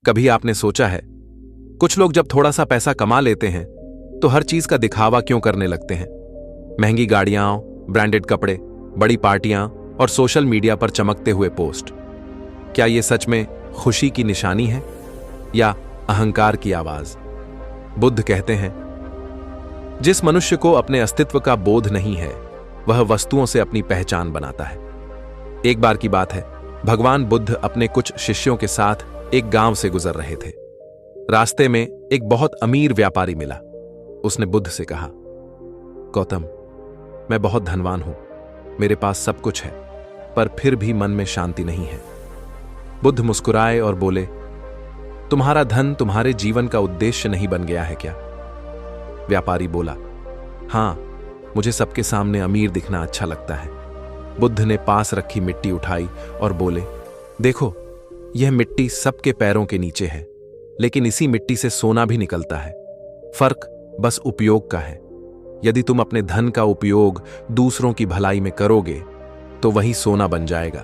कभी आपने सोचा है, कुछ लोग जब थोड़ा सा पैसा कमा लेते हैं तो हर चीज का दिखावा क्यों करने लगते हैं? महंगी गाड़ियां, ब्रांडेड कपड़े, बड़ी पार्टियां और सोशल मीडिया पर चमकते हुए पोस्ट। क्या यह सच में खुशी की निशानी है या अहंकार की आवाज? बुद्ध कहते हैं, जिस मनुष्य को अपने अस्तित्व का बोध नहीं है वह वस्तुओं से अपनी पहचान बनाता है। एक बार की बात है, भगवान बुद्ध अपने कुछ शिष्यों के साथ एक गांव से गुजर रहे थे। रास्ते में एक बहुत अमीर व्यापारी मिला। उसने बुद्ध से कहा, गौतम, मैं बहुत धनवान हूं, मेरे पास सब कुछ है, पर फिर भी मन में शांति नहीं है। बुद्ध मुस्कुराए और बोले, तुम्हारा धन तुम्हारे जीवन का उद्देश्य नहीं बन गया है क्या? व्यापारी बोला, हां, मुझे सबके सामने अमीर दिखना अच्छा लगता है। बुद्ध ने पास रखी मिट्टी उठाई और बोले, देखो, यह मिट्टी सबके पैरों के नीचे है, लेकिन इसी मिट्टी से सोना भी निकलता है। फर्क बस उपयोग का है। यदि तुम अपने धन का उपयोग दूसरों की भलाई में करोगे तो वही सोना बन जाएगा,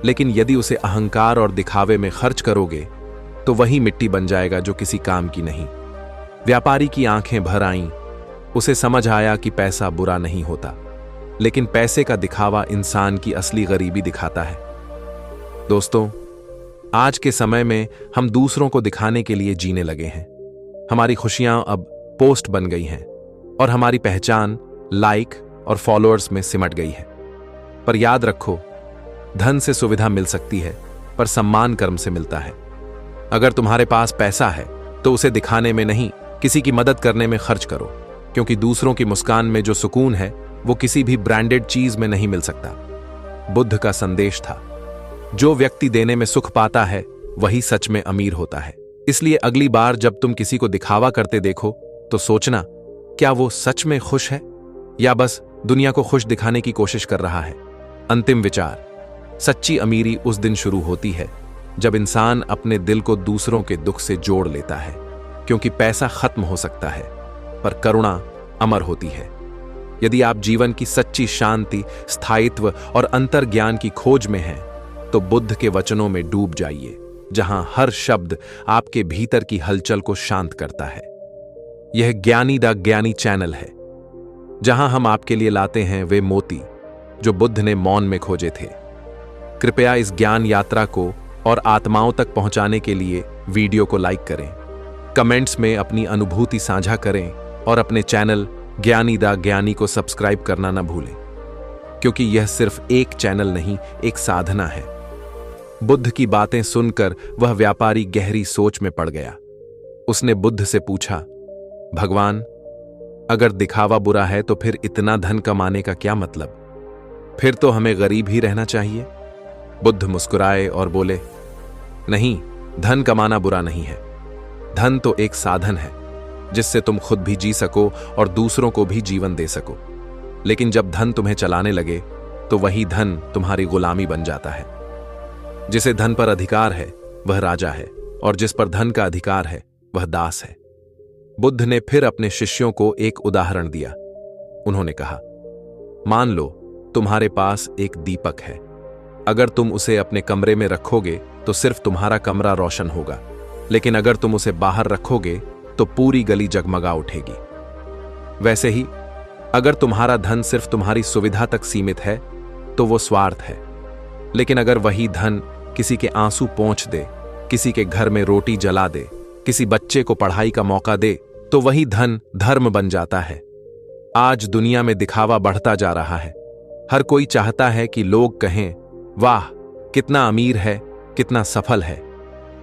लेकिन यदि उसे अहंकार और दिखावे में खर्च करोगे तो वही मिट्टी बन जाएगा जो किसी काम की नहीं। व्यापारी की आंखें भर आईं। उसे समझ आया कि पैसा बुरा नहीं होता, लेकिन पैसे का दिखावा इंसान की असली गरीबी दिखाता है। दोस्तों, आज के समय में हम दूसरों को दिखाने के लिए जीने लगे हैं। हमारी खुशियां अब पोस्ट बन गई हैं और हमारी पहचान लाइक और फॉलोअर्स में सिमट गई है। पर याद रखो, धन से सुविधा मिल सकती है, पर सम्मान कर्म से मिलता है। अगर तुम्हारे पास पैसा है तो उसे दिखाने में नहीं, किसी की मदद करने में खर्च करो, क्योंकि दूसरों की मुस्कान में जो सुकून है वो किसी भी ब्रांडेड चीज में नहीं मिल सकता। बुद्ध का संदेश था, जो व्यक्ति देने में सुख पाता है वही सच में अमीर होता है। इसलिए अगली बार जब तुम किसी को दिखावा करते देखो तो सोचना, क्या वो सच में खुश है या बस दुनिया को खुश दिखाने की कोशिश कर रहा है? अंतिम विचार, सच्ची अमीरी उस दिन शुरू होती है जब इंसान अपने दिल को दूसरों के दुख से जोड़ लेता है, क्योंकि पैसा खत्म हो सकता है पर करुणा अमर होती है। यदि आप जीवन की सच्ची शांति, स्थायित्व और अंतर्ज्ञान की खोज में हैं तो बुद्ध के वचनों में डूब जाइए, जहां हर शब्द आपके भीतर की हलचल को शांत करता है। यह ज्ञानी द ज्ञानी चैनल है, जहां हम आपके लिए लाते हैं वे मोती जो बुद्ध ने मौन में खोजे थे। कृपया इस ज्ञान यात्रा को और आत्माओं तक पहुंचाने के लिए वीडियो को लाइक करें, कमेंट्स में अपनी अनुभूति साझा करें और अपने चैनल ज्ञानी द ज्ञानी को सब्सक्राइब करना न भूलें, क्योंकि यह सिर्फ एक चैनल नहीं, एक साधना है। बुद्ध की बातें सुनकर वह व्यापारी गहरी सोच में पड़ गया। उसने बुद्ध से पूछा, भगवान, अगर दिखावा बुरा है तो फिर इतना धन कमाने का क्या मतलब? फिर तो हमें गरीब ही रहना चाहिए। बुद्ध मुस्कुराए और बोले, नहीं, धन कमाना बुरा नहीं है। धन तो एक साधन है जिससे तुम खुद भी जी सको और दूसरों को भी जीवन दे सको। लेकिन जब धन तुम्हें चलाने लगे तो वही धन तुम्हारी गुलामी बन जाता है। जिसे धन पर अधिकार है वह राजा है, और जिस पर धन का अधिकार है वह दास है। बुद्ध ने फिर अपने शिष्यों को एक उदाहरण दिया। उन्होंने कहा, मान लो तुम्हारे पास एक दीपक है। अगर तुम उसे अपने कमरे में रखोगे तो सिर्फ तुम्हारा कमरा रोशन होगा, लेकिन अगर तुम उसे बाहर रखोगे तो पूरी गली जगमगा उठेगी। वैसे ही अगर तुम्हारा धन सिर्फ तुम्हारी सुविधा तक सीमित है तो वो स्वार्थ है, लेकिन अगर वही धन किसी के आंसू पोंछ दे, किसी के घर में रोटी जला दे, किसी बच्चे को पढ़ाई का मौका दे, तो वही धन धर्म बन जाता है। आज दुनिया में दिखावा बढ़ता जा रहा है। हर कोई चाहता है कि लोग कहें, वाह, कितना अमीर है, कितना सफल है,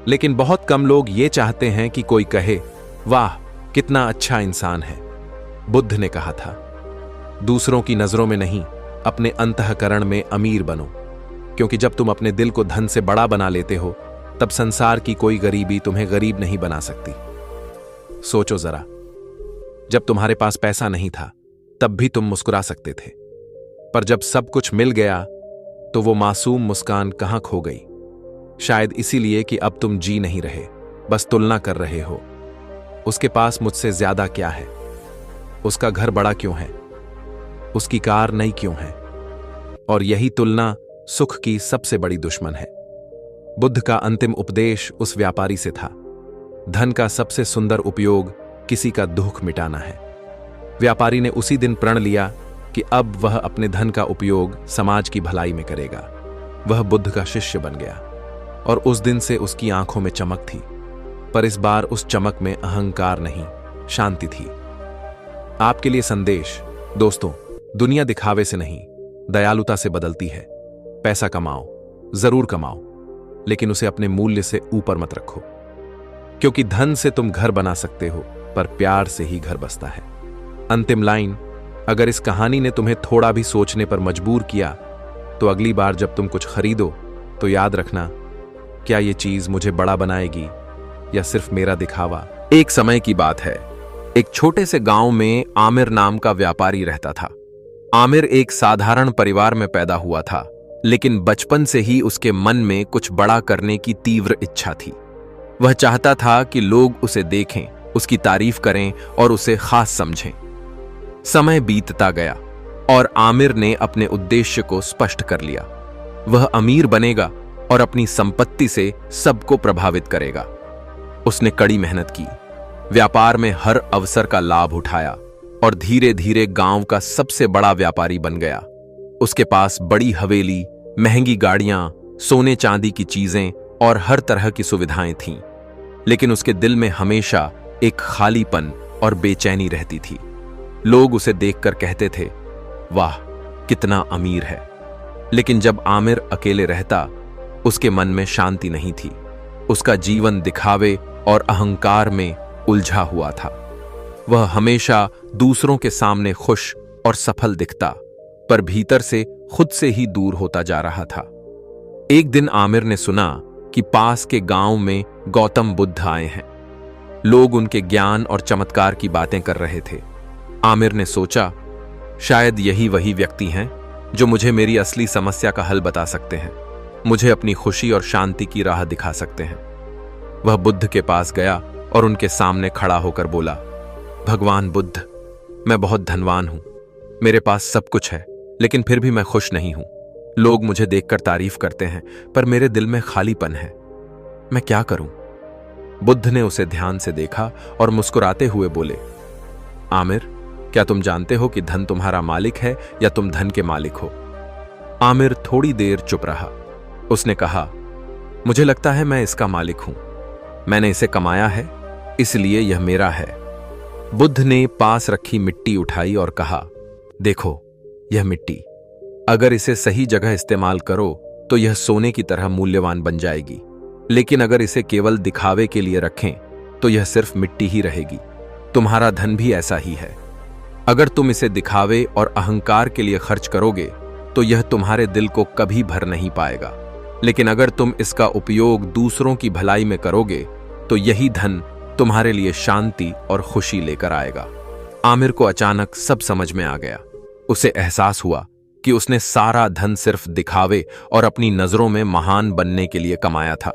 लेकिन बहुत कम लोग ये चाहते हैं कि कोई कहे, वाह, कितना अच्छा इंसान है। बुद्ध ने कहा था, दूसरों की नजरों में नहीं, अपने अंतःकरण में अमीर बनो, क्योंकि जब तुम अपने दिल को धन से बड़ा बना लेते हो तब संसार की कोई गरीबी तुम्हें गरीब नहीं बना सकती। सोचो जरा, जब तुम्हारे पास पैसा नहीं था तब भी तुम मुस्कुरा सकते थे, पर जब सब कुछ मिल गया तो वो मासूम मुस्कान कहां खो गई? शायद इसीलिए कि अब तुम जी नहीं रहे, बस तुलना कर रहे हो। उसके पास मुझसे ज्यादा क्या है? उसका घर बड़ा क्यों है? उसकी कार नई क्यों है? और यही तुलना सुख की सबसे बड़ी दुश्मन है। बुद्ध का अंतिम उपदेश उस व्यापारी से था। धन का सबसे सुंदर उपयोग किसी का दुख मिटाना है। व्यापारी ने उसी दिन प्रण लिया कि अब वह अपने धन का उपयोग समाज की भलाई में करेगा। वह बुद्ध का शिष्य बन गया और उस दिन से उसकी आंखों में चमक थी, पर इस बार उस चमक में अहंकार नहीं, शांति थी। आपके लिए संदेश, दोस्तों, दुनिया दिखावे से नहीं, दयालुता से बदलती है। पैसा कमाओ, जरूर कमाओ, लेकिन उसे अपने मूल्य से ऊपर मत रखो, क्योंकि धन से तुम घर बना सकते हो, पर प्यार से ही घर बसता है। अंतिम लाइन, अगर इस कहानी ने तुम्हें थोड़ा भी सोचने पर मजबूर किया, तो अगली बार जब तुम कुछ खरीदो तो याद रखना, क्या ये चीज मुझे बड़ा बनाएगी या सिर्फ मेरा दिखावा। एक समय की बात है, एक छोटे से गांव में आमिर नाम का व्यापारी रहता था। आमिर एक साधारण परिवार में पैदा हुआ था, लेकिन बचपन से ही उसके मन में कुछ बड़ा करने की तीव्र इच्छा थी। वह चाहता था कि लोग उसे देखें, उसकी तारीफ करें और उसे खास समझें। समय बीतता गया और आमिर ने अपने उद्देश्य को स्पष्ट कर लिया। वह अमीर बनेगा और अपनी संपत्ति से सबको प्रभावित करेगा। उसने कड़ी मेहनत की, व्यापार में हर अवसर का लाभ उठाया और धीरे धीरे गांव का सबसे बड़ा व्यापारी बन गया। उसके पास बड़ी हवेली, महंगी गाड़ियां, सोने चांदी की चीजें और हर तरह की सुविधाएं थीं, लेकिन उसके दिल में हमेशा एक खालीपन और बेचैनी रहती थी। लोग उसे देखकर कहते थे, वाह कितना अमीर है, लेकिन जब आमिर अकेले रहता, उसके मन में शांति नहीं थी। उसका जीवन दिखावे और अहंकार में उलझा हुआ था। वह हमेशा दूसरों के सामने खुश और सफल दिखता, पर भीतर से खुद से ही दूर होता जा रहा था। एक दिन आमिर ने सुना कि पास के गांव में गौतम बुद्ध आए हैं। लोग उनके ज्ञान और चमत्कार की बातें कर रहे थे। आमिर ने सोचा, शायद यही वही व्यक्ति हैं जो मुझे मेरी असली समस्या का हल बता सकते हैं, मुझे अपनी खुशी और शांति की राह दिखा सकते हैं। वह बुद्ध के पास गया और उनके सामने खड़ा होकर बोला, भगवान बुद्ध, मैं बहुत धनवान हूं, मेरे पास सब कुछ है, लेकिन फिर भी मैं खुश नहीं हूं। लोग मुझे देखकर तारीफ करते हैं, पर मेरे दिल में खालीपन है। मैं क्या करूं? बुद्ध ने उसे ध्यान से देखा और मुस्कुराते हुए बोले, आमिर, क्या तुम जानते हो कि धन तुम्हारा मालिक है या तुम धन के मालिक हो? आमिर थोड़ी देर चुप रहा। उसने कहा, मुझे लगता है मैं इसका मालिक हूं। मैंने इसे कमाया है, इसलिए यह मेरा है। बुद्ध ने पास रखी मिट्टी उठाई और कहा, देखो, यह मिट्टी, अगर इसे सही जगह इस्तेमाल करो तो यह सोने की तरह मूल्यवान बन जाएगी, लेकिन अगर इसे केवल दिखावे के लिए रखें तो यह सिर्फ मिट्टी ही रहेगी। तुम्हारा धन भी ऐसा ही है। अगर तुम इसे दिखावे और अहंकार के लिए खर्च करोगे तो यह तुम्हारे दिल को कभी भर नहीं पाएगा, लेकिन अगर तुम इसका उपयोग दूसरों की भलाई में करोगे तो यही धन तुम्हारे लिए शांति और खुशी लेकर आएगा। आमिर को अचानक सब समझ में आ गया। उसे एहसास हुआ कि उसने सारा धन सिर्फ दिखावे और अपनी नजरों में महान बनने के लिए कमाया था।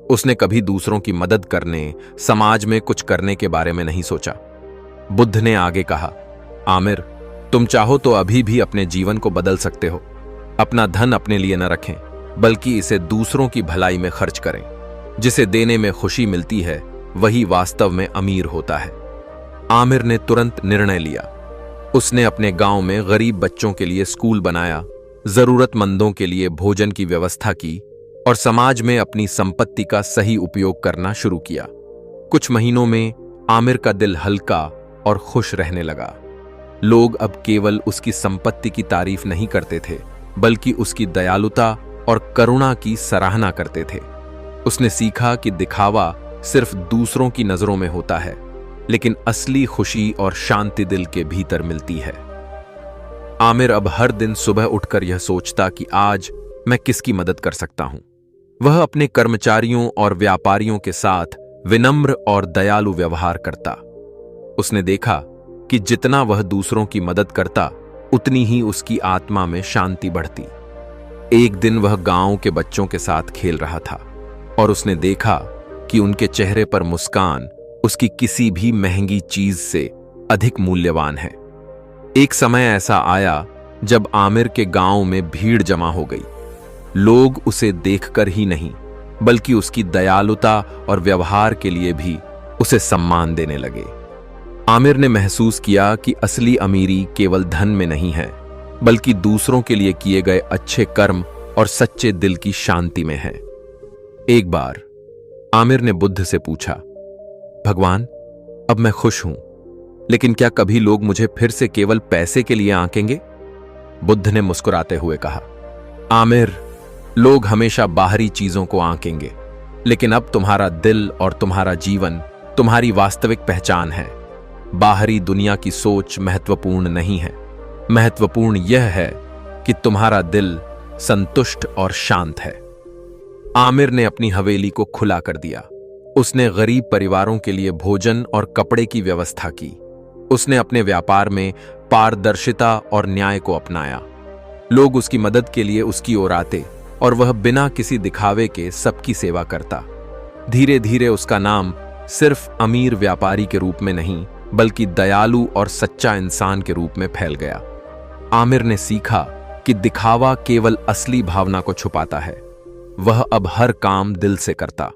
उसने कभी दूसरों की मदद करने, समाज में कुछ करने के बारे में नहीं सोचा। बुद्ध ने आगे कहा, आमिर, तुम चाहो तो अभी भी अपने जीवन को बदल सकते हो। अपना धन अपने लिए न रखें, बल्कि इसे दूसरों की भलाई में खर्च करें। जिसे देने में खुशी मिलती है, वही वास्तव में अमीर होता है। आमिर ने तुरंत निर्णय लिया। उसने अपने गांव में गरीब बच्चों के लिए स्कूल बनाया, जरूरतमंदों के लिए भोजन की व्यवस्था की और समाज में अपनी संपत्ति का सही उपयोग करना शुरू किया। कुछ महीनों में आमिर का दिल हल्का और खुश रहने लगा। लोग अब केवल उसकी संपत्ति की तारीफ नहीं करते थे, बल्कि उसकी दयालुता और करुणा की सराहना करते थे। उसने सीखा कि दिखावा सिर्फ दूसरों की नजरों में होता है, लेकिन असली खुशी और शांति दिल के भीतर मिलती है। आमिर अब हर दिन सुबह उठकर यह सोचता कि आज मैं किसकी मदद कर सकता हूं। वह अपने कर्मचारियों और व्यापारियों के साथ विनम्र और दयालु व्यवहार करता। उसने देखा कि जितना वह दूसरों की मदद करता, उतनी ही उसकी आत्मा में शांति बढ़ती। एक दिन वह गांव के बच्चों के साथ खेल रहा था और उसने देखा कि उनके चेहरे पर मुस्कान उसकी किसी भी महंगी चीज से अधिक मूल्यवान है। एक समय ऐसा आया जब आमिर के गांव में भीड़ जमा हो गई। लोग उसे देखकर ही नहीं, बल्कि उसकी दयालुता और व्यवहार के लिए भी उसे सम्मान देने लगे। आमिर ने महसूस किया कि असली अमीरी केवल धन में नहीं है, बल्कि दूसरों के लिए किए गए अच्छे कर्म और सच्चे दिल की शांति में है। एक बार आमिर ने बुद्ध से पूछा, भगवान, अब मैं खुश हूं, लेकिन क्या कभी लोग मुझे फिर से केवल पैसे के लिए आंकेंगे? बुद्ध ने मुस्कुराते हुए कहा, आमिर, लोग हमेशा बाहरी चीजों को आंकेंगे, लेकिन अब तुम्हारा दिल और तुम्हारा जीवन तुम्हारी वास्तविक पहचान है। बाहरी दुनिया की सोच महत्वपूर्ण नहीं है, महत्वपूर्ण यह है कि तुम्हारा दिल संतुष्ट और शांत है। आमिर ने अपनी हवेली को खुला कर दिया। उसने गरीब परिवारों के लिए भोजन और कपड़े की व्यवस्था की। उसने अपने व्यापार में पारदर्शिता और न्याय को अपनाया। लोग उसकी मदद के लिए उसकी ओर आते और वह बिना किसी दिखावे के सबकी सेवा करता। धीरे धीरे उसका नाम सिर्फ अमीर व्यापारी के रूप में नहीं, बल्कि दयालु और सच्चा इंसान के रूप में फैल गया। आमिर ने सीखा कि दिखावा केवल असली भावना को छुपाता है। वह अब हर काम दिल से करता।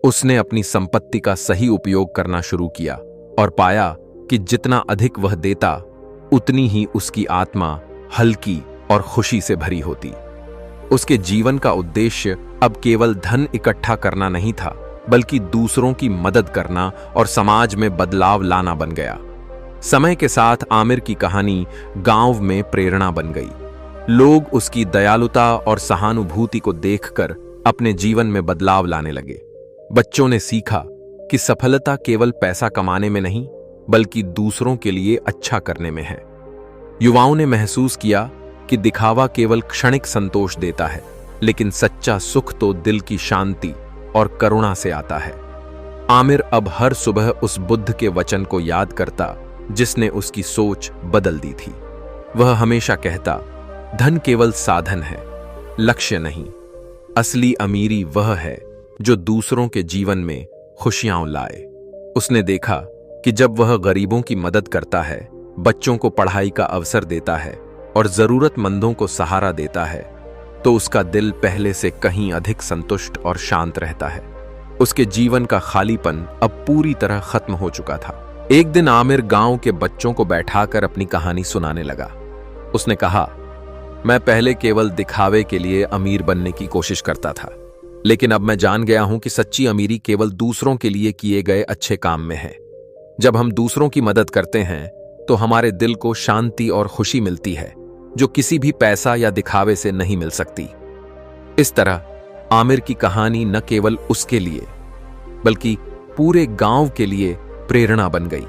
उसने अपनी संपत्ति का सही उपयोग करना शुरू किया और पाया कि जितना अधिक वह देता, उतनी ही उसकी आत्मा हल्की और खुशी से भरी होती। उसके जीवन का उद्देश्य अब केवल धन इकट्ठा करना नहीं था, बल्कि दूसरों की मदद करना और समाज में बदलाव लाना बन गया। समय के साथ आमिर की कहानी गांव में प्रेरणा बन गई। लोग उसकी दयालुता और सहानुभूति को देखकर अपने जीवन में बदलाव लाने लगे। बच्चों ने सीखा कि सफलता केवल पैसा कमाने में नहीं, बल्कि दूसरों के लिए अच्छा करने में है। युवाओं ने महसूस किया कि दिखावा केवल क्षणिक संतोष देता है, लेकिन सच्चा सुख तो दिल की शांति और करुणा से आता है। आमिर अब हर सुबह उस बुद्ध के वचन को याद करता जिसने उसकी सोच बदल दी थी। वह हमेशा कहता, धन केवल साधन है, लक्ष्य नहीं। असली अमीरी वह है जो दूसरों के जीवन में खुशियां लाए। उसने देखा कि जब वह गरीबों की मदद करता है, बच्चों को पढ़ाई का अवसर देता है और जरूरतमंदों को सहारा देता है, तो उसका दिल पहले से कहीं अधिक संतुष्ट और शांत रहता है। उसके जीवन का खालीपन अब पूरी तरह खत्म हो चुका था। एक दिन आमिर गांव के बच्चों को बैठाकर अपनी कहानी सुनाने लगा। उसने कहा, मैं पहले केवल दिखावे के लिए अमीर बनने की कोशिश करता था, लेकिन अब मैं जान गया हूं कि सच्ची अमीरी केवल दूसरों के लिए किए गए अच्छे काम में है। जब हम दूसरों की मदद करते हैं तो हमारे दिल को शांति और खुशी मिलती है, जो किसी भी पैसा या दिखावे से नहीं मिल सकती। इस तरह आमिर की कहानी न केवल उसके लिए, बल्कि पूरे गांव के लिए प्रेरणा बन गई।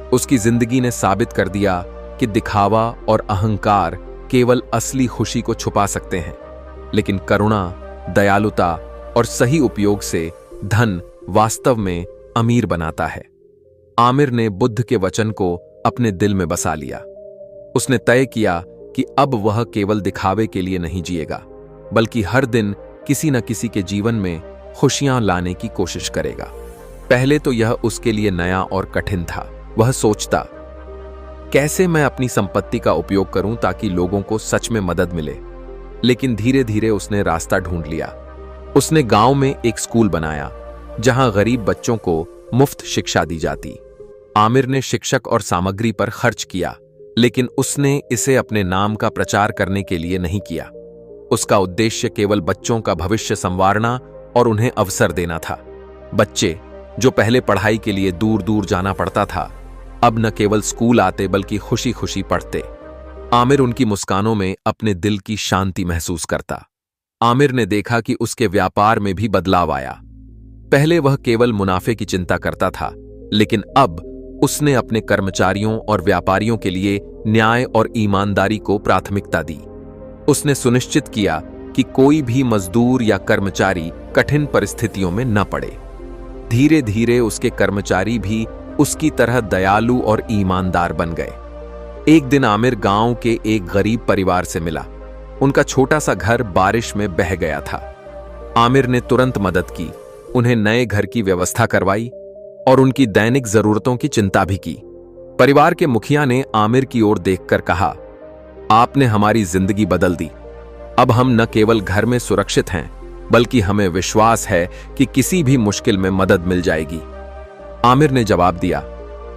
उसकी जिंदगी ने साबित कर दिया कि दिखावा और अहंकार केवल असली खुशी को छुपा सकते हैं, लेकिन करुणा, दयालुता और सही उपयोग से धन वास्तव में अमीर बनाता है। आमिर ने बुद्ध के वचन को अपने दिल में बसा लिया। उसने तय किया कि अब वह केवल दिखावे के लिए नहीं जिएगा, बल्कि हर दिन किसी न किसी के जीवन में खुशियां लाने की कोशिश करेगा। पहले तो यह उसके लिए नया और कठिन था। वह सोचता, कैसे मैं अपनी संपत्ति का उपयोग करूं ताकि लोगों को सच में मदद मिले। लेकिन धीरे धीरे उसने रास्ता ढूंढ लिया। उसने गांव में एक स्कूल बनाया जहां गरीब बच्चों को मुफ्त शिक्षा दी जाती। आमिर ने शिक्षक और सामग्री पर खर्च किया, लेकिन उसने इसे अपने नाम का प्रचार करने के लिए नहीं किया। उसका उद्देश्य केवल बच्चों का भविष्य संवारना और उन्हें अवसर देना था। बच्चे जो पहले पढ़ाई के लिए दूर दूर जाना पड़ता था, अब न केवल स्कूल आते बल्कि खुशी खुशी पढ़ते। आमिर उनकी मुस्कानों में अपने दिल की शांति महसूस करता। आमिर ने देखा कि उसके व्यापार में भी बदलाव आया। पहले वह केवल मुनाफे की चिंता करता था, लेकिन अब उसने अपने कर्मचारियों और व्यापारियों के लिए न्याय और ईमानदारी को प्राथमिकता दी। उसने सुनिश्चित किया कि कोई भी मजदूर या कर्मचारी कठिन परिस्थितियों में न पड़े। धीरे धीरे उसके कर्मचारी भी उसकी तरह दयालु और ईमानदार बन गए। एक दिन आमिर गांव के एक गरीब परिवार से मिला। उनका छोटा सा घर बारिश में बह गया था। आमिर ने तुरंत मदद की, उन्हें नए घर की व्यवस्था करवाई और उनकी दैनिक जरूरतों की चिंता भी की। परिवार के मुखिया ने आमिर की ओर देखकर कहा, आपने हमारी जिंदगी बदल दी। अब हम न केवल घर में सुरक्षित हैं, बल्कि हमें विश्वास है कि किसी भी मुश्किल में मदद मिल जाएगी। आमिर ने जवाब दिया,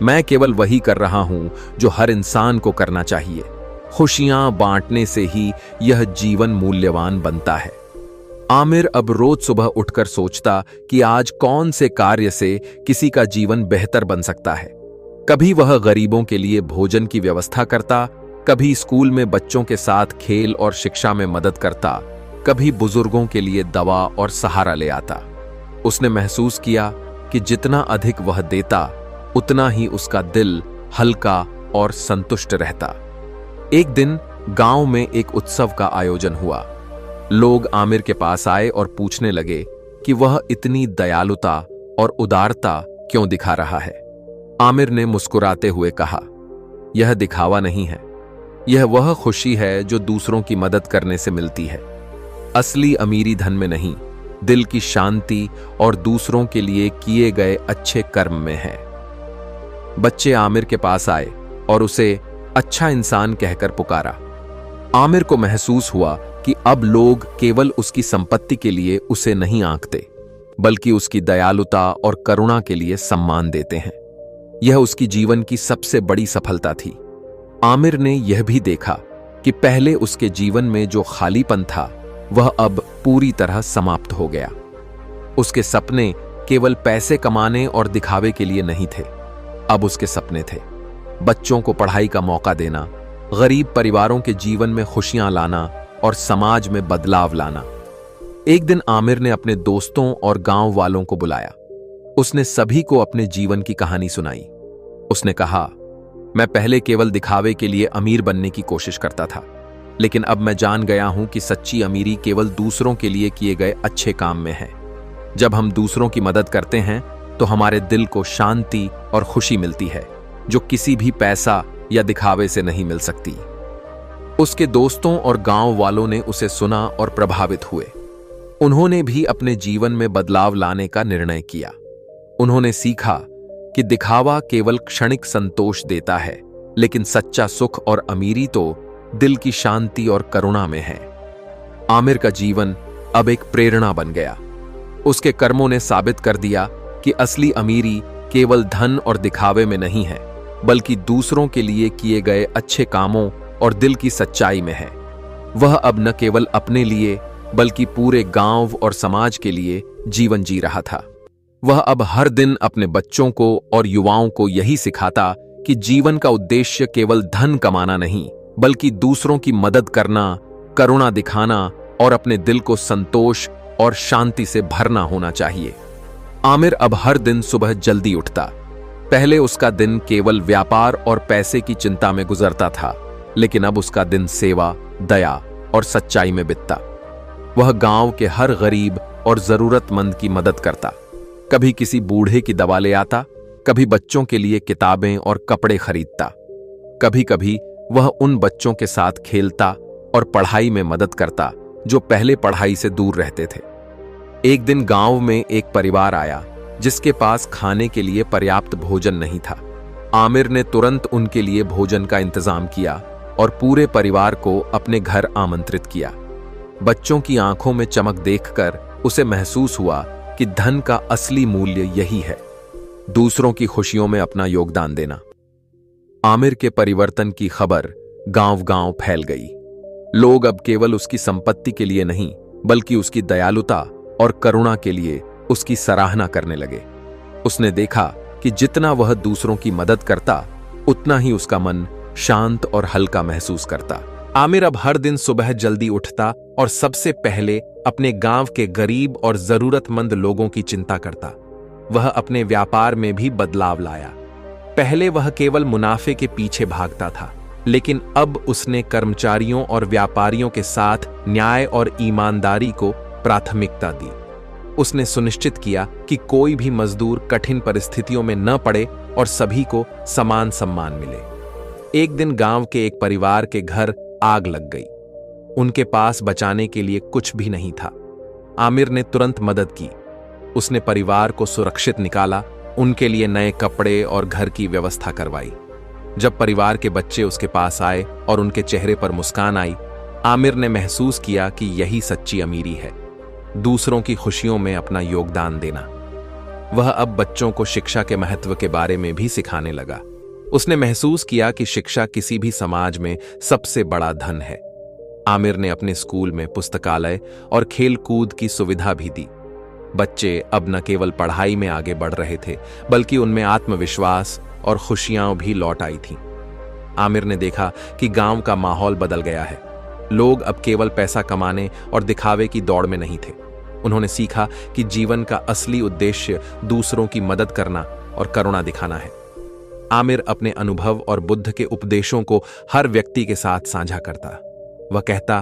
मैं केवल वही कर रहा हूं जो हर इंसान को करना चाहिए। खुशियां बांटने से ही यह जीवन मूल्यवान बनता है। आमिर अब रोज सुबह उठकर सोचता कि आज कौन से कार्य से किसी का जीवन बेहतर बन सकता है। कभी वह गरीबों के लिए भोजन की व्यवस्था करता, कभी स्कूल में बच्चों के साथ खेल और शिक्षा में मदद करता, कभी बुजुर्गों के लिए दवा और सहारा ले आता। उसने महसूस किया कि जितना अधिक वह देता, उतना ही उसका दिल हल्का और संतुष्ट रहता। एक दिन गांव में एक उत्सव का आयोजन हुआ। लोग आमिर के पास आए और पूछने लगे कि वह इतनी दयालुता और उदारता क्यों दिखा रहा है। आमिर ने मुस्कुराते हुए कहा, यह दिखावा नहीं है, यह वह खुशी है जो दूसरों की मदद करने से मिलती है। असली अमीरी धन में नहीं, दिल की शांति और दूसरों के लिए किए गए अच्छे कर्म में है। बच्चे आमिर के पास आए और उसे अच्छा इंसान कहकर पुकारा। आमिर को महसूस हुआ कि अब लोग केवल उसकी संपत्ति के लिए उसे नहीं आंकते, बल्कि उसकी दयालुता और करुणा के लिए सम्मान देते हैं। यह उसकी जीवन की सबसे बड़ी सफलता थी। आमिर ने यह भी देखा कि पहले उसके जीवन में जो खालीपन था, वह अब पूरी तरह समाप्त हो गया। उसके सपने केवल पैसे कमाने और दिखावे के लिए नहीं थे। अब उसके सपने थे बच्चों को पढ़ाई का मौका देना, गरीब परिवारों के जीवन में खुशियां लाना और समाज में बदलाव लाना। एक दिन आमिर ने अपने दोस्तों और गांव वालों को बुलाया। उसने सभी को अपने जीवन की कहानी सुनाई। उसने कहा, मैं पहले केवल दिखावे के लिए अमीर बनने की कोशिश करता था, लेकिन अब मैं जान गया हूं कि सच्ची अमीरी केवल दूसरों के लिए किए गए अच्छे काम में है। जब हम दूसरों की मदद करते हैं तो हमारे दिल को शांति और खुशी मिलती है, जो किसी भी पैसा या दिखावे से नहीं मिल सकती। उसके दोस्तों और गांव वालों ने उसे सुना और प्रभावित हुए। उन्होंने भी अपने जीवन में बदलाव लाने का निर्णय किया। उन्होंने सीखा कि दिखावा केवल क्षणिक संतोष देता है, लेकिन सच्चा सुख और अमीरी तो दिल की शांति और करुणा में है। आमिर का जीवन अब एक प्रेरणा बन गया। उसके कर्मों ने साबित कर दिया कि असली अमीरी केवल धन और दिखावे में नहीं है, बल्कि दूसरों के लिए किए गए अच्छे कामों और दिल की सच्चाई में है। वह अब न केवल अपने लिए, बल्कि पूरे गांव और समाज के लिए जीवन जी रहा था। वह अब हर दिन अपने बच्चों को और युवाओं को यही सिखाता कि जीवन का उद्देश्य केवल धन कमाना नहीं, बल्कि दूसरों की मदद करना, करुणा दिखाना और अपने दिल को संतोष और शांति से भरना होना चाहिए। आमिर अब हर दिन सुबह जल्दी उठता। पहले उसका दिन केवल व्यापार और पैसे की चिंता में गुजरता था, लेकिन अब उसका दिन सेवा, दया और सच्चाई में बीतता। वह गांव के हर गरीब और जरूरतमंद की मदद करता। कभी किसी बूढ़े की दवा ले आता, कभी बच्चों के लिए किताबें और कपड़े खरीदता। कभी कभी वह उन बच्चों के साथ खेलता और पढ़ाई में मदद करता जो पहले पढ़ाई से दूर रहते थे। एक दिन गांव में एक परिवार आया जिसके पास खाने के लिए पर्याप्त भोजन नहीं था। आमिर ने तुरंत उनके लिए भोजन का इंतजाम किया और पूरे परिवार को अपने घर आमंत्रित किया। बच्चों की आंखों में चमक देखकर उसे महसूस हुआ कि धन का असली मूल्य यही है, दूसरों की खुशियों में अपना योगदान देना। आमिर के परिवर्तन की खबर गांव-गांव फैल गई। लोग अब केवल उसकी संपत्ति के लिए नहीं, बल्कि उसकी दयालुता और करुणा के लिए उसकी सराहना करने लगे। उसने देखा कि जितना वह दूसरों की मदद करता, उतना ही उसका मन शांत और हल्का महसूस करता। आमिर अब हर दिन सुबह जल्दी उठता और सबसे पहले अपने गांव के गरीब और जरूरतमंद लोगों की चिंता करता। वह अपने व्यापार में भी बदलाव लाया। पहले वह केवल मुनाफे के पीछे भागता था, लेकिन अब उसने कर्मचारियों और व्यापारियों के साथ न्याय और ईमानदारी को प्राथमिकता दी। उसने सुनिश्चित किया कि कोई भी मजदूर कठिन परिस्थितियों में न पड़े और सभी को समान सम्मान मिले। एक दिन गांव के एक परिवार के घर आग लग गई। उनके पास बचाने के लिए कुछ भी नहीं था। आमिर ने तुरंत मदद की। उसने परिवार को सुरक्षित निकाला, उनके लिए नए कपड़े और घर की व्यवस्था करवाई। जब परिवार के बच्चे उसके पास आए और उनके चेहरे पर मुस्कान आई, आमिर ने महसूस किया कि यही सच्ची अमीरी है। दूसरों की खुशियों में अपना योगदान देना। वह अब बच्चों को शिक्षा के महत्व के बारे में भी सिखाने लगा। उसने महसूस किया कि शिक्षा किसी भी समाज में सबसे बड़ा धन है। आमिर ने अपने स्कूल में पुस्तकालय और खेल कूद की सुविधा भी दी। बच्चे अब न केवल पढ़ाई में आगे बढ़ रहे थे, बल्कि उनमें आत्मविश्वास और खुशियां भी लौट आई थीं। आमिर ने देखा कि गांव का माहौल बदल गया है। लोग अब केवल पैसा कमाने और दिखावे की दौड़ में नहीं थे। उन्होंने सीखा कि जीवन का असली उद्देश्य दूसरों की मदद करना और करुणा दिखाना है। आमिर अपने अनुभव और बुद्ध के उपदेशों को हर व्यक्ति के साथ साझा करता। वह कहता,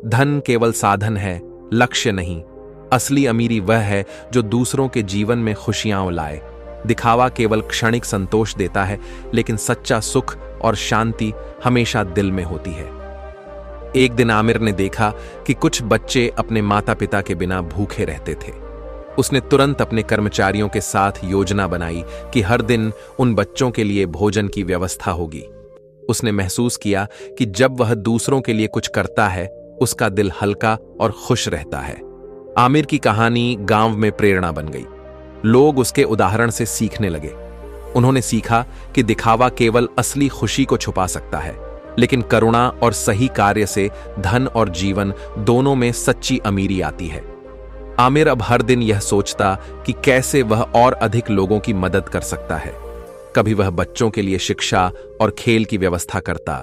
धन केवल साधन है, लक्ष्य नहीं। असली अमीरी वह है जो दूसरों के जीवन में खुशियां लाए। दिखावा केवल क्षणिक संतोष देता है, लेकिन सच्चा सुख और शांति हमेशा दिल में होती है। एक दिन आमिर ने देखा कि कुछ बच्चे अपने माता पिता के बिना भूखे रहते थे। उसने तुरंत अपने कर्मचारियों के साथ योजना बनाई कि हर दिन उन बच्चों के लिए भोजन की व्यवस्था होगी। उसने महसूस किया कि जब वह दूसरों के लिए कुछ करता है, उसका दिल हल्का और खुश रहता है। आमिर की कहानी गांव में प्रेरणा बन गई। लोग उसके उदाहरण से सीखने लगे। उन्होंने सीखा कि दिखावा केवल असली खुशी को छुपा सकता है, लेकिन करुणा और सही कार्य से धन और जीवन दोनों में सच्ची अमीरी आती है। आमिर अब हर दिन यह सोचता कि कैसे वह और अधिक लोगों की मदद कर सकता है। कभी वह बच्चों के लिए शिक्षा और खेल की व्यवस्था करता,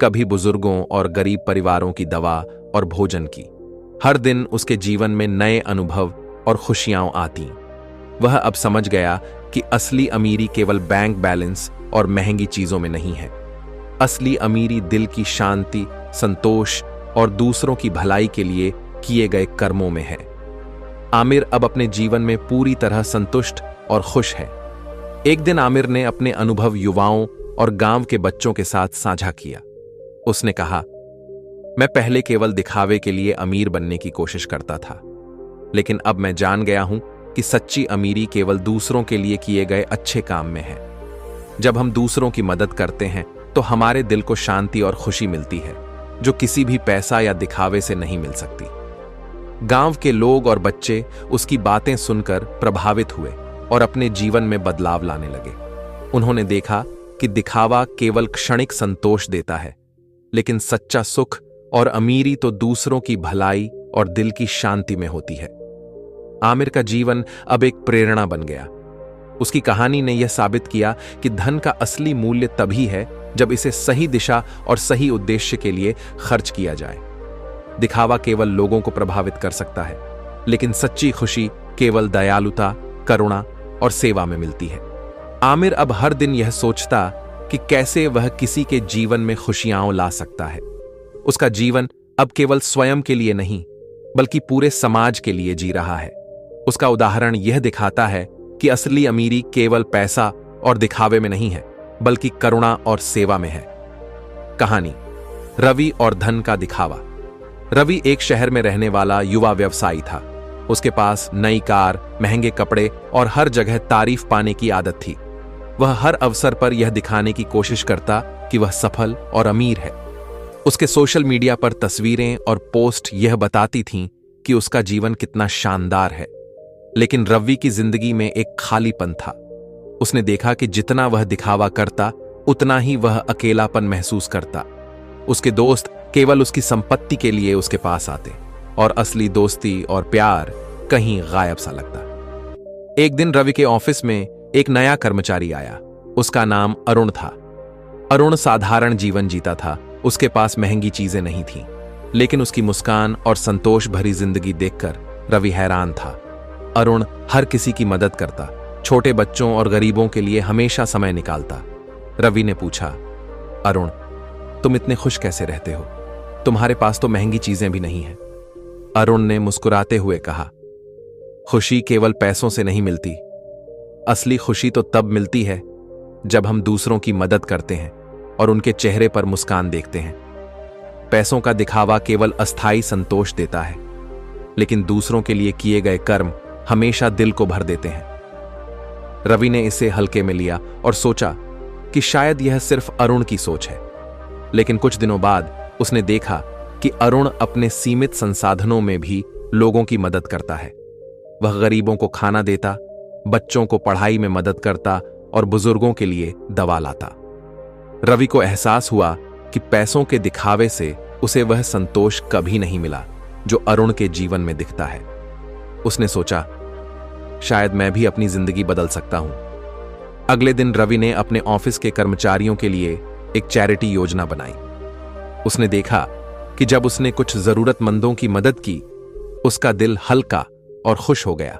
कभी बुजुर्गों और गरीब परिवारों की दवा और भोजन की। हर दिन उसके जीवन में नए अनुभव और खुशियां आती। वह अब समझ गया कि असली अमीरी केवल बैंक बैलेंस और महंगी चीजों में नहीं है। असली अमीरी दिल की शांति, संतोष और दूसरों की भलाई के लिए किए गए कर्मों में है। आमिर अब अपने जीवन में पूरी तरह संतुष्ट और खुश है। एक दिन आमिर ने अपने अनुभव युवाओं और गांव के बच्चों के साथ साझा किया। उसने कहा, मैं पहले केवल दिखावे के लिए अमीर बनने की कोशिश करता था, लेकिन अब मैं जान गया हूं कि सच्ची अमीरी केवल दूसरों के लिए किए गए अच्छे काम में है। जब हम दूसरों की मदद करते हैं तो हमारे दिल को शांति और खुशी मिलती है, जो किसी भी पैसा या दिखावे से नहीं मिल सकती। गांव के लोग और बच्चे उसकी बातें सुनकर प्रभावित हुए और अपने जीवन में बदलाव लाने लगे। उन्होंने देखा कि दिखावा केवल क्षणिक संतोष देता है, लेकिन सच्चा सुख और अमीरी तो दूसरों की भलाई और दिल की शांति में होती है। आमिर का जीवन अब एक प्रेरणा बन गया। उसकी कहानी ने यह साबित किया कि धन का असली मूल्य तभी है जब इसे सही दिशा और सही उद्देश्य के लिए खर्च किया जाए। दिखावा केवल लोगों को प्रभावित कर सकता है, लेकिन सच्ची खुशी केवल दयालुता, करुणा और सेवा में मिलती है। आमिर अब हर दिन यह सोचता कि कैसे वह किसी के जीवन में खुशियां ला सकता है। उसका जीवन अब केवल स्वयं के लिए नहीं, बल्कि पूरे समाज के लिए जी रहा है। उसका उदाहरण यह दिखाता है कि असली अमीरी केवल पैसा और दिखावे में नहीं है, बल्कि करुणा और सेवा में है। कहानी, रवि और धन का दिखावा। रवि एक शहर में रहने वाला युवा व्यवसायी था। उसके पास नई कार, महंगे कपड़े और हर जगह तारीफ पाने की आदत थी। वह हर अवसर पर यह दिखाने की कोशिश करता कि वह सफल और अमीर है। उसके सोशल मीडिया पर तस्वीरें और पोस्ट यह बताती थीं कि उसका जीवन कितना शानदार है। लेकिन रवि की जिंदगी में एक खालीपन था। उसने देखा कि जितना वह दिखावा करता, उतना ही वह अकेलापन महसूस करता। उसके दोस्त केवल उसकी संपत्ति के लिए उसके पास आते और असली दोस्ती और प्यार कहीं गायब सा लगता। एक दिन रवि के ऑफिस में एक नया कर्मचारी आया। उसका नाम अरुण था। अरुण साधारण जीवन जीता था। उसके पास महंगी चीजें नहीं थीं, लेकिन उसकी मुस्कान और संतोष भरी जिंदगी देखकर रवि हैरान था। अरुण हर किसी की मदद करता, छोटे बच्चों और गरीबों के लिए हमेशा समय निकालता। रवि ने पूछा, अरुण, तुम इतने खुश कैसे रहते हो? तुम्हारे पास तो महंगी चीजें भी नहीं हैं। अरुण ने मुस्कुराते हुए कहा, खुशी केवल पैसों से नहीं मिलती। असली खुशी तो तब मिलती है जब हम दूसरों की मदद करते हैं और उनके चेहरे पर मुस्कान देखते हैं। पैसों का दिखावा केवल अस्थायी संतोष देता है, लेकिन दूसरों के लिए किए गए कर्म हमेशा दिल को भर देते हैं। रवि ने इसे हल्के में लिया और सोचा कि शायद यह सिर्फ अरुण की सोच है। लेकिन कुछ दिनों बाद उसने देखा कि अरुण अपने सीमित संसाधनों में भी लोगों की मदद करता है। वह गरीबों को खाना देता, बच्चों को पढ़ाई में मदद करता और बुजुर्गों के लिए दवा लाता। रवि को एहसास हुआ कि पैसों के दिखावे से उसे वह संतोष कभी नहीं मिला जो अरुण के जीवन में दिखता है। उसने सोचा, शायद मैं भी अपनी जिंदगी बदल सकता हूं। अगले दिन रवि ने अपने ऑफिस के कर्मचारियों के लिए एक चैरिटी योजना बनाई। उसने देखा कि जब उसने कुछ जरूरतमंदों की मदद की, उसका दिल हल्का और खुश हो गया।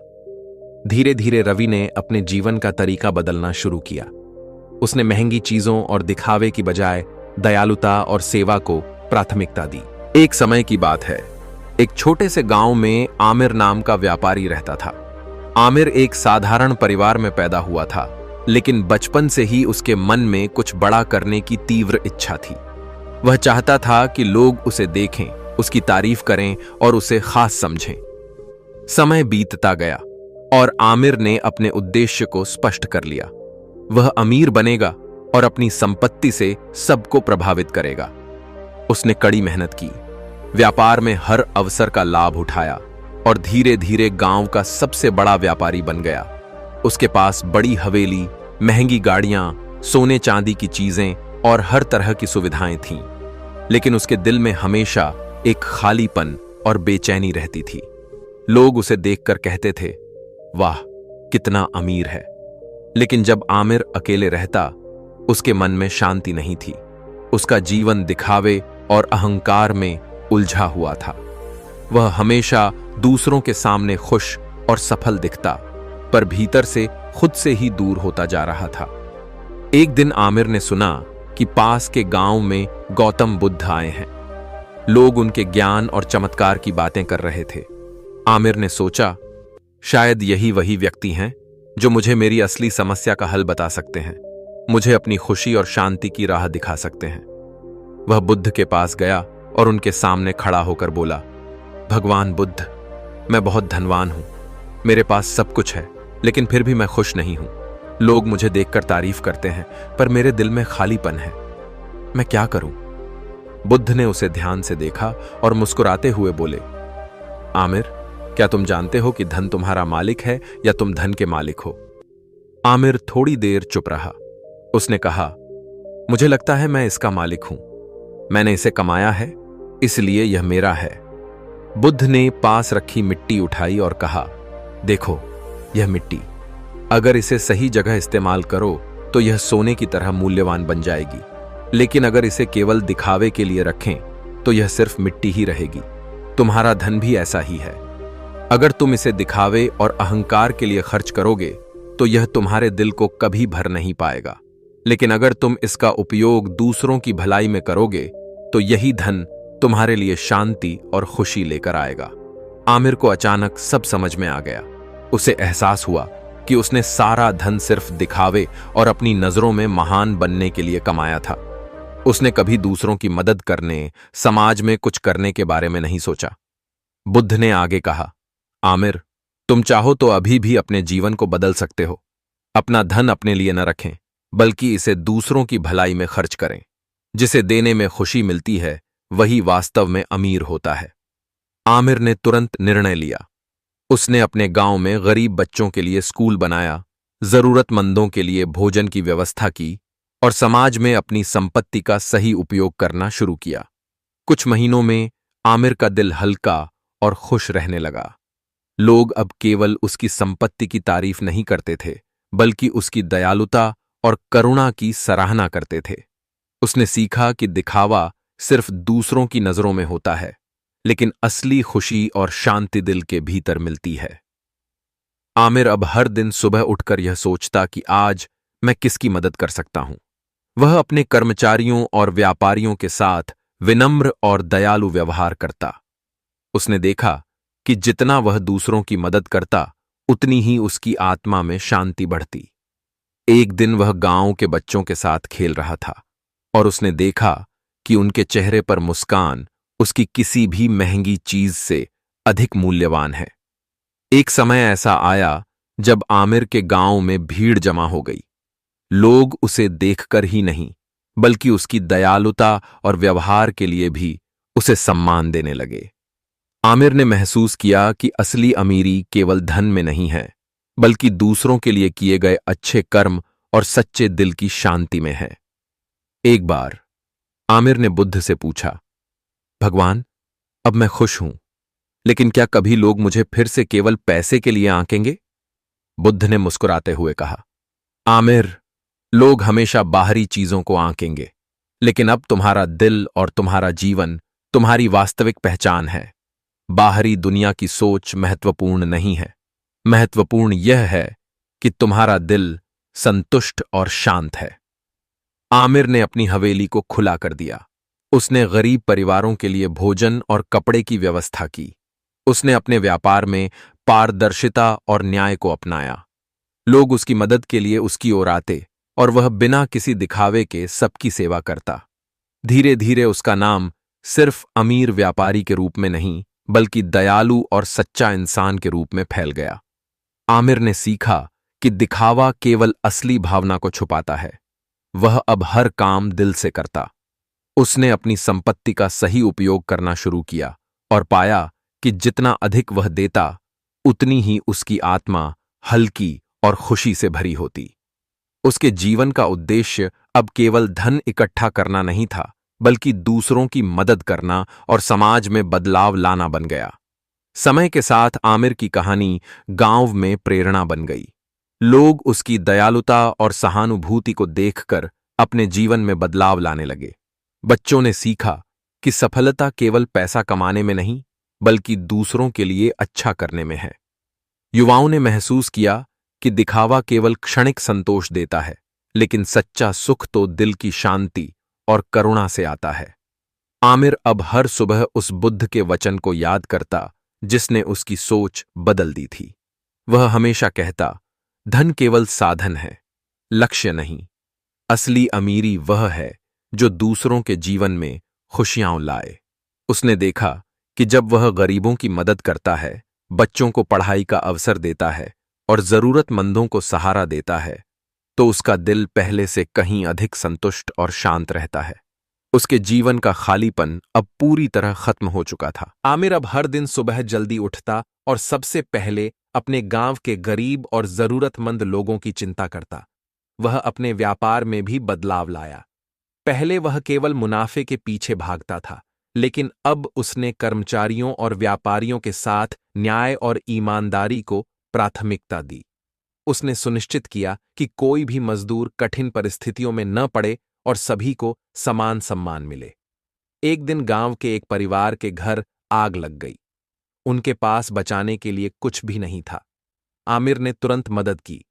धीरे धीरे रवि ने अपने जीवन का तरीका बदलना शुरू किया। उसने महंगी चीजों और दिखावे की बजाय दयालुता और सेवा को प्राथमिकता दी। एक समय की बात है, एक छोटे से गांव में आमिर नाम का व्यापारी रहता था। आमिर एक साधारण परिवार में पैदा हुआ था, लेकिन बचपन से ही उसके मन में कुछ बड़ा करने की तीव्र इच्छा थी। वह चाहता था कि लोग उसे देखें, उसकी तारीफ करें और उसे खास समझें। समय बीतता गया और आमिर ने अपने उद्देश्य को स्पष्ट कर लिया। वह अमीर बनेगा और अपनी संपत्ति से सबको प्रभावित करेगा। उसने कड़ी मेहनत की, व्यापार में हर अवसर का लाभ उठाया और धीरे धीरे गांव का सबसे बड़ा व्यापारी बन गया। उसके पास बड़ी हवेली, महंगी गाड़ियां, सोने चांदी की चीजें और हर तरह की सुविधाएं थीं। लेकिन उसके दिल में हमेशा एक खालीपन और बेचैनी रहती थी। लोग उसे देखकर कहते थे, वाह कितना अमीर है। लेकिन जब आमिर अकेले रहता, उसके मन में शांति नहीं थी। उसका जीवन दिखावे और अहंकार में उलझा हुआ था। वह हमेशा दूसरों के सामने खुश और सफल दिखता, पर भीतर से खुद से ही दूर होता जा रहा था। एक दिन आमिर ने सुना कि पास के गांव में गौतम बुद्ध आए हैं। लोग उनके ज्ञान और चमत्कार की बातें कर रहे थे। आमिर ने सोचा, शायद यही वही व्यक्ति हैं जो मुझे मेरी असली समस्या का हल बता सकते हैं, मुझे अपनी खुशी और शांति की राह दिखा सकते हैं। वह बुद्ध के पास गया और उनके सामने खड़ा होकर बोला, भगवान बुद्ध, मैं बहुत धनवान हूं, मेरे पास सब कुछ है, लेकिन फिर भी मैं खुश नहीं हूं। लोग मुझे देखकर तारीफ करते हैं, पर मेरे दिल में खालीपन है। मैं क्या करूं? बुद्ध ने उसे ध्यान से देखा और मुस्कुराते हुए बोले, आमिर, क्या तुम जानते हो कि धन तुम्हारा मालिक है या तुम धन के मालिक हो? आमिर थोड़ी देर चुप रहा। उसने कहा, मुझे लगता है मैं इसका मालिक हूं। मैंने इसे कमाया है, इसलिए यह मेरा है। बुद्ध ने पास रखी मिट्टी उठाई और कहा, देखो यह मिट्टी, अगर इसे सही जगह इस्तेमाल करो तो यह सोने की तरह मूल्यवान बन जाएगी, लेकिन अगर इसे केवल दिखावे के लिए रखें तो यह सिर्फ मिट्टी ही रहेगी। तुम्हारा धन भी ऐसा ही है। अगर तुम इसे दिखावे और अहंकार के लिए खर्च करोगे तो यह तुम्हारे दिल को कभी भर नहीं पाएगा, लेकिन अगर तुम इसका उपयोग दूसरों की भलाई में करोगे तो यही धन तुम्हारे लिए शांति और खुशी लेकर आएगा। आमिर को अचानक सब समझ में आ गया। उसे एहसास हुआ कि उसने सारा धन सिर्फ दिखावे और अपनी नजरों में महान बनने के लिए कमाया था। उसने कभी दूसरों की मदद करने, समाज में कुछ करने के बारे में नहीं सोचा। बुद्ध ने आगे कहा, आमिर, तुम चाहो तो अभी भी अपने जीवन को बदल सकते हो। अपना धन अपने लिए न रखें, बल्कि इसे दूसरों की भलाई में खर्च करें। जिसे देने में खुशी मिलती है, वही वास्तव में अमीर होता है। आमिर ने तुरंत निर्णय लिया। उसने अपने गांव में गरीब बच्चों के लिए स्कूल बनाया, जरूरतमंदों के लिए भोजन की व्यवस्था की और समाज में अपनी संपत्ति का सही उपयोग करना शुरू किया। कुछ महीनों में आमिर का दिल हल्का और खुश रहने लगा। लोग अब केवल उसकी संपत्ति की तारीफ नहीं करते थे, बल्कि उसकी दयालुता और करुणा की सराहना करते थे। उसने सीखा कि दिखावा सिर्फ दूसरों की नजरों में होता है, लेकिन असली खुशी और शांति दिल के भीतर मिलती है। आमिर अब हर दिन सुबह उठकर यह सोचता कि आज मैं किसकी मदद कर सकता हूं। वह अपने कर्मचारियों और व्यापारियों के साथ विनम्र और दयालु व्यवहार करता। उसने देखा कि जितना वह दूसरों की मदद करता, उतनी ही उसकी आत्मा में शांति बढ़ती। एक दिन वह गांव के बच्चों के साथ खेल रहा था और उसने देखा कि उनके चेहरे पर मुस्कान उसकी किसी भी महंगी चीज से अधिक मूल्यवान है। एक समय ऐसा आया जब आमिर के गांव में भीड़ जमा हो गई। लोग उसे देखकर ही नहीं, बल्कि उसकी दयालुता और व्यवहार के लिए भी उसे सम्मान देने लगे। आमिर ने महसूस किया कि असली अमीरी केवल धन में नहीं है, बल्कि दूसरों के लिए किए गए अच्छे कर्म और सच्चे दिल की शांति में है। एक बार आमिर ने बुद्ध से पूछा, भगवान, अब मैं खुश हूं, लेकिन क्या कभी लोग मुझे फिर से केवल पैसे के लिए आंकेंगे? बुद्ध ने मुस्कुराते हुए कहा, आमिर, लोग हमेशा बाहरी चीजों को आंकेंगे, लेकिन अब तुम्हारा दिल और तुम्हारा जीवन तुम्हारी वास्तविक पहचान है। बाहरी दुनिया की सोच महत्वपूर्ण नहीं है। महत्वपूर्ण यह है कि तुम्हारा दिल संतुष्ट और शांत है। आमिर ने अपनी हवेली को खुला कर दिया। उसने गरीब परिवारों के लिए भोजन और कपड़े की व्यवस्था की। उसने अपने व्यापार में पारदर्शिता और न्याय को अपनाया। लोग उसकी मदद के लिए उसकी ओर आते और वह बिना किसी दिखावे के सबकी सेवा करता। धीरे धीरे उसका नाम सिर्फ अमीर व्यापारी के रूप में नहीं, बल्कि दयालु और सच्चा इंसान के रूप में फैल गया। आमिर ने सीखा कि दिखावा केवल असली भावना को छुपाता है। वह अब हर काम दिल से करता। उसने अपनी संपत्ति का सही उपयोग करना शुरू किया और पाया कि जितना अधिक वह देता, उतनी ही उसकी आत्मा हल्की और खुशी से भरी होती। उसके जीवन का उद्देश्य अब केवल धन इकट्ठा करना नहीं था, बल्कि दूसरों की मदद करना और समाज में बदलाव लाना बन गया। समय के साथ आमिर की कहानी गांव में प्रेरणा बन गई। लोग उसकी दयालुता और सहानुभूति को देखकर अपने जीवन में बदलाव लाने लगे। बच्चों ने सीखा कि सफलता केवल पैसा कमाने में नहीं, बल्कि दूसरों के लिए अच्छा करने में है। युवाओं ने महसूस किया कि दिखावा केवल क्षणिक संतोष देता है, लेकिन सच्चा सुख तो दिल की शांति और करुणा से आता है। आमिर अब हर सुबह उस बुद्ध के वचन को याद करता जिसने उसकी सोच बदल दी थी। वह हमेशा कहता, धन केवल साधन है, लक्ष्य नहीं। असली अमीरी वह है जो दूसरों के जीवन में खुशियां लाए। उसने देखा कि जब वह गरीबों की मदद करता है, बच्चों को पढ़ाई का अवसर देता है और जरूरतमंदों को सहारा देता है, तो उसका दिल पहले से कहीं अधिक संतुष्ट और शांत रहता है। उसके जीवन का खालीपन अब पूरी तरह खत्म हो चुका था। आमिर अब हर दिन सुबह जल्दी उठता और सबसे पहले अपने गांव के गरीब और जरूरतमंद लोगों की चिंता करता। वह अपने व्यापार में भी बदलाव लाया। पहले वह केवल मुनाफे के पीछे भागता था, लेकिन अब उसने कर्मचारियों और व्यापारियों के साथ न्याय और ईमानदारी को प्राथमिकता दी। उसने सुनिश्चित किया कि कोई भी मजदूर कठिन परिस्थितियों में न पड़े और सभी को समान सम्मान मिले। एक दिन गांव के एक परिवार के घर आग लग गई। उनके पास बचाने के लिए कुछ भी नहीं था। आमिर ने तुरंत मदद की।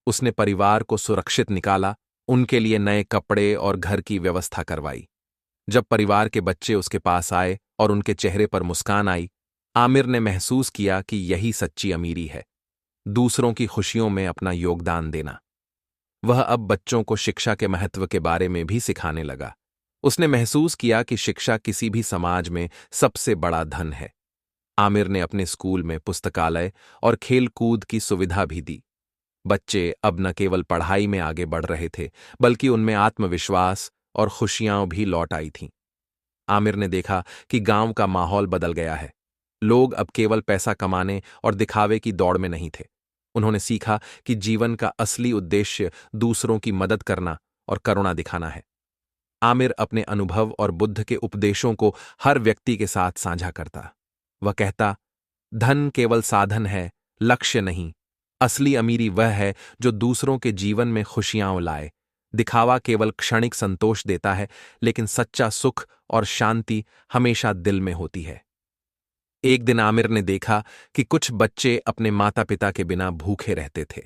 उसने परिवार को सुरक्षित निकाला, उनके लिए नए कपड़े और घर की व्यवस्था करवाई। जब परिवार के बच्चे उसके पास आए और उनके चेहरे पर मुस्कान आई, आमिर ने महसूस किया कि यही सच्ची अमीरी है, दूसरों की खुशियों में अपना योगदान देना। वह अब बच्चों को शिक्षा के महत्व के बारे में भी सिखाने लगा। उसने महसूस किया कि शिक्षा किसी भी समाज में सबसे बड़ा धन है। आमिर ने अपने स्कूल में पुस्तकालय और खेल कूद की सुविधा भी दी। बच्चे अब न केवल पढ़ाई में आगे बढ़ रहे थे, बल्कि उनमें आत्मविश्वास और खुशियां भी लौट आई थीं। आमिर ने देखा कि गांव का माहौल बदल गया है। लोग अब केवल पैसा कमाने और दिखावे की दौड़ में नहीं थे। उन्होंने सीखा कि जीवन का असली उद्देश्य दूसरों की मदद करना और करुणा दिखाना है। आमिर अपने अनुभव और बुद्ध के उपदेशों को हर व्यक्ति के साथ साझा करता। वह कहता, धन केवल साधन है, लक्ष्य नहीं। असली अमीरी वह है जो दूसरों के जीवन में खुशियां लाए। दिखावा केवल क्षणिक संतोष देता है, लेकिन सच्चा सुख और शांति हमेशा दिल में होती है। एक दिन आमिर ने देखा कि कुछ बच्चे अपने माता पिता के बिना भूखे रहते थे।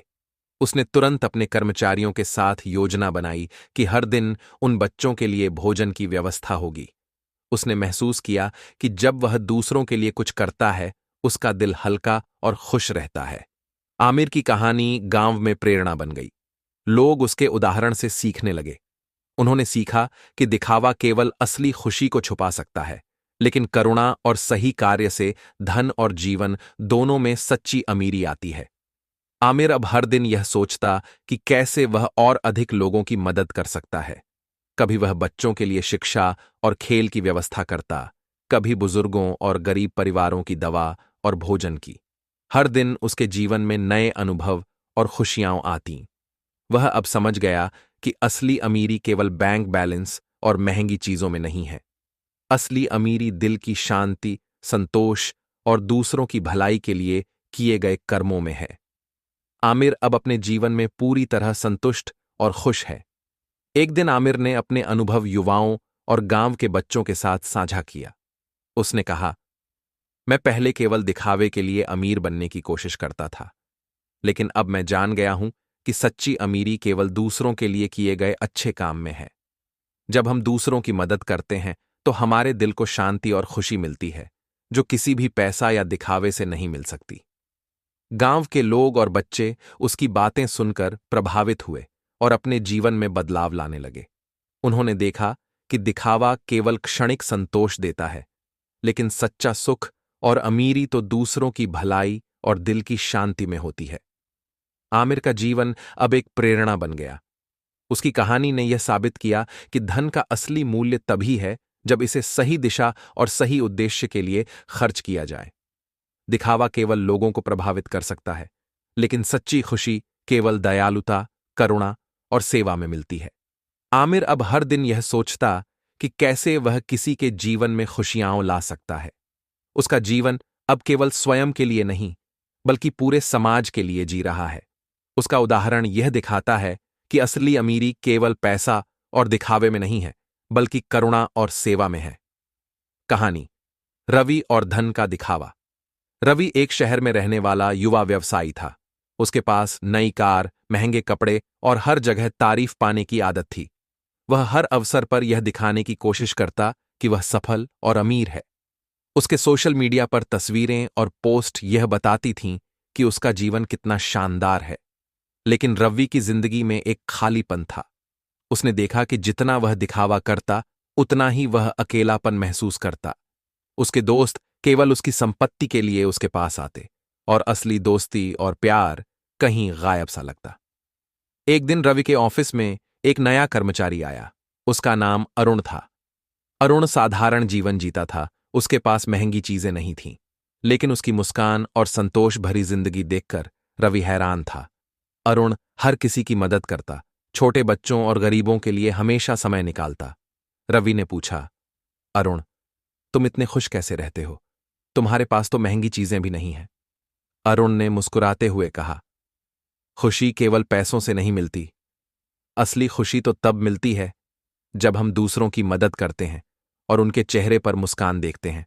उसने तुरंत अपने कर्मचारियों के साथ योजना बनाई कि हर दिन उन बच्चों के लिए भोजन की व्यवस्था होगी। उसने महसूस किया कि जब वह दूसरों के लिए कुछ करता है, उसका दिल हल्का और खुश रहता है। आमिर की कहानी गांव में प्रेरणा बन गई। लोग उसके उदाहरण से सीखने लगे। उन्होंने सीखा कि दिखावा केवल असली खुशी को छुपा सकता है, लेकिन करुणा और सही कार्य से धन और जीवन दोनों में सच्ची अमीरी आती है। आमिर अब हर दिन यह सोचता कि कैसे वह और अधिक लोगों की मदद कर सकता है। कभी वह बच्चों के लिए शिक्षा और खेल की व्यवस्था करता, कभी बुजुर्गों और गरीब परिवारों की दवा और भोजन की। हर दिन उसके जीवन में नए अनुभव और खुशियां आतीं। वह अब समझ गया कि असली अमीरी केवल बैंक बैलेंस और महंगी चीजों में नहीं है। असली अमीरी दिल की शांति, संतोष और दूसरों की भलाई के लिए किए गए कर्मों में है। आमिर अब अपने जीवन में पूरी तरह संतुष्ट और खुश है। एक दिन आमिर ने अपने अनुभव युवाओं और गांव के बच्चों के साथ साझा किया। उसने कहा, मैं पहले केवल दिखावे के लिए अमीर बनने की कोशिश करता था, लेकिन अब मैं जान गया हूं कि सच्ची अमीरी केवल दूसरों के लिए किए गए अच्छे काम में है। जब हम दूसरों की मदद करते हैं तो हमारे दिल को शांति और खुशी मिलती है, जो किसी भी पैसा या दिखावे से नहीं मिल सकती। गांव के लोग और बच्चे उसकी बातें सुनकर प्रभावित हुए और अपने जीवन में बदलाव लाने लगे। उन्होंने देखा कि दिखावा केवल क्षणिक संतोष देता है, लेकिन सच्चा सुख और अमीरी तो दूसरों की भलाई और दिल की शांति में होती है। आमिर का जीवन अब एक प्रेरणा बन गया। उसकी कहानी ने यह साबित किया कि धन का असली मूल्य तभी है जब इसे सही दिशा और सही उद्देश्य के लिए खर्च किया जाए। दिखावा केवल लोगों को प्रभावित कर सकता है, लेकिन सच्ची खुशी केवल दयालुता, करुणा और सेवा में मिलती है। आमिर अब हर दिन यह सोचता कि कैसे वह किसी के जीवन में खुशियां ला सकता है। उसका जीवन अब केवल स्वयं के लिए नहीं, बल्कि पूरे समाज के लिए जी रहा है। उसका उदाहरण यह दिखाता है कि असली अमीरी केवल पैसा और दिखावे में नहीं है, बल्कि करुणा और सेवा में है। कहानी, रवि और धन का दिखावा। रवि एक शहर में रहने वाला युवा व्यवसायी था। उसके पास नई कार, महंगे कपड़े और हर जगह तारीफ पाने की आदत थी। वह हर अवसर पर यह दिखाने की कोशिश करता कि वह सफल और अमीर है। उसके सोशल मीडिया पर तस्वीरें और पोस्ट यह बताती थीं कि उसका जीवन कितना शानदार है। लेकिन रवि की जिंदगी में एक खालीपन था। उसने देखा कि जितना वह दिखावा करता, उतना ही वह अकेलापन महसूस करता। उसके दोस्त केवल उसकी संपत्ति के लिए उसके पास आते, और असली दोस्ती और प्यार कहीं गायब सा लगता। एक दिन रवि के ऑफिस में एक नया कर्मचारी आया। उसका नाम अरुण था। अरुण साधारण जीवन जीता था। उसके पास महंगी चीजें नहीं थीं, लेकिन उसकी मुस्कान और संतोष भरी जिंदगी देखकर रवि हैरान था। अरुण हर किसी की मदद करता, छोटे बच्चों और गरीबों के लिए हमेशा समय निकालता। रवि ने पूछा, अरुण, तुम इतने खुश कैसे रहते हो? तुम्हारे पास तो महंगी चीजें भी नहीं हैं। अरुण ने मुस्कुराते हुए कहा, खुशी केवल पैसों से नहीं मिलती। असली खुशी तो तब मिलती है जब हम दूसरों की मदद करते हैं और उनके चेहरे पर मुस्कान देखते हैं।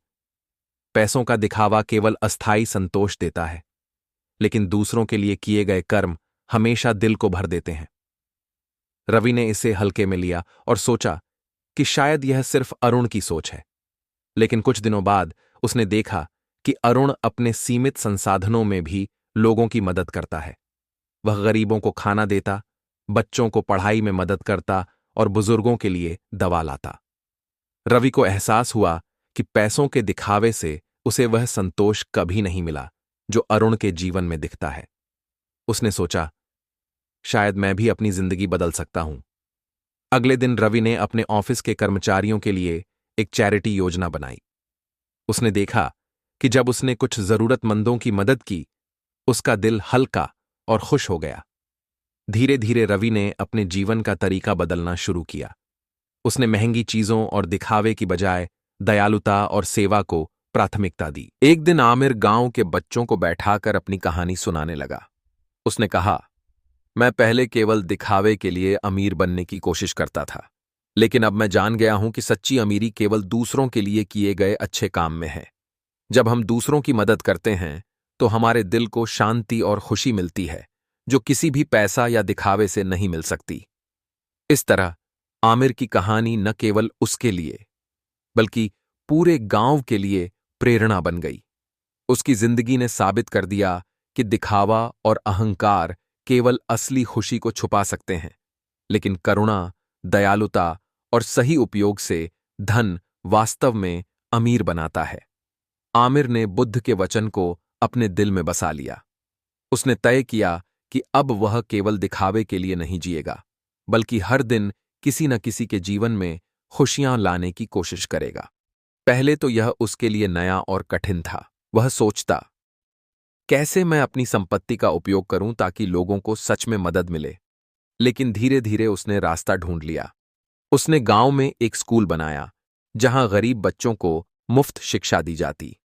पैसों का दिखावा केवल अस्थायी संतोष देता है, लेकिन दूसरों के लिए किए गए कर्म हमेशा दिल को भर देते हैं। रवि ने इसे हल्के में लिया और सोचा कि शायद यह सिर्फ अरुण की सोच है। लेकिन कुछ दिनों बाद उसने देखा कि अरुण अपने सीमित संसाधनों में भी लोगों की मदद करता है। वह गरीबों को खाना देता, बच्चों को पढ़ाई में मदद करता और बुजुर्गों के लिए दवा लाता। रवि को एहसास हुआ कि पैसों के दिखावे से उसे वह संतोष कभी नहीं मिला जो अरुण के जीवन में दिखता है। उसने सोचा, शायद मैं भी अपनी जिंदगी बदल सकता हूं। अगले दिन रवि ने अपने ऑफिस के कर्मचारियों के लिए एक चैरिटी योजना बनाई। उसने देखा कि जब उसने कुछ जरूरतमंदों की मदद की, उसका दिल हल्का और खुश हो गया। धीरे धीरे रवि ने अपने जीवन का तरीका बदलना शुरू किया। उसने महंगी चीजों और दिखावे की बजाय दयालुता और सेवा को प्राथमिकता दी। एक दिन आमिर गांव के बच्चों को बैठाकर अपनी कहानी सुनाने लगा। उसने कहा, मैं पहले केवल दिखावे के लिए अमीर बनने की कोशिश करता था, लेकिन अब मैं जान गया हूं कि सच्ची अमीरी केवल दूसरों के लिए किए गए अच्छे काम में है। जब हम दूसरों की मदद करते हैं तो हमारे दिल को शांति और खुशी मिलती है, जो किसी भी पैसा या दिखावे से नहीं मिल सकती। इस तरह आमिर की कहानी न केवल उसके लिए, बल्कि पूरे गांव के लिए प्रेरणा बन गई। उसकी जिंदगी ने साबित कर दिया कि दिखावा और अहंकार केवल असली खुशी को छुपा सकते हैं, लेकिन करुणा, दयालुता और सही उपयोग से धन वास्तव में अमीर बनाता है। आमिर ने बुद्ध के वचन को अपने दिल में बसा लिया। उसने तय किया कि अब वह केवल दिखावे के लिए नहीं जिएगा, बल्कि हर दिन किसी न किसी के जीवन में खुशियां लाने की कोशिश करेगा। पहले तो यह उसके लिए नया और कठिन था। वह सोचता, कैसे मैं अपनी संपत्ति का उपयोग करूं ताकि लोगों को सच में मदद मिले। लेकिन धीरे धीरे उसने रास्ता ढूंढ लिया। उसने गांव में एक स्कूल बनाया जहां गरीब बच्चों को मुफ्त शिक्षा दी जाती।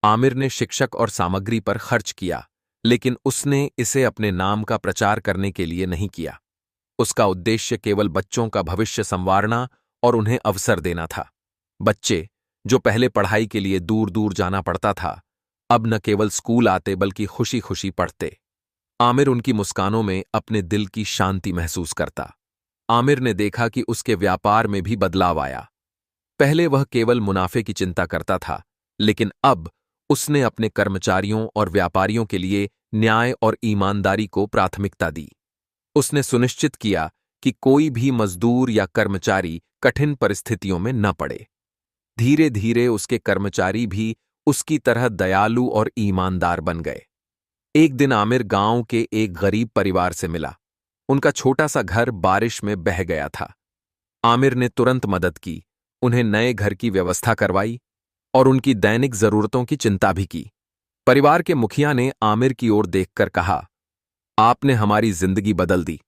आमिर ने शिक्षक और सामग्री पर खर्च किया, लेकिन उसने इसे अपने नाम का प्रचार करने के लिए नहीं किया। उसका उद्देश्य केवल बच्चों का भविष्य संवारना और उन्हें अवसर देना था। बच्चे, जो पहले पढ़ाई के लिए दूर दूर जाना पड़ता था, अब न केवल स्कूल आते बल्कि खुशी खुशी पढ़ते। आमिर उनकी मुस्कानों में अपने दिल की शांति महसूस करता। आमिर ने देखा कि उसके व्यापार में भी बदलाव आया। पहले वह केवल मुनाफे की चिंता करता था, लेकिन अब उसने अपने कर्मचारियों और व्यापारियों के लिए न्याय और ईमानदारी को प्राथमिकता दी। उसने सुनिश्चित किया कि कोई भी मजदूर या कर्मचारी कठिन परिस्थितियों में न पड़े। धीरे धीरे उसके कर्मचारी भी उसकी तरह दयालु और ईमानदार बन गए। एक दिन आमिर गांव के एक गरीब परिवार से मिला। उनका छोटा सा घर बारिश में बह गया था। आमिर ने तुरंत मदद की, उन्हें नए घर की व्यवस्था करवाई और उनकी दैनिक जरूरतों की चिंता भी की। परिवार के मुखिया ने आमिर की ओर देखकर कहा, आपने हमारी जिंदगी बदल दी।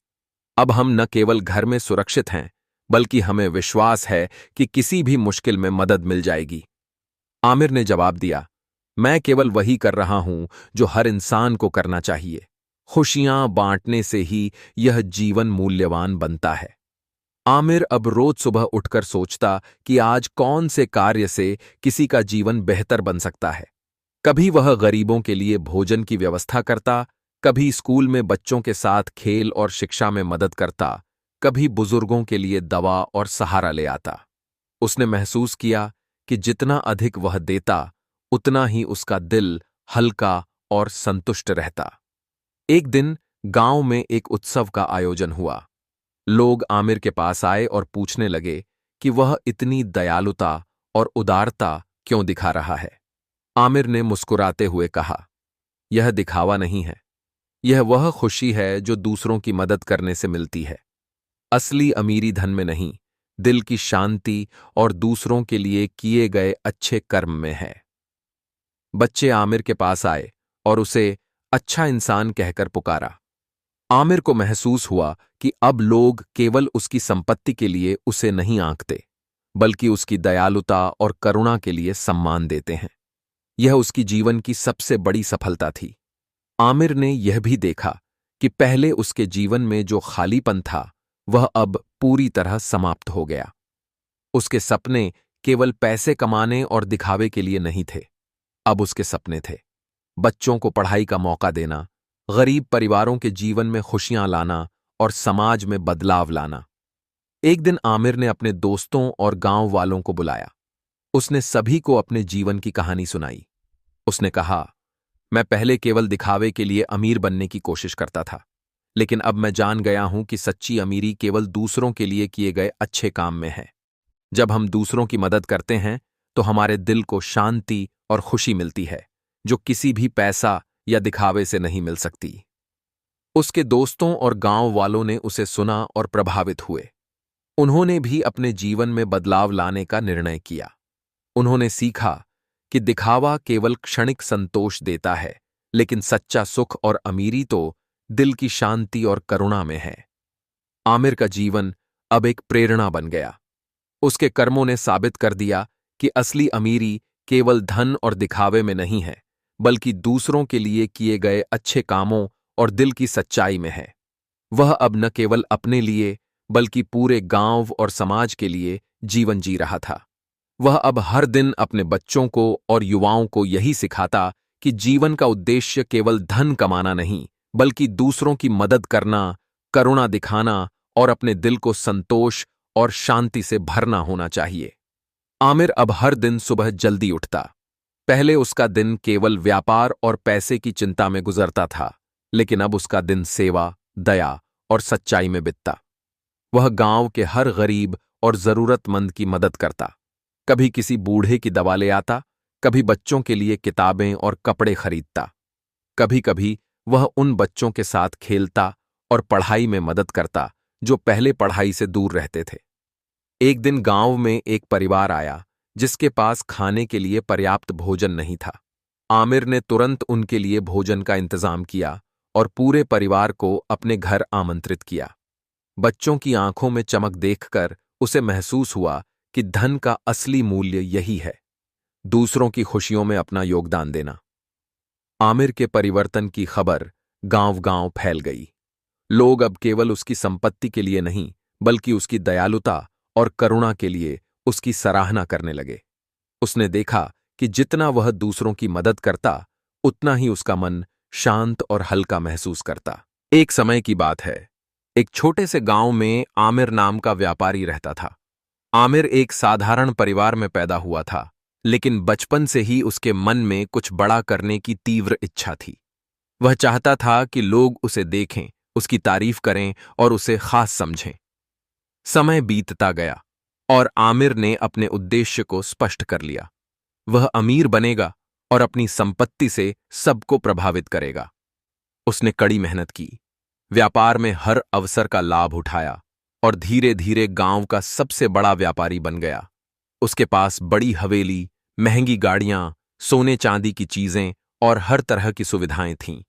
अब हम न केवल घर में सुरक्षित हैं, बल्कि हमें विश्वास है कि किसी भी मुश्किल में मदद मिल जाएगी। आमिर ने जवाब दिया, मैं केवल वही कर रहा हूं जो हर इंसान को करना चाहिए। खुशियां बांटने से ही यह जीवन मूल्यवान बनता है। आमिर अब रोज सुबह उठकर सोचता कि आज कौन से कार्य से किसी का जीवन बेहतर बन सकता है। कभी वह गरीबों के लिए भोजन की व्यवस्था करता, कभी स्कूल में बच्चों के साथ खेल और शिक्षा में मदद करता, कभी बुजुर्गों के लिए दवा और सहारा ले आता। उसने महसूस किया कि जितना अधिक वह देता, उतना ही उसका दिल हल्का और संतुष्ट रहता। एक दिन गांव में एक उत्सव का आयोजन हुआ। लोग आमिर के पास आए और पूछने लगे कि वह इतनी दयालुता और उदारता क्यों दिखा रहा है। आमिर ने मुस्कुराते हुए कहा, यह दिखावा नहीं है, यह वह खुशी है जो दूसरों की मदद करने से मिलती है। असली अमीरी धन में नहीं, दिल की शांति और दूसरों के लिए किए गए अच्छे कर्म में है। बच्चे आमिर के पास आए और उसे अच्छा इंसान कहकर पुकारा। आमिर को महसूस हुआ कि अब लोग केवल उसकी संपत्ति के लिए उसे नहीं आंकते, बल्कि उसकी दयालुता और करुणा के लिए सम्मान देते हैं। यह उसकी जीवन की सबसे बड़ी सफलता थी। आमिर ने यह भी देखा कि पहले उसके जीवन में जो खालीपन था, वह अब पूरी तरह समाप्त हो गया। उसके सपने केवल पैसे कमाने और दिखावे के लिए नहीं थे। अब उसके सपने थे बच्चों को पढ़ाई का मौका देना, गरीब परिवारों के जीवन में खुशियां लाना और समाज में बदलाव लाना। एक दिन आमिर ने अपने दोस्तों और गांव वालों को बुलाया। उसने सभी को अपने जीवन की कहानी सुनाई। उसने कहा, मैं पहले केवल दिखावे के लिए अमीर बनने की कोशिश करता था, लेकिन अब मैं जान गया हूं कि सच्ची अमीरी केवल दूसरों के लिए किए गए अच्छे काम में है। जब हम दूसरों की मदद करते हैं तो हमारे दिल को शांति और खुशी मिलती है, जो किसी भी पैसा या दिखावे से नहीं मिल सकती। उसके दोस्तों और गांव वालों ने उसे सुना और प्रभावित हुए। उन्होंने भी अपने जीवन में बदलाव लाने का निर्णय किया। उन्होंने सीखा कि दिखावा केवल क्षणिक संतोष देता है, लेकिन सच्चा सुख और अमीरी तो दिल की शांति और करुणा में है। आमिर का जीवन अब एक प्रेरणा बन गया। उसके कर्मों ने साबित कर दिया कि असली अमीरी केवल धन और दिखावे में नहीं है, बल्कि दूसरों के लिए किए गए अच्छे कामों और दिल की सच्चाई में है। वह अब न केवल अपने लिए, बल्कि पूरे गांव और समाज के लिए जीवन जी रहा था। वह अब हर दिन अपने बच्चों को और युवाओं को यही सिखाता कि जीवन का उद्देश्य केवल धन कमाना नहीं, बल्कि दूसरों की मदद करना, करुणा दिखाना और अपने दिल को संतोष और शांति से भरना होना चाहिए। आमिर अब हर दिन सुबह जल्दी उठता। पहले उसका दिन केवल व्यापार और पैसे की चिंता में गुजरता था, लेकिन अब उसका दिन सेवा, दया और सच्चाई में बीतता। वह गांव के हर गरीब और जरूरतमंद की मदद करता। कभी किसी बूढ़े की दवा ले आता, कभी बच्चों के लिए किताबें और कपड़े खरीदता। कभी कभी वह उन बच्चों के साथ खेलता और पढ़ाई में मदद करता जो पहले पढ़ाई से दूर रहते थे। एक दिन गांव में एक परिवार आया जिसके पास खाने के लिए पर्याप्त भोजन नहीं था। आमिर ने तुरंत उनके लिए भोजन का इंतजाम किया और पूरे परिवार को अपने घर आमंत्रित किया। बच्चों की आंखों में चमक देखकर उसे महसूस हुआ कि धन का असली मूल्य यही है, दूसरों की खुशियों में अपना योगदान देना। आमिर के परिवर्तन की खबर गांव-गांव फैल गई। लोग अब केवल उसकी संपत्ति के लिए नहीं, बल्कि उसकी दयालुता और करुणा के लिए उसकी सराहना करने लगे। उसने देखा कि जितना वह दूसरों की मदद करता, उतना ही उसका मन शांत और हल्का महसूस करता। एक समय की बात है, एक छोटे से गांव में आमिर नाम का व्यापारी रहता था। आमिर एक साधारण परिवार में पैदा हुआ था, लेकिन बचपन से ही उसके मन में कुछ बड़ा करने की तीव्र इच्छा थी। वह चाहता था कि लोग उसे देखें, उसकी तारीफ करें और उसे खास समझें। समय बीतता गया और आमिर ने अपने उद्देश्य को स्पष्ट कर लिया। वह अमीर बनेगा और अपनी संपत्ति से सबको प्रभावित करेगा। उसने कड़ी मेहनत की, व्यापार में हर अवसर का लाभ उठाया और धीरे धीरे गांव का सबसे बड़ा व्यापारी बन गया। उसके पास बड़ी हवेली, महंगी गाड़ियां, सोने चांदी की चीजें और हर तरह की सुविधाएं थीं।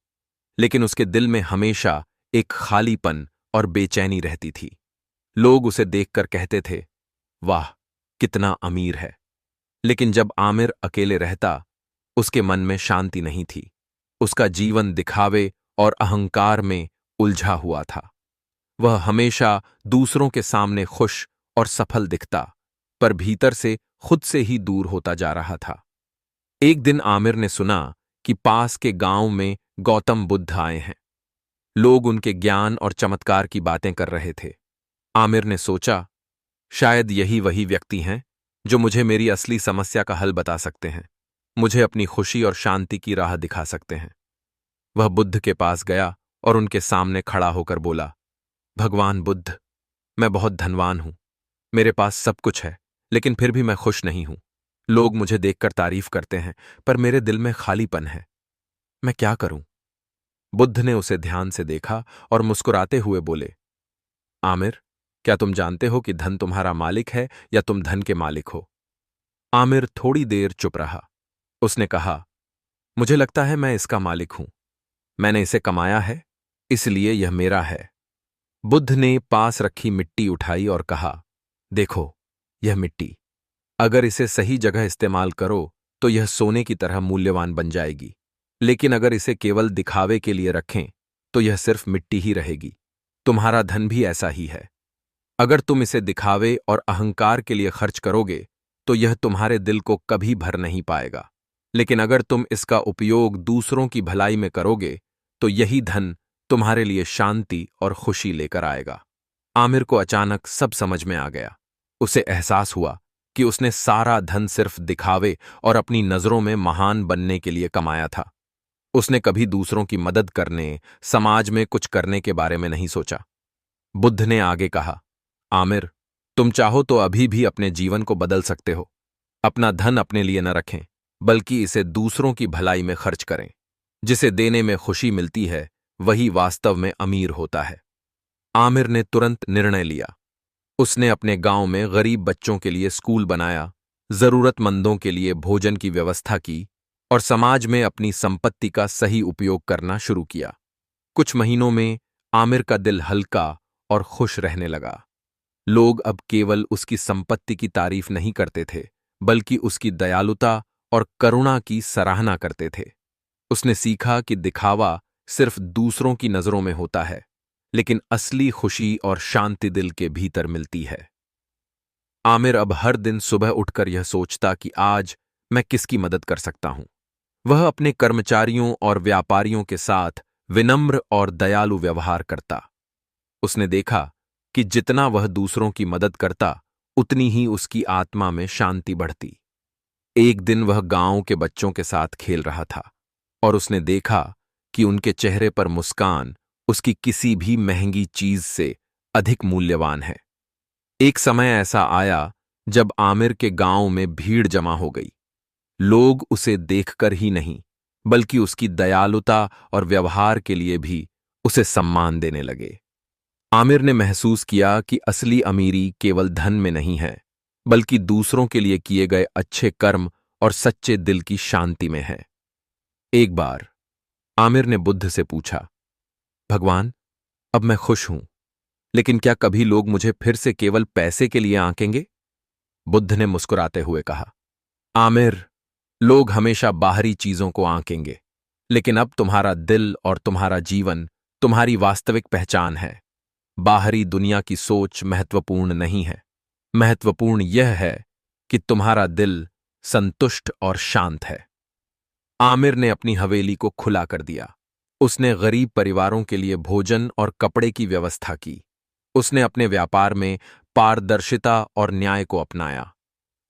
लेकिन उसके दिल में हमेशा एक खालीपन और बेचैनी रहती थी। लोग उसे देखकर कहते थे, वाह, कितना अमीर है। लेकिन जब आमिर अकेले रहता, उसके मन में शांति नहीं थी। उसका जीवन दिखावे और अहंकार में उलझा हुआ था। वह हमेशा दूसरों के सामने खुश और सफल दिखता, पर भीतर से खुद से ही दूर होता जा रहा था। एक दिन आमिर ने सुना कि पास के गांव में गौतम बुद्ध आए हैं। लोग उनके ज्ञान और चमत्कार की बातें कर रहे थे। आमिर ने सोचा, शायद यही वही व्यक्ति हैं जो मुझे मेरी असली समस्या का हल बता सकते हैं, मुझे अपनी खुशी और शांति की राह दिखा सकते हैं। वह बुद्ध के पास गया और उनके सामने खड़ा होकर बोला, भगवान बुद्ध, मैं बहुत धनवान हूं, मेरे पास सब कुछ है, लेकिन फिर भी मैं खुश नहीं हूं। लोग मुझे देखकर तारीफ करते हैं, पर मेरे दिल में खालीपन है। मैं क्या करूं? बुद्ध ने उसे ध्यान से देखा और मुस्कुराते हुए बोले, आमिर, क्या तुम जानते हो कि धन तुम्हारा मालिक है या तुम धन के मालिक हो? आमिर थोड़ी देर चुप रहा। उसने कहा, मुझे लगता है मैं इसका मालिक हूं। मैंने इसे कमाया है, इसलिए यह मेरा है। बुद्ध ने पास रखी मिट्टी उठाई और कहा, देखो, यह मिट्टी, अगर इसे सही जगह इस्तेमाल करो तो यह सोने की तरह मूल्यवान बन जाएगी। लेकिन अगर इसे केवल दिखावे के लिए रखें तो यह सिर्फ मिट्टी ही रहेगी। तुम्हारा धन भी ऐसा ही है। अगर तुम इसे दिखावे और अहंकार के लिए खर्च करोगे तो यह तुम्हारे दिल को कभी भर नहीं पाएगा। लेकिन अगर तुम इसका उपयोग दूसरों की भलाई में करोगे तो यही धन तुम्हारे लिए शांति और खुशी लेकर आएगा। आमिर को अचानक सब समझ में आ गया। उसे एहसास हुआ कि उसने सारा धन सिर्फ दिखावे और अपनी नजरों में महान बनने के लिए कमाया था। उसने कभी दूसरों की मदद करने, समाज में कुछ करने के बारे में नहीं सोचा। बुद्ध ने आगे कहा, आमिर, तुम चाहो तो अभी भी अपने जीवन को बदल सकते हो। अपना धन अपने लिए न रखें, बल्कि इसे दूसरों की भलाई में खर्च करें। जिसे देने में खुशी मिलती है, वही वास्तव में अमीर होता है। आमिर ने तुरंत निर्णय लिया। उसने अपने गांव में गरीब बच्चों के लिए स्कूल बनाया, जरूरतमंदों के लिए भोजन की व्यवस्था की और समाज में अपनी संपत्ति का सही उपयोग करना शुरू किया। कुछ महीनों में आमिर का दिल हल्का और खुश रहने लगा। लोग अब केवल उसकी संपत्ति की तारीफ नहीं करते थे, बल्कि उसकी दयालुता और करुणा की सराहना करते थे। उसने सीखा कि दिखावा सिर्फ दूसरों की नजरों में होता है, लेकिन असली खुशी और शांति दिल के भीतर मिलती है। आमिर अब हर दिन सुबह उठकर यह सोचता कि आज मैं किसकी मदद कर सकता हूं। वह अपने कर्मचारियों और व्यापारियों के साथ विनम्र और दयालु व्यवहार करता। उसने देखा कि जितना वह दूसरों की मदद करता, उतनी ही उसकी आत्मा में शांति बढ़ती। एक दिन वह गांव के बच्चों के साथ खेल रहा था और उसने देखा कि उनके चेहरे पर मुस्कान उसकी किसी भी महंगी चीज से अधिक मूल्यवान है। एक समय ऐसा आया जब आमिर के गांव में भीड़ जमा हो गई। लोग उसे देखकर ही नहीं, बल्कि उसकी दयालुता और व्यवहार के लिए भी उसे सम्मान देने लगे। आमिर ने महसूस किया कि असली अमीरी केवल धन में नहीं है, बल्कि दूसरों के लिए किए गए अच्छे कर्म और सच्चे दिल की शांति में है। एक बार आमिर ने बुद्ध से पूछा, भगवान, अब मैं खुश हूं, लेकिन क्या कभी लोग मुझे फिर से केवल पैसे के लिए आंकेंगे? बुद्ध ने मुस्कुराते हुए कहा, आमिर, लोग हमेशा बाहरी चीजों को आंकेंगे, लेकिन अब तुम्हारा दिल और तुम्हारा जीवन तुम्हारी वास्तविक पहचान है। बाहरी दुनिया की सोच महत्वपूर्ण नहीं है। महत्वपूर्ण यह है कि तुम्हारा दिल संतुष्ट और शांत है। आमिर ने अपनी हवेली को खुला कर दिया। उसने गरीब परिवारों के लिए भोजन और कपड़े की व्यवस्था की। उसने अपने व्यापार में पारदर्शिता और न्याय को अपनाया।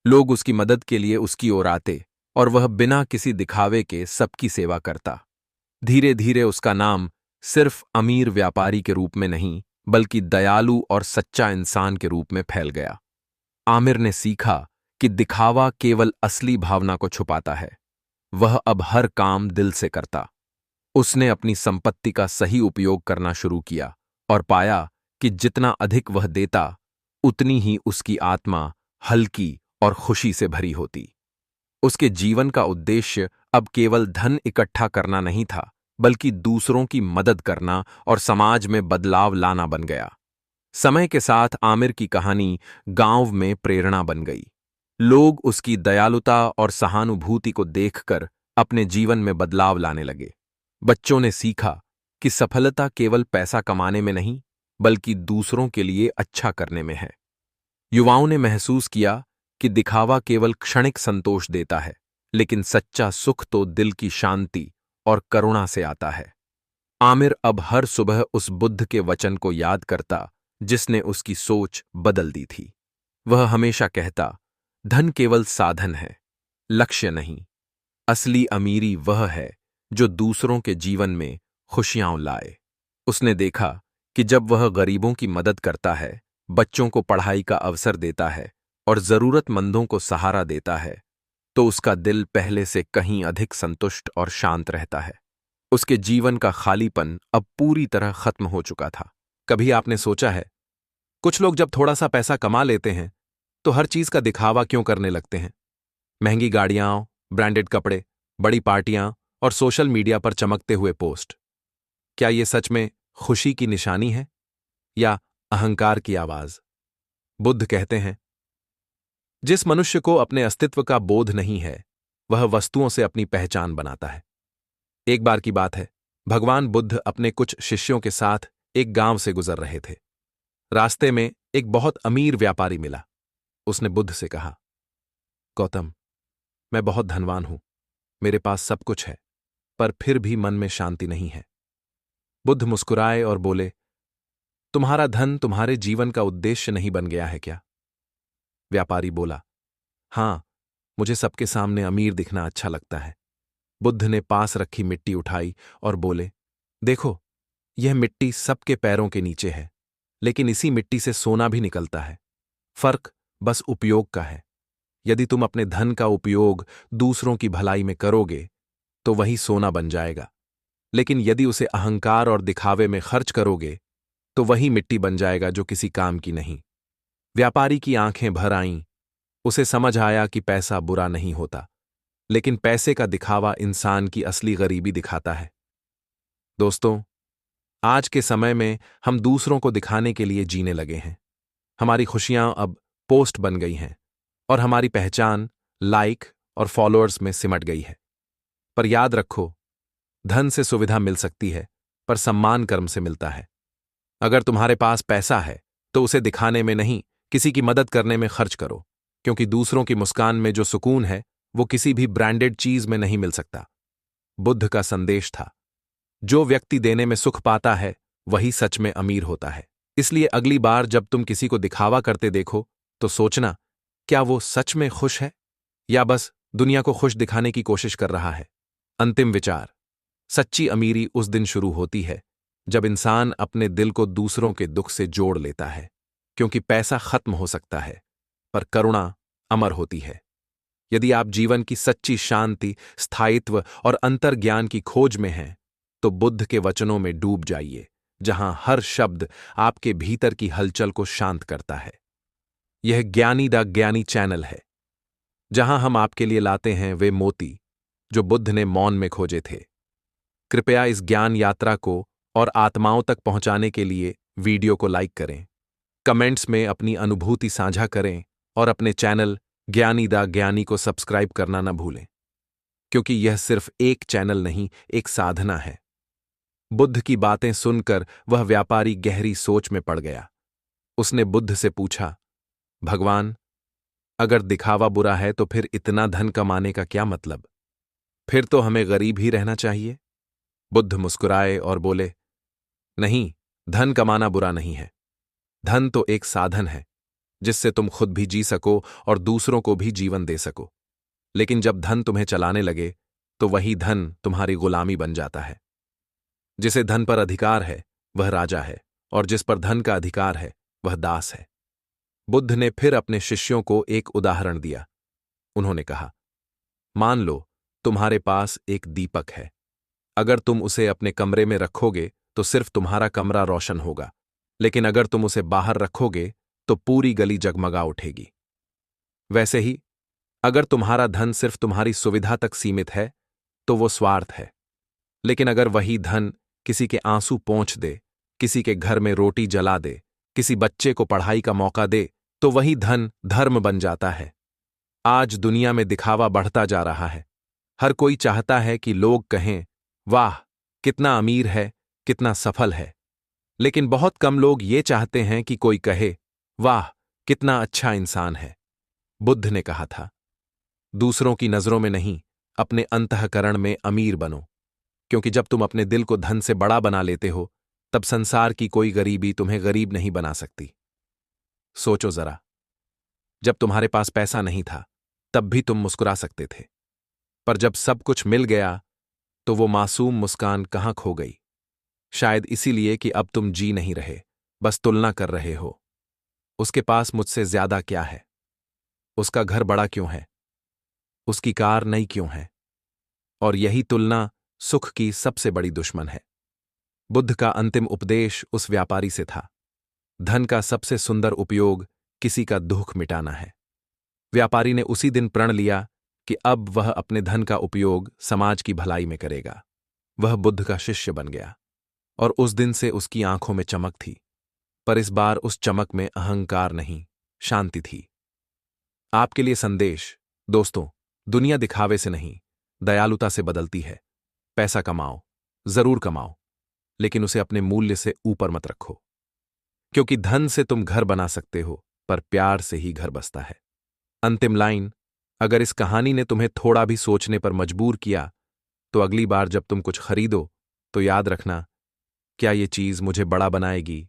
लोग उसकी मदद के लिए उसकी ओर आते और वह बिना किसी दिखावे के सबकी सेवा करता। धीरे धीरे उसका नाम सिर्फ अमीर व्यापारी के रूप में नहीं, बल्कि दयालु और सच्चा इंसान के रूप में फैल गया। आमिर ने सीखा कि दिखावा केवल असली भावना को छुपाता है। वह अब हर काम दिल से करता। उसने अपनी संपत्ति का सही उपयोग करना शुरू किया और पाया कि जितना अधिक वह देता, उतनी ही उसकी आत्मा हल्की और खुशी से भरी होती। उसके जीवन का उद्देश्य अब केवल धन इकट्ठा करना नहीं था, बल्कि दूसरों की मदद करना और समाज में बदलाव लाना बन गया। समय के साथ आमिर की कहानी गांव में प्रेरणा बन गई। लोग उसकी दयालुता और सहानुभूति को देखकर अपने जीवन में बदलाव लाने लगे। बच्चों ने सीखा कि सफलता केवल पैसा कमाने में नहीं, बल्कि दूसरों के लिए अच्छा करने में है। युवाओं ने महसूस किया कि दिखावा केवल क्षणिक संतोष देता है, लेकिन सच्चा सुख तो दिल की शांति और करुणा से आता है। आमिर अब हर सुबह उस बुद्ध के वचन को याद करता जिसने उसकी सोच बदल दी थी। वह हमेशा कहता, धन केवल साधन है, लक्ष्य नहीं। असली अमीरी वह है जो दूसरों के जीवन में खुशियां लाए। उसने देखा कि जब वह गरीबों की मदद करता है, बच्चों को पढ़ाई का अवसर देता है और जरूरतमंदों को सहारा देता है, तो उसका दिल पहले से कहीं अधिक संतुष्ट और शांत रहता है। उसके जीवन का खालीपन अब पूरी तरह खत्म हो चुका था। कभी आपने सोचा है, कुछ लोग जब थोड़ा सा पैसा कमा लेते हैं तो हर चीज का दिखावा क्यों करने लगते हैं? महंगी गाड़ियां, ब्रांडेड कपड़े, बड़ी पार्टियां और सोशल मीडिया पर चमकते हुए पोस्ट। क्या ये सच में खुशी की निशानी है या अहंकार की आवाज? बुद्ध कहते हैं, जिस मनुष्य को अपने अस्तित्व का बोध नहीं है, वह वस्तुओं से अपनी पहचान बनाता है। एक बार की बात है, भगवान बुद्ध अपने कुछ शिष्यों के साथ एक गांव से गुजर रहे थे। रास्ते में एक बहुत अमीर व्यापारी मिला। उसने बुद्ध से कहा, गौतम, मैं बहुत धनवान हूं, मेरे पास सब कुछ है, पर फिर भी मन में शांति नहीं है। बुद्ध मुस्कुराए और बोले, तुम्हारा धन तुम्हारे जीवन का उद्देश्य नहीं बन गया है क्या? व्यापारी बोला, हां, मुझे सबके सामने अमीर दिखना अच्छा लगता है। बुद्ध ने पास रखी मिट्टी उठाई और बोले, देखो, यह मिट्टी सबके पैरों के नीचे है, लेकिन इसी मिट्टी से सोना भी निकलता है। फर्क बस उपयोग का है। यदि तुम अपने धन का उपयोग दूसरों की भलाई में करोगे, तो वही सोना बन जाएगा। लेकिन यदि उसे अहंकार और दिखावे में खर्च करोगे, तो वही मिट्टी बन जाएगा जो किसी काम की नहीं। व्यापारी की आंखें भर आईं। उसे समझ आया कि पैसा बुरा नहीं होता, लेकिन पैसे का दिखावा इंसान की असली गरीबी दिखाता है। दोस्तों, आज के समय में हम दूसरों को दिखाने के लिए जीने लगे हैं। हमारी खुशियां अब पोस्ट बन गई हैं और हमारी पहचान लाइक और फॉलोअर्स में सिमट गई है। पर याद रखो, धन से सुविधा मिल सकती है, पर सम्मान कर्म से मिलता है। अगर तुम्हारे पास पैसा है, तो उसे दिखाने में नहीं, किसी की मदद करने में खर्च करो, क्योंकि दूसरों की मुस्कान में जो सुकून है, वो किसी भी ब्रांडेड चीज में नहीं मिल सकता। बुद्ध का संदेश था, जो व्यक्ति देने में सुख पाता है, वही सच में अमीर होता है। इसलिए अगली बार जब तुम किसी को दिखावा करते देखो, तो सोचना, क्या वो सच में खुश है या बस दुनिया को खुश दिखाने की कोशिश कर रहा है? अंतिम विचार, सच्ची अमीरी उस दिन शुरू होती है जब इंसान अपने दिल को दूसरों के दुख से जोड़ लेता है, क्योंकि पैसा खत्म हो सकता है, पर करुणा अमर होती है। यदि आप जीवन की सच्ची शांति, स्थायित्व और अंतर्ज्ञान की खोज में हैं, तो बुद्ध के वचनों में डूब जाइए, जहां हर शब्द आपके भीतर की हलचल को शांत करता है। यह ज्ञानी द ज्ञानी चैनल है, जहां हम आपके लिए लाते हैं वे मोती जो बुद्ध ने मौन में खोजे थे। कृपया इस ज्ञान यात्रा को और आत्माओं तक पहुंचाने के लिए वीडियो को लाइक करें, कमेंट्स में अपनी अनुभूति साझा करें और अपने चैनल ज्ञानी द ज्ञानी को सब्सक्राइब करना न भूलें, क्योंकि यह सिर्फ एक चैनल नहीं, एक साधना है। बुद्ध की बातें सुनकर वह व्यापारी गहरी सोच में पड़ गया। उसने बुद्ध से पूछा, भगवान, अगर दिखावा बुरा है तो फिर इतना धन कमाने का क्या मतलब? फिर तो हमें गरीब ही रहना चाहिए। बुद्ध मुस्कुराए और बोले, नहीं, धन कमाना बुरा नहीं है। धन तो एक साधन है जिससे तुम खुद भी जी सको और दूसरों को भी जीवन दे सको। लेकिन जब धन तुम्हें चलाने लगे तो वही धन तुम्हारी गुलामी बन जाता है। जिसे धन पर अधिकार है वह राजा है, और जिस पर धन का अधिकार है वह दास है। बुद्ध ने फिर अपने शिष्यों को एक उदाहरण दिया। उन्होंने कहा, मान लो तुम्हारे पास एक दीपक है। अगर तुम उसे अपने कमरे में रखोगे तो सिर्फ तुम्हारा कमरा रोशन होगा, लेकिन अगर तुम उसे बाहर रखोगे तो पूरी गली जगमगा उठेगी। वैसे ही अगर तुम्हारा धन सिर्फ तुम्हारी सुविधा तक सीमित है तो वो स्वार्थ है, लेकिन अगर वही धन किसी के आंसू पोंछ दे, किसी के घर में रोटी जला दे, किसी बच्चे को पढ़ाई का मौका दे, तो वही धन धर्म बन जाता है। आज दुनिया में दिखावा बढ़ता जा रहा है। हर कोई चाहता है कि लोग कहें, वाह, कितना अमीर है, कितना सफल है। लेकिन बहुत कम लोग ये चाहते हैं कि कोई कहे, वाह, कितना अच्छा इंसान है। बुद्ध ने कहा था, दूसरों की नजरों में नहीं, अपने अंतःकरण में अमीर बनो, क्योंकि जब तुम अपने दिल को धन से बड़ा बना लेते हो तब संसार की कोई गरीबी तुम्हें गरीब नहीं बना सकती। सोचो जरा, जब तुम्हारे पास पैसा नहीं था तब भी तुम मुस्कुरा सकते थे, पर जब सब कुछ मिल गया तो वो मासूम मुस्कान कहां खो गई? शायद इसीलिए कि अब तुम जी नहीं रहे, बस तुलना कर रहे हो। उसके पास मुझसे ज्यादा क्या है? उसका घर बड़ा क्यों है? उसकी कार नई क्यों है? और यही तुलना सुख की सबसे बड़ी दुश्मन है। बुद्ध का अंतिम उपदेश उस व्यापारी से था, धन का सबसे सुंदर उपयोग किसी का दुख मिटाना है। व्यापारी ने उसी दिन प्रण लिया कि अब वह अपने धन का उपयोग समाज की भलाई में करेगा। वह बुद्ध का शिष्य बन गया, और उस दिन से उसकी आंखों में चमक थी, पर इस बार उस चमक में अहंकार नहीं, शांति थी। आपके लिए संदेश, दोस्तों, दुनिया दिखावे से नहीं, दयालुता से बदलती है। पैसा कमाओ, जरूर कमाओ, लेकिन उसे अपने मूल्य से ऊपर मत रखो, क्योंकि धन से तुम घर बना सकते हो, पर प्यार से ही घर बसता है। अंतिम लाइन, अगर इस कहानी ने तुम्हें थोड़ा भी सोचने पर मजबूर किया तो अगली बार जब तुम कुछ खरीदो तो याद रखना, क्या ये चीज मुझे बड़ा बनाएगी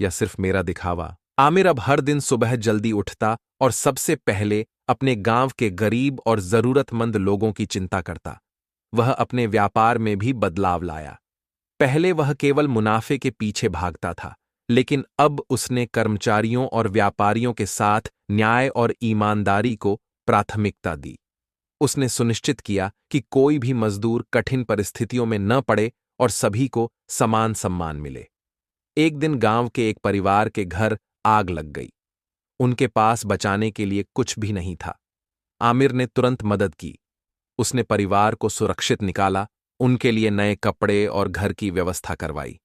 या सिर्फ मेरा दिखावा? आमिर अब हर दिन सुबह जल्दी उठता और सबसे पहले अपने गांव के गरीब और जरूरतमंद लोगों की चिंता करता। वह अपने व्यापार में भी बदलाव लाया। पहले वह केवल मुनाफे के पीछे भागता था, लेकिन अब उसने कर्मचारियों और व्यापारियों के साथ न्याय और ईमानदारी को प्राथमिकता दी। उसने सुनिश्चित किया कि कोई भी मजदूर कठिन परिस्थितियों में न पड़े और सभी को समान सम्मान मिले। एक दिन गांव के एक परिवार के घर आग लग गई। उनके पास बचाने के लिए कुछ भी नहीं था। आमिर ने तुरंत मदद की। उसने परिवार को सुरक्षित निकाला, उनके लिए नए कपड़े और घर की व्यवस्था करवाई।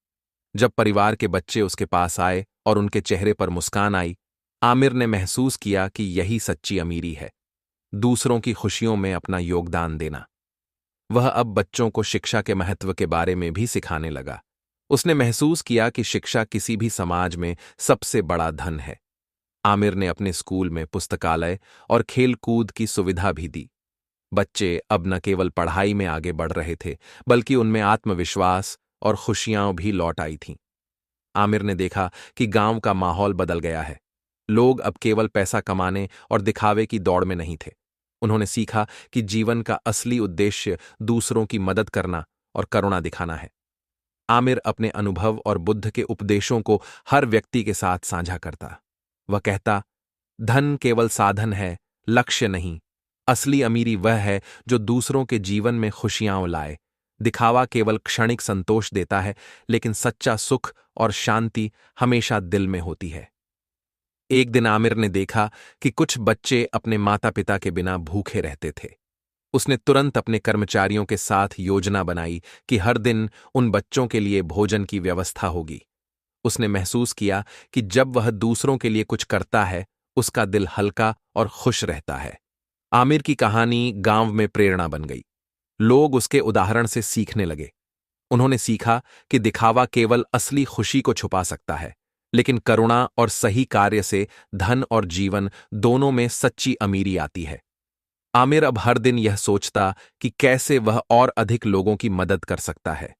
जब परिवार के बच्चे उसके पास आए और उनके चेहरे पर मुस्कान आई, आमिर ने महसूस किया कि यही सच्ची अमीरी है, दूसरों की खुशियों में अपना योगदान देना। वह अब बच्चों को शिक्षा के महत्व के बारे में भी सिखाने लगा। उसने महसूस किया कि शिक्षा किसी भी समाज में सबसे बड़ा धन है। आमिर ने अपने स्कूल में पुस्तकालय और खेल कूद की सुविधा भी दी। बच्चे अब न केवल पढ़ाई में आगे बढ़ रहे थे, बल्कि उनमें आत्मविश्वास और खुशियां भी लौट आई थीं। आमिर ने देखा कि गांव का माहौल बदल गया है। लोग अब केवल पैसा कमाने और दिखावे की दौड़ में नहीं थे। उन्होंने सीखा कि जीवन का असली उद्देश्य दूसरों की मदद करना और करुणा दिखाना है। आमिर अपने अनुभव और बुद्ध के उपदेशों को हर व्यक्ति के साथ साझा करता। वह कहता, धन केवल साधन है, लक्ष्य नहीं। असली अमीरी वह है जो दूसरों के जीवन में खुशियां लाए। दिखावा केवल क्षणिक संतोष देता है, लेकिन सच्चा सुख और शांति हमेशा दिल में होती है। एक दिन आमिर ने देखा कि कुछ बच्चे अपने माता पिता के बिना भूखे रहते थे। उसने तुरंत अपने कर्मचारियों के साथ योजना बनाई कि हर दिन उन बच्चों के लिए भोजन की व्यवस्था होगी। उसने महसूस किया कि जब वह दूसरों के लिए कुछ करता है, उसका दिल हल्का और खुश रहता है। आमिर की कहानी गांव में प्रेरणा बन गई। लोग उसके उदाहरण से सीखने लगे। उन्होंने सीखा कि दिखावा केवल असली खुशी को छुपा सकता है, लेकिन करुणा और सही कार्य से धन और जीवन दोनों में सच्ची अमीरी आती है। आमिर अब हर दिन यह सोचता कि कैसे वह और अधिक लोगों की मदद कर सकता है।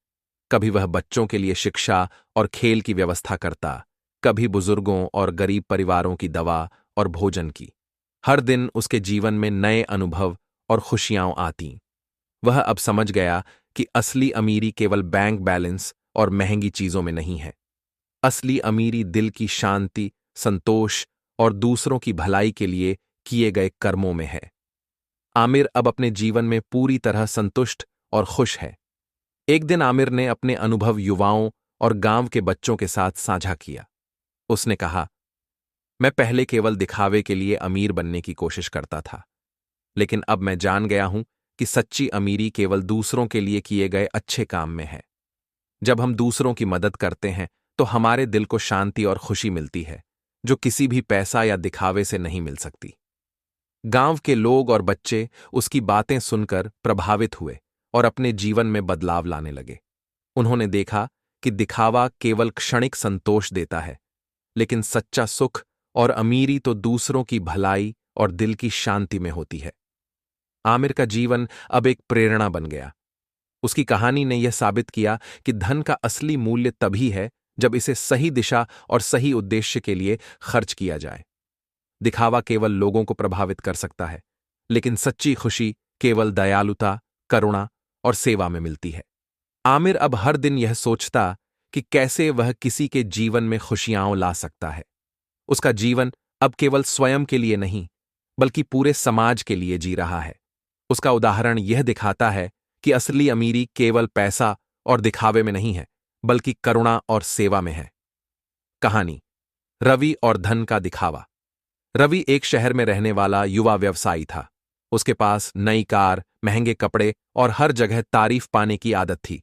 कभी वह बच्चों के लिए शिक्षा और खेल की व्यवस्था करता, कभी बुजुर्गों और गरीब परिवारों की दवा और भोजन की। हर दिन उसके जीवन में नए अनुभव और खुशियां आतीं। वह अब समझ गया कि असली अमीरी केवल बैंक बैलेंस और महंगी चीजों में नहीं है। असली अमीरी दिल की शांति, संतोष और दूसरों की भलाई के लिए किए गए कर्मों में है। आमिर अब अपने जीवन में पूरी तरह संतुष्ट और खुश है। एक दिन आमिर ने अपने अनुभव युवाओं और गांव के बच्चों के साथ साझा किया। उसने कहा, मैं पहले केवल दिखावे के लिए अमीर बनने की कोशिश करता था, लेकिन अब मैं जान गया हूं कि सच्ची अमीरी केवल दूसरों के लिए किए गए अच्छे काम में है। जब हम दूसरों की मदद करते हैं तो हमारे दिल को शांति और खुशी मिलती है, जो किसी भी पैसा या दिखावे से नहीं मिल सकती। गांव के लोग और बच्चे उसकी बातें सुनकर प्रभावित हुए और अपने जीवन में बदलाव लाने लगे। उन्होंने देखा कि दिखावा केवल क्षणिक संतोष देता है, लेकिन सच्चा सुख और अमीरी तो दूसरों की भलाई और दिल की शांति में होती है। आमिर का जीवन अब एक प्रेरणा बन गया। उसकी कहानी ने यह साबित किया कि धन का असली मूल्य तभी है जब इसे सही दिशा और सही उद्देश्य के लिए खर्च किया जाए। दिखावा केवल लोगों को प्रभावित कर सकता है, लेकिन सच्ची खुशी केवल दयालुता, करुणा और सेवा में मिलती है। आमिर अब हर दिन यह सोचता कि कैसे वह किसी के जीवन में खुशियां ला सकता है। उसका जीवन अब केवल स्वयं के लिए नहीं, बल्कि पूरे समाज के लिए जी रहा है। उसका उदाहरण यह दिखाता है कि असली अमीरी केवल पैसा और दिखावे में नहीं है, बल्कि करुणा और सेवा में है। कहानी, रवि और धन का दिखावा। रवि एक शहर में रहने वाला युवा व्यवसायी था। उसके पास नई कार, महंगे कपड़े और हर जगह तारीफ पाने की आदत थी।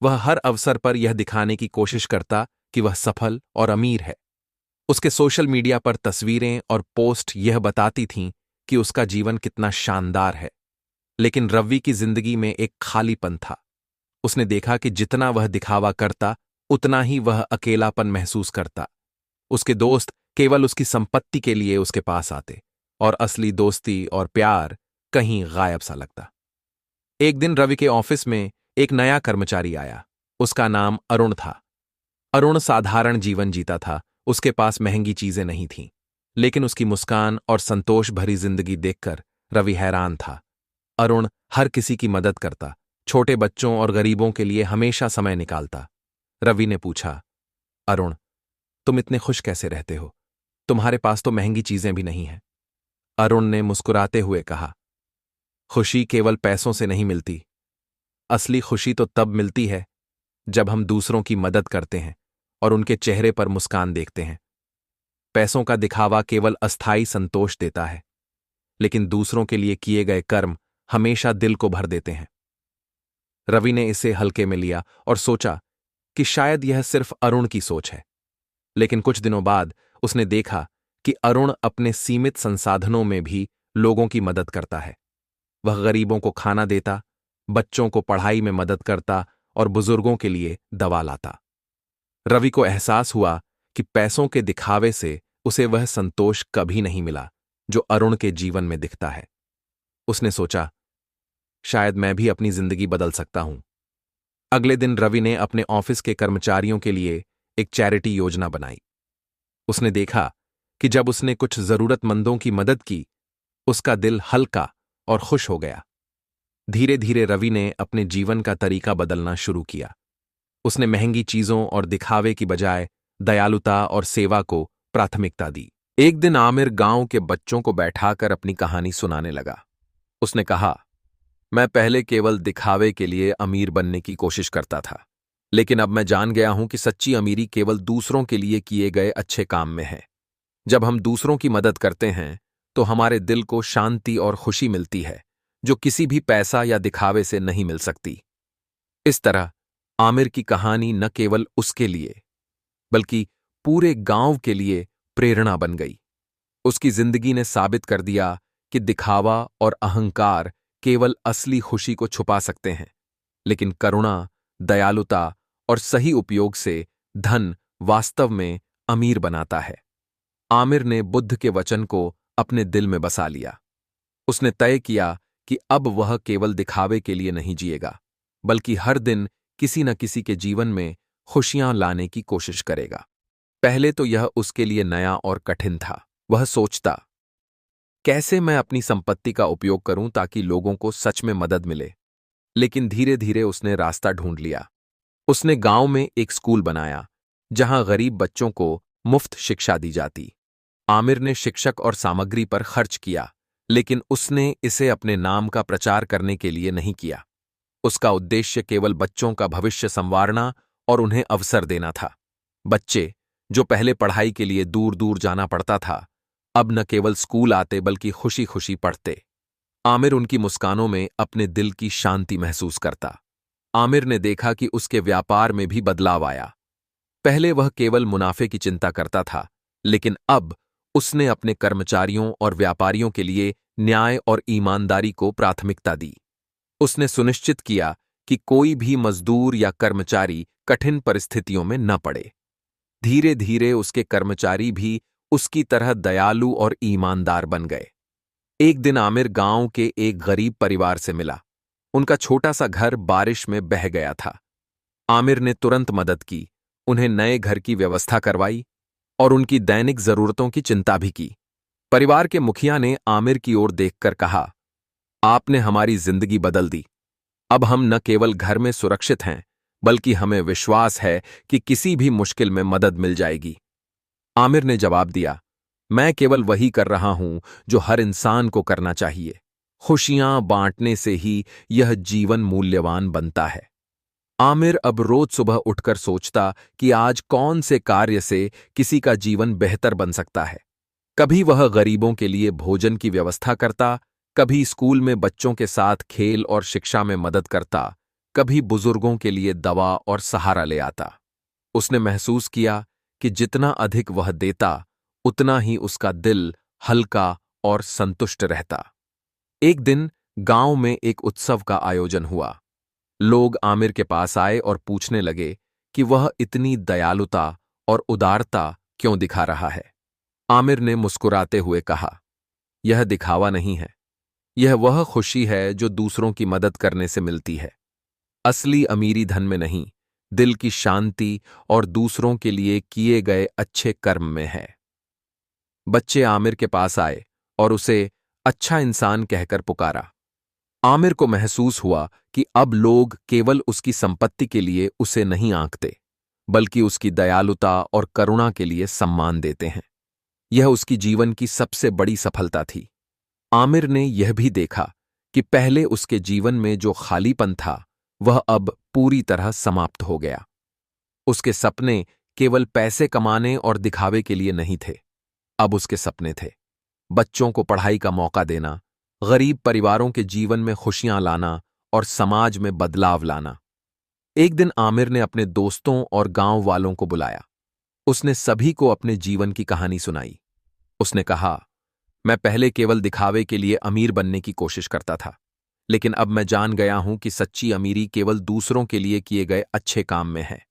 वह हर अवसर पर यह दिखाने की कोशिश करता कि वह सफल और अमीर है। उसके सोशल मीडिया पर तस्वीरें और पोस्ट यह बताती थीं कि उसका जीवन कितना शानदार है। लेकिन रवि की जिंदगी में एक खालीपन था। उसने देखा कि जितना वह दिखावा करता, उतना ही वह अकेलापन महसूस करता। उसके दोस्त केवल उसकी संपत्ति के लिए उसके पास आते, और असली दोस्ती और प्यार कहीं गायब सा लगता। एक दिन रवि के ऑफिस में एक नया कर्मचारी आया। उसका नाम अरुण था। अरुण साधारण जीवन जीता था। उसके पास महंगी चीजें नहीं थीं, लेकिन उसकी मुस्कान और संतोष भरी जिंदगी देखकर रवि हैरान था। अरुण हर किसी की मदद करता, छोटे बच्चों और गरीबों के लिए हमेशा समय निकालता। रवि ने पूछा, अरुण, तुम इतने खुश कैसे रहते हो? तुम्हारे पास तो महंगी चीजें भी नहीं हैं। अरुण ने मुस्कुराते हुए कहा, खुशी केवल पैसों से नहीं मिलती। असली खुशी तो तब मिलती है जब हम दूसरों की मदद करते हैं और उनके चेहरे पर मुस्कान देखते हैं। पैसों का दिखावा केवल अस्थायी संतोष देता है, लेकिन दूसरों के लिए किए गए कर्म हमेशा दिल को भर देते हैं। रवि ने इसे हल्के में लिया और सोचा कि शायद यह सिर्फ अरुण की सोच है। लेकिन कुछ दिनों बाद उसने देखा कि अरुण अपने सीमित संसाधनों में भी लोगों की मदद करता है। वह गरीबों को खाना देता, बच्चों को पढ़ाई में मदद करता और बुजुर्गों के लिए दवा लाता। रवि को एहसास हुआ कि पैसों के दिखावे से उसे वह संतोष कभी नहीं मिला जो अरुण के जीवन में दिखता है। उसने सोचा, शायद मैं भी अपनी जिंदगी बदल सकता हूं। अगले दिन रवि ने अपने ऑफिस के कर्मचारियों के लिए एक चैरिटी योजना बनाई। उसने देखा कि जब उसने कुछ जरूरतमंदों की मदद की, उसका दिल हल्का और खुश हो गया। धीरे धीरे रवि ने अपने जीवन का तरीका बदलना शुरू किया। उसने महंगी चीजों और दिखावे की बजाय दयालुता और सेवा को प्राथमिकता दी। एक दिन आमिर गांव के बच्चों को बैठाकर अपनी कहानी सुनाने लगा। उसने कहा, मैं पहले केवल दिखावे के लिए अमीर बनने की कोशिश करता था, लेकिन अब मैं जान गया हूं कि सच्ची अमीरी केवल दूसरों के लिए किए गए अच्छे काम में है। जब हम दूसरों की मदद करते हैं तो हमारे दिल को शांति और खुशी मिलती है, जो किसी भी पैसा या दिखावे से नहीं मिल सकती। इस तरह आमिर की कहानी न केवल उसके लिए बल्कि पूरे गांव के लिए प्रेरणा बन गई। उसकी जिंदगी ने साबित कर दिया कि दिखावा और अहंकार केवल असली खुशी को छुपा सकते हैं, लेकिन करुणा, दयालुता और सही उपयोग से धन वास्तव में अमीर बनाता है। आमिर ने बुद्ध के वचन को अपने दिल में बसा लिया। उसने तय किया कि अब वह केवल दिखावे के लिए नहीं जिएगा, बल्कि हर दिन किसी न किसी के जीवन में खुशियां लाने की कोशिश करेगा। पहले तो यह उसके लिए नया और कठिन था। वह सोचता, कैसे मैं अपनी संपत्ति का उपयोग करूं ताकि लोगों को सच में मदद मिले। लेकिन धीरे धीरे उसने रास्ता ढूंढ लिया। उसने गांव में एक स्कूल बनाया जहां गरीब बच्चों को मुफ्त शिक्षा दी जाती। आमिर ने शिक्षक और सामग्री पर खर्च किया, लेकिन उसने इसे अपने नाम का प्रचार करने के लिए नहीं किया। उसका उद्देश्य केवल बच्चों का भविष्य संवारना और उन्हें अवसर देना था। बच्चे, जो पहले पढ़ाई के लिए दूर दूर जाना पड़ता था, अब न केवल स्कूल आते बल्कि खुशी खुशी पढ़ते। आमिर उनकी मुस्कानों में अपने दिल की शांति महसूस करता। आमिर ने देखा कि उसके व्यापार में भी बदलाव आया। पहले वह केवल मुनाफे की चिंता करता था, लेकिन अब उसने अपने कर्मचारियों और व्यापारियों के लिए न्याय और ईमानदारी को प्राथमिकता दी। उसने सुनिश्चित किया कि कोई भी मजदूर या कर्मचारी कठिन परिस्थितियों में न पड़े। धीरे धीरे उसके कर्मचारी भी उसकी तरह दयालु और ईमानदार बन गए। एक दिन आमिर गांव के एक गरीब परिवार से मिला। उनका छोटा सा घर बारिश में बह गया था। आमिर ने तुरंत मदद की, उन्हें नए घर की व्यवस्था करवाई और उनकी दैनिक जरूरतों की चिंता भी की। परिवार के मुखिया ने आमिर की ओर देखकर कहा, आपने हमारी जिंदगी बदल दी। अब हम न केवल घर में सुरक्षित हैं, बल्कि हमें विश्वास है कि किसी भी मुश्किल में मदद मिल जाएगी। आमिर ने जवाब दिया, मैं केवल वही कर रहा हूं जो हर इंसान को करना चाहिए। खुशियां बांटने से ही यह जीवन मूल्यवान बनता है। आमिर अब रोज सुबह उठकर सोचता कि आज कौन से कार्य से किसी का जीवन बेहतर बन सकता है। कभी वह गरीबों के लिए भोजन की व्यवस्था करता, कभी स्कूल में बच्चों के साथ खेल और शिक्षा में मदद करता, कभी बुजुर्गों के लिए दवा और सहारा ले आता। उसने महसूस किया कि जितना अधिक वह देता, उतना ही उसका दिल हल्का और संतुष्ट रहता। एक दिन गांव में एक उत्सव का आयोजन हुआ। लोग आमिर के पास आए और पूछने लगे कि वह इतनी दयालुता और उदारता क्यों दिखा रहा है। आमिर ने मुस्कुराते हुए कहा, यह दिखावा नहीं है, यह वह खुशी है जो दूसरों की मदद करने से मिलती है। असली अमीरी धन में नहीं, दिल की शांति और दूसरों के लिए किए गए अच्छे कर्म में है। बच्चे आमिर के पास आए और उसे अच्छा इंसान कहकर पुकारा। आमिर को महसूस हुआ कि अब लोग केवल उसकी संपत्ति के लिए उसे नहीं आंकते, बल्कि उसकी दयालुता और करुणा के लिए सम्मान देते हैं। यह उसकी जीवन की सबसे बड़ी सफलता थी। आमिर ने यह भी देखा कि पहले उसके जीवन में जो खालीपन था, वह अब पूरी तरह समाप्त हो गया। उसके सपने केवल पैसे कमाने और दिखावे के लिए नहीं थे। अब उसके सपने थे बच्चों को पढ़ाई का मौका देना, गरीब परिवारों के जीवन में खुशियां लाना और समाज में बदलाव लाना। एक दिन आमिर ने अपने दोस्तों और गांव वालों को बुलाया। उसने सभी को अपने जीवन की कहानी सुनाई। उसने कहा, मैं पहले केवल दिखावे के लिए अमीर बनने की कोशिश करता था, लेकिन अब मैं जान गया हूं कि सच्ची अमीरी केवल दूसरों के लिए किए गए अच्छे काम में है।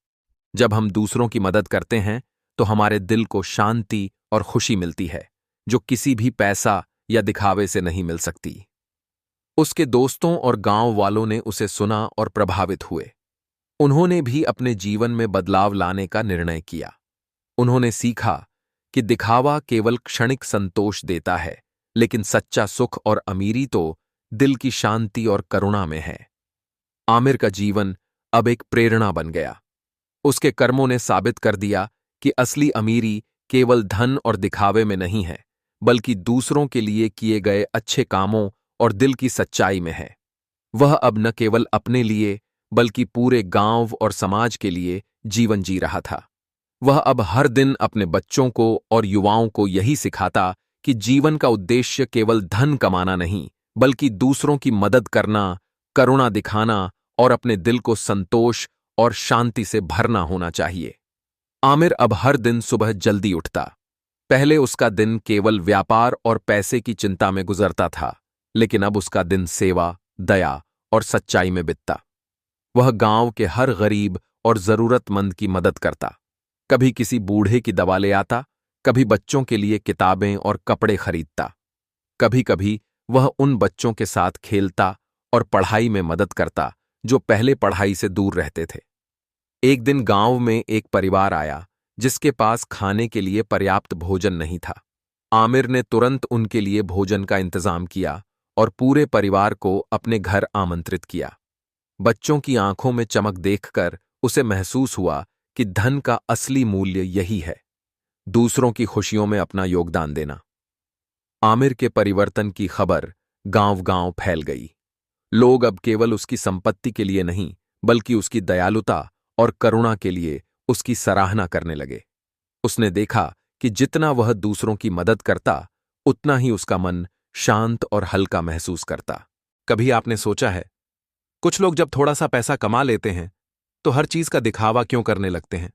जब हम दूसरों की मदद करते हैं तो हमारे दिल को शांति और खुशी मिलती है, जो किसी भी पैसा या दिखावे से नहीं मिल सकती। उसके दोस्तों और गांव वालों ने उसे सुना और प्रभावित हुए। उन्होंने भी अपने जीवन में बदलाव लाने का निर्णय किया। उन्होंने सीखा कि दिखावा केवल क्षणिक संतोष देता है, लेकिन सच्चा सुख और अमीरी तो दिल की शांति और करुणा में है। आमिर का जीवन अब एक प्रेरणा बन गया। उसके कर्मों ने साबित कर दिया कि असली अमीरी केवल धन और दिखावे में नहीं है, बल्कि दूसरों के लिए किए गए अच्छे कामों और दिल की सच्चाई में है। वह अब न केवल अपने लिए बल्कि पूरे गांव और समाज के लिए जीवन जी रहा था। वह अब हर दिन अपने बच्चों को और युवाओं को यही सिखाता कि जीवन का उद्देश्य केवल धन कमाना नहीं, बल्कि दूसरों की मदद करना, करुणा दिखाना और अपने दिल को संतोष और शांति से भरना होना चाहिए। आमिर अब हर दिन सुबह जल्दी उठता। पहले उसका दिन केवल व्यापार और पैसे की चिंता में गुजरता था, लेकिन अब उसका दिन सेवा, दया और सच्चाई में बीतता। वह गांव के हर गरीब और जरूरतमंद की मदद करता। कभी किसी बूढ़े की दवा ले आता, कभी बच्चों के लिए किताबें और कपड़े खरीदता। कभी कभी वह उन बच्चों के साथ खेलता और पढ़ाई में मदद करता जो पहले पढ़ाई से दूर रहते थे। एक दिन गांव में एक परिवार आया जिसके पास खाने के लिए पर्याप्त भोजन नहीं था। आमिर ने तुरंत उनके लिए भोजन का इंतजाम किया और पूरे परिवार को अपने घर आमंत्रित किया। बच्चों की आंखों में चमक देखकर उसे महसूस हुआ कि धन का असली मूल्य यही है, दूसरों की खुशियों में अपना योगदान देना। आमिर के परिवर्तन की खबर गांव-गांव फैल गई। लोग अब केवल उसकी संपत्ति के लिए नहीं, बल्कि उसकी दयालुता और करुणा के लिए उसकी सराहना करने लगे। उसने देखा कि जितना वह दूसरों की मदद करता, उतना ही उसका मन शांत और हल्का महसूस करता। कभी आपने सोचा है, कुछ लोग जब थोड़ा सा पैसा कमा लेते हैं तो हर चीज का दिखावा क्यों करने लगते हैं?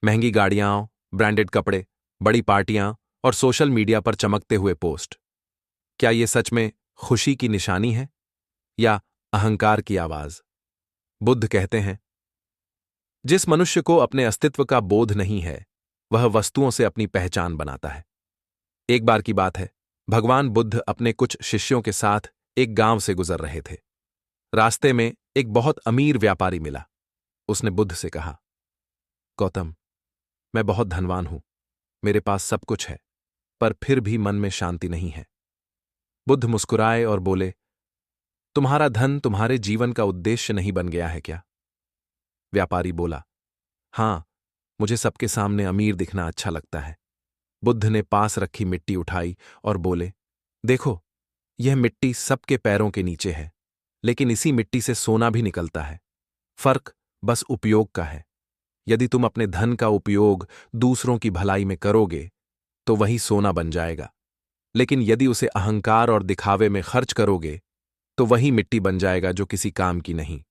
महंगी गाड़ियां, ब्रांडेड कपड़े, बड़ी पार्टियां और सोशल मीडिया पर चमकते हुए पोस्ट। क्या ये सच में खुशी की निशानी है या अहंकार की आवाज? बुद्ध कहते हैं, जिस मनुष्य को अपने अस्तित्व का बोध नहीं है, वह वस्तुओं से अपनी पहचान बनाता है। एक बार की बात है, भगवान बुद्ध अपने कुछ शिष्यों के साथ एक गांव से गुजर रहे थे। रास्ते में एक बहुत अमीर व्यापारी मिला। उसने बुद्ध से कहा, गौतम, मैं बहुत धनवान हूं, मेरे पास सब कुछ है, पर फिर भी मन में शांति नहीं है। बुद्ध मुस्कुराए और बोले, तुम्हारा धन तुम्हारे जीवन का उद्देश्य नहीं बन गया है क्या? व्यापारी बोला, हां, मुझे सबके सामने अमीर दिखना अच्छा लगता है। बुद्ध ने पास रखी मिट्टी उठाई और बोले, देखो, यह मिट्टी सबके पैरों के नीचे है, लेकिन इसी मिट्टी से सोना भी निकलता है। फर्क बस उपयोग का है। यदि तुम अपने धन का उपयोग दूसरों की भलाई में करोगे, तो वही सोना बन जाएगा। लेकिन यदि उसे अहंकार और दिखावे में खर्च करोगे, तो वही मिट्टी बन जाएगा जो किसी काम की नहीं।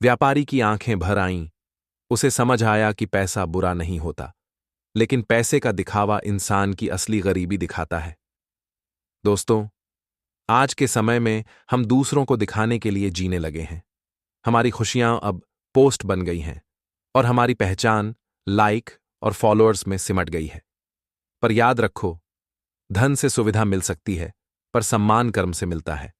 व्यापारी की आंखें भर आईं। उसे समझ आया कि पैसा बुरा नहीं होता, लेकिन पैसे का दिखावा इंसान की असली गरीबी दिखाता है। दोस्तों, आज के समय में हम दूसरों को दिखाने के लिए जीने लगे हैं। हमारी खुशियां अब पोस्ट बन गई हैं और हमारी पहचान लाइक और फॉलोअर्स में सिमट गई है। पर याद रखो, धन से सुविधा मिल सकती है, पर सम्मान कर्म से मिलता है।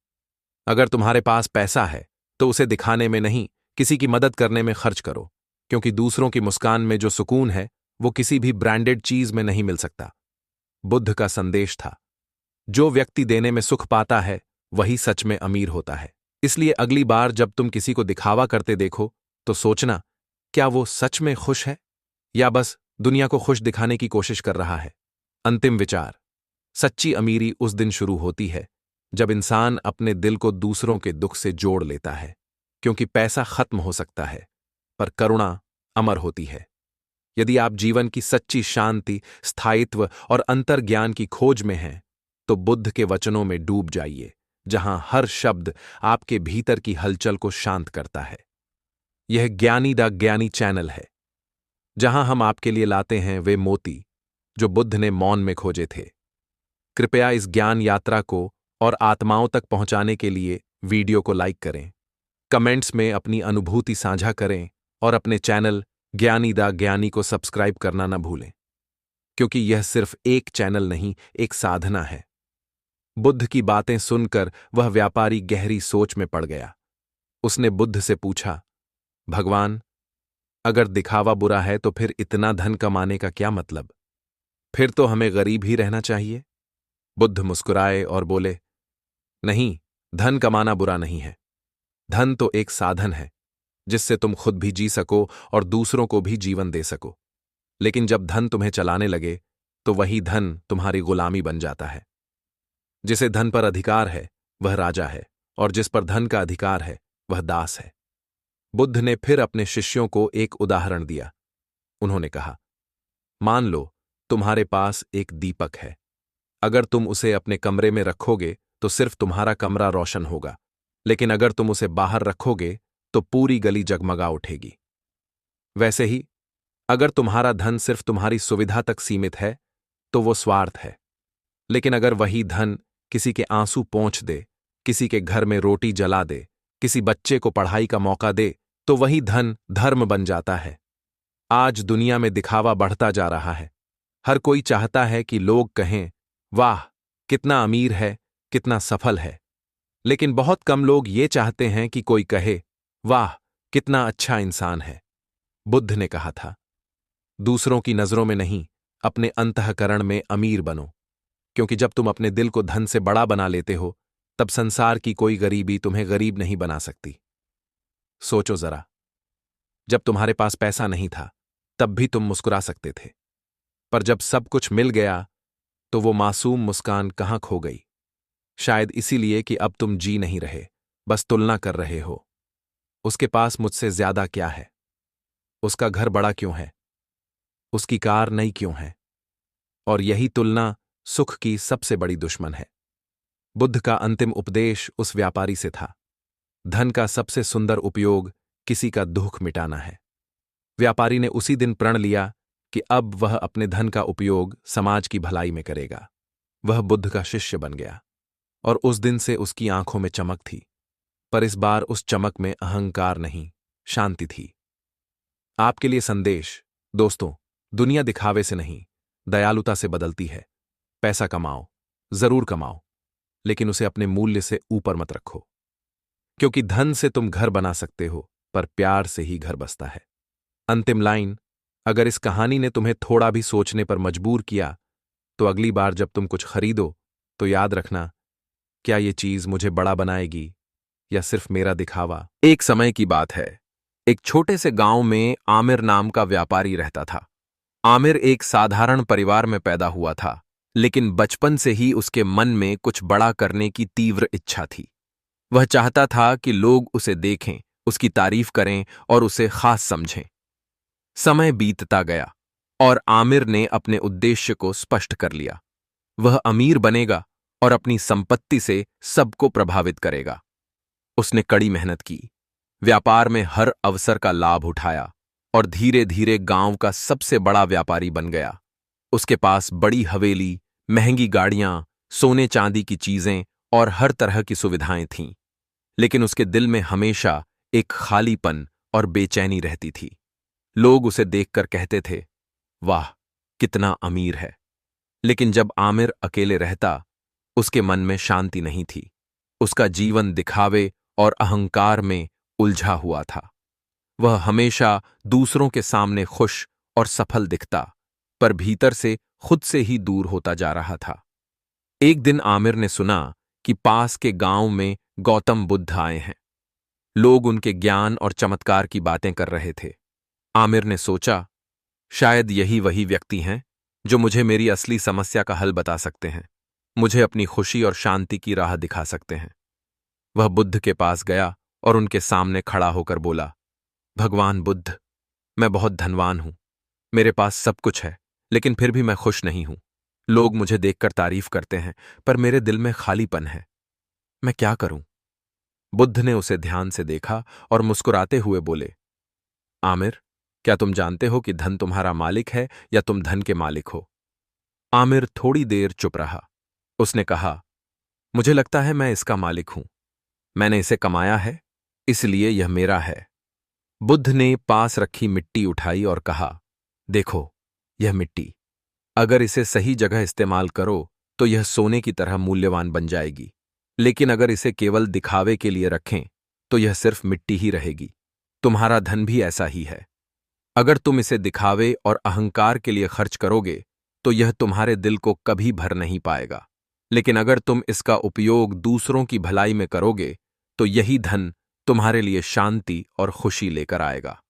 अगर तुम्हारे पास पैसा है, तो उसे दिखाने में नहीं, किसी की मदद करने में खर्च करो, क्योंकि दूसरों की मुस्कान में जो सुकून है, वो किसी भी ब्रांडेड चीज में नहीं मिल सकता। बुद्ध का संदेश था, जो व्यक्ति देने में सुख पाता है, वही सच में अमीर होता है। इसलिए अगली बार जब तुम किसी को दिखावा करते देखो, तो सोचना, क्या वो सच में खुश है या बस दुनिया को खुश दिखाने की कोशिश कर रहा है? अंतिम विचार, सच्ची अमीरी उस दिन शुरू होती है जब इंसान अपने दिल को दूसरों के दुख से जोड़ लेता है, क्योंकि पैसा खत्म हो सकता है, पर करुणा अमर होती है। यदि आप जीवन की सच्ची शांति, स्थायित्व और अंतर्ज्ञान की खोज में हैं, तो बुद्ध के वचनों में डूब जाइए, जहां हर शब्द आपके भीतर की हलचल को शांत करता है। यह ज्ञानी द ज्ञानी चैनल है, जहां हम आपके लिए लाते हैं वे मोती जो बुद्ध ने मौन में खोजे थे। कृपया इस ज्ञान यात्रा को और आत्माओं तक पहुंचाने के लिए वीडियो को लाइक करें, कमेंट्स में अपनी अनुभूति साझा करें और अपने चैनल ज्ञानी द ज्ञानी को सब्सक्राइब करना न भूलें, क्योंकि यह सिर्फ एक चैनल नहीं, एक साधना है। बुद्ध की बातें सुनकर वह व्यापारी गहरी सोच में पड़ गया। उसने बुद्ध से पूछा, भगवान, अगर दिखावा बुरा है तो फिर इतना धन कमाने का क्या मतलब? फिर तो हमें गरीब ही रहना चाहिए। बुद्ध मुस्कुराए और बोले, नहीं, धन कमाना बुरा नहीं है। धन तो एक साधन है जिससे तुम खुद भी जी सको और दूसरों को भी जीवन दे सको। लेकिन जब धन तुम्हें चलाने लगे, तो वही धन तुम्हारी गुलामी बन जाता है। जिसे धन पर अधिकार है, वह राजा है, और जिस पर धन का अधिकार है, वह दास है। बुद्ध ने फिर अपने शिष्यों को एक उदाहरण दिया। उन्होंने कहा, मान लो तुम्हारे पास एक दीपक है। अगर तुम उसे अपने कमरे में रखोगे तो सिर्फ तुम्हारा कमरा रोशन होगा, लेकिन अगर तुम उसे बाहर रखोगे तो पूरी गली जगमगा उठेगी। वैसे ही अगर तुम्हारा धन सिर्फ तुम्हारी सुविधा तक सीमित है तो वो स्वार्थ है, लेकिन अगर वही धन किसी के आंसू पोंछ दे, किसी के घर में रोटी जला दे, किसी बच्चे को पढ़ाई का मौका दे, तो वही धन धर्म बन जाता है। आज दुनिया में दिखावा बढ़ता जा रहा है। हर कोई चाहता है कि लोग कहें, वाह कितना अमीर है, कितना सफल है, लेकिन बहुत कम लोग ये चाहते हैं कि कोई कहे, वाह कितना अच्छा इंसान है। बुद्ध ने कहा था, दूसरों की नजरों में नहीं, अपने अंतःकरण में अमीर बनो, क्योंकि जब तुम अपने दिल को धन से बड़ा बना लेते हो तब संसार की कोई गरीबी तुम्हें गरीब नहीं बना सकती। सोचो जरा, जब तुम्हारे पास पैसा नहीं था तब भी तुम मुस्कुरा सकते थे, पर जब सब कुछ मिल गया तो वो मासूम मुस्कान कहाँ खो गई? शायद इसीलिए कि अब तुम जी नहीं रहे, बस तुलना कर रहे हो। उसके पास मुझसे ज्यादा क्या है? उसका घर बड़ा क्यों है? उसकी कार नई क्यों है? और यही तुलना सुख की सबसे बड़ी दुश्मन है। बुद्ध का अंतिम उपदेश उस व्यापारी से था, धन का सबसे सुंदर उपयोग किसी का दुख मिटाना है। व्यापारी ने उसी दिन प्रण लिया कि अब वह अपने धन का उपयोग समाज की भलाई में करेगा। वह बुद्ध का शिष्य बन गया और उस दिन से उसकी आंखों में चमक थी, पर इस बार उस चमक में अहंकार नहीं, शांति थी। आपके लिए संदेश, दोस्तों, दुनिया दिखावे से नहीं, दयालुता से बदलती है। पैसा कमाओ, जरूर कमाओ, लेकिन उसे अपने मूल्य से ऊपर मत रखो, क्योंकि धन से तुम घर बना सकते हो, पर प्यार से ही घर बसता है। अंतिम लाइन, अगर इस कहानी ने तुम्हें थोड़ा भी सोचने पर मजबूर किया, तो अगली बार जब तुम कुछ खरीदो तो याद रखना, क्या ये चीज मुझे बड़ा बनाएगी या सिर्फ मेरा दिखावा? एक समय की बात है, एक छोटे से गांव में आमिर नाम का व्यापारी रहता था। आमिर एक साधारण परिवार में पैदा हुआ था, लेकिन बचपन से ही उसके मन में कुछ बड़ा करने की तीव्र इच्छा थी। वह चाहता था कि लोग उसे देखें, उसकी तारीफ करें और उसे खास समझें। समय बीतता गया और आमिर ने अपने उद्देश्य को स्पष्ट कर लिया। वह अमीर बनेगा और अपनी संपत्ति से सबको प्रभावित करेगा। उसने कड़ी मेहनत की, व्यापार में हर अवसर का लाभ उठाया और धीरे धीरे गांव का सबसे बड़ा व्यापारी बन गया। उसके पास बड़ी हवेली, महंगी गाड़ियां, सोने चांदी की चीजें और हर तरह की सुविधाएं थीं, लेकिन उसके दिल में हमेशा एक खालीपन और बेचैनी रहती थी। लोग उसे देखकर कहते थे, वाह कितना अमीर है, लेकिन जब आमिर अकेले रहता, उसके मन में शांति नहीं थी। उसका जीवन दिखावे और अहंकार में उलझा हुआ था। वह हमेशा दूसरों के सामने खुश और सफल दिखता, पर भीतर से खुद से ही दूर होता जा रहा था। एक दिन आमिर ने सुना कि पास के गांव में गौतम बुद्ध आए हैं। लोग उनके ज्ञान और चमत्कार की बातें कर रहे थे। आमिर ने सोचा, शायद यही वही व्यक्ति हैं जो मुझे मेरी असली समस्या का हल बता सकते हैं, मुझे अपनी खुशी और शांति की राह दिखा सकते हैं। वह बुद्ध के पास गया और उनके सामने खड़ा होकर बोला, भगवान बुद्ध, मैं बहुत धनवान हूं, मेरे पास सब कुछ है, लेकिन फिर भी मैं खुश नहीं हूं। लोग मुझे देखकर तारीफ करते हैं, पर मेरे दिल में खालीपन है। मैं क्या करूं? बुद्ध ने उसे ध्यान से देखा और मुस्कुराते हुए बोले, आमिर, क्या तुम जानते हो कि धन तुम्हारा मालिक है या तुम धन के मालिक हो? आमिर थोड़ी देर चुप रहा। उसने कहा, मुझे लगता है मैं इसका मालिक हूं। मैंने इसे कमाया है, इसलिए यह मेरा है। बुद्ध ने पास रखी मिट्टी उठाई और कहा, देखो, यह मिट्टी, अगर इसे सही जगह इस्तेमाल करो तो यह सोने की तरह मूल्यवान बन जाएगी, लेकिन अगर इसे केवल दिखावे के लिए रखें तो यह सिर्फ मिट्टी ही रहेगी। तुम्हारा धन भी ऐसा ही है। अगर तुम इसे दिखावे और अहंकार के लिए खर्च करोगे तो यह तुम्हारे दिल को कभी भर नहीं पाएगा, लेकिन अगर तुम इसका उपयोग दूसरों की भलाई में करोगे तो यही धन तुम्हारे लिए शांति और खुशी लेकर आएगा।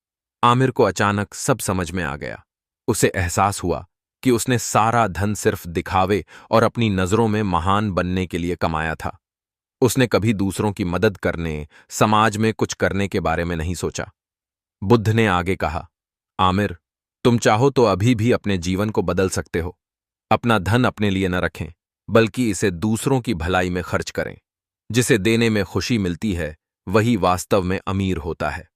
आमिर को अचानक सब समझ में आ गया। उसे एहसास हुआ कि उसने सारा धन सिर्फ दिखावे और अपनी नजरों में महान बनने के लिए कमाया था। उसने कभी दूसरों की मदद करने, समाज में कुछ करने के बारे में नहीं सोचा। बुद्ध ने आगे कहा, आमिर, तुम चाहो तो अभी भी अपने जीवन को बदल सकते हो। अपना धन अपने लिए न रखें, बल्कि इसे दूसरों की भलाई में खर्च करें। जिसे देने में खुशी मिलती है, वही वास्तव में अमीर होता है।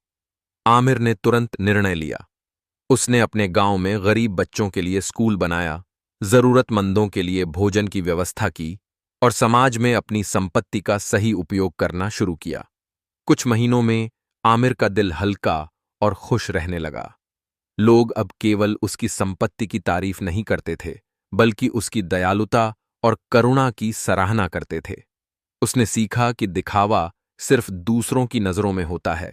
आमिर ने तुरंत निर्णय लिया। उसने अपने गांव में गरीब बच्चों के लिए स्कूल बनाया, जरूरतमंदों के लिए भोजन की व्यवस्था की और समाज में अपनी संपत्ति का सही उपयोग करना शुरू किया। कुछ महीनों में आमिर का दिल हल्का और खुश रहने लगा। लोग अब केवल उसकी संपत्ति की तारीफ नहीं करते थे, बल्कि उसकी दयालुता और करुणा की सराहना करते थे। उसने सीखा कि दिखावा सिर्फ दूसरों की नजरों में होता है,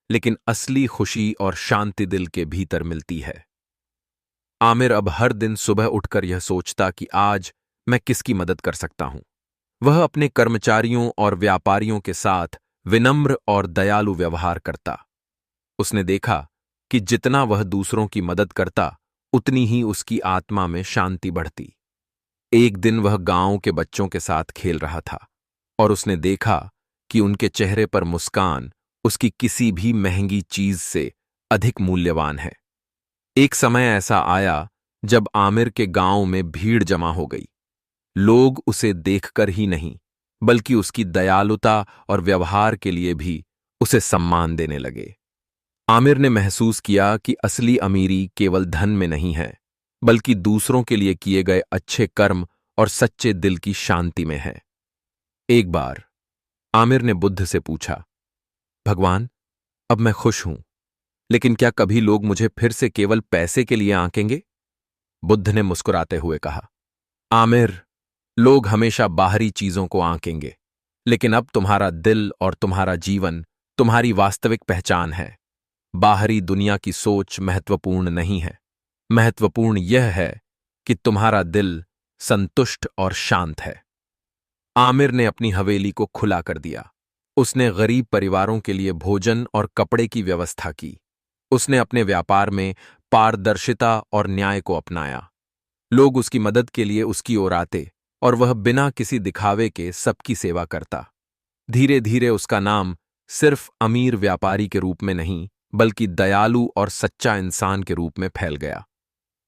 लेकिन असली खुशी और शांति दिल के भीतर मिलती है। आमिर अब हर दिन सुबह उठकर यह सोचता कि आज मैं किसकी मदद कर सकता हूं। वह अपने कर्मचारियों और व्यापारियों के साथ विनम्र और दयालु व्यवहार करता। उसने देखा कि जितना वह दूसरों की मदद करता, उतनी ही उसकी आत्मा में शांति बढ़ती। एक दिन वह गांव के बच्चों के साथ खेल रहा था और उसने देखा कि उनके चेहरे पर मुस्कान उसकी किसी भी महंगी चीज से अधिक मूल्यवान है। एक समय ऐसा आया जब आमिर के गांव में भीड़ जमा हो गई। लोग उसे देखकर ही नहीं, बल्कि उसकी दयालुता और व्यवहार के लिए भी उसे सम्मान देने लगे। आमिर ने महसूस किया कि असली अमीरी केवल धन में नहीं है, बल्कि दूसरों के लिए किए गए अच्छे कर्म और सच्चे दिल की शांति में है। एक बार आमिर ने बुद्ध से पूछा, भगवान, अब मैं खुश हूं, लेकिन क्या कभी लोग मुझे फिर से केवल पैसे के लिए आंकेंगे? बुद्ध ने मुस्कुराते हुए कहा, आमिर, लोग हमेशा बाहरी चीजों को आंकेंगे, लेकिन अब तुम्हारा दिल और तुम्हारा जीवन तुम्हारी वास्तविक पहचान है। बाहरी दुनिया की सोच महत्वपूर्ण नहीं है। महत्वपूर्ण यह है कि तुम्हारा दिल संतुष्ट और शांत है। आमिर ने अपनी हवेली को खुला कर दिया। उसने गरीब परिवारों के लिए भोजन और कपड़े की व्यवस्था की। उसने अपने व्यापार में पारदर्शिता और न्याय को अपनाया। लोग उसकी मदद के लिए उसकी ओर आते और वह बिना किसी दिखावे के सबकी सेवा करता। धीरे धीरे उसका नाम सिर्फ अमीर व्यापारी के रूप में नहीं, बल्कि दयालु और सच्चा इंसान के रूप में फैल गया।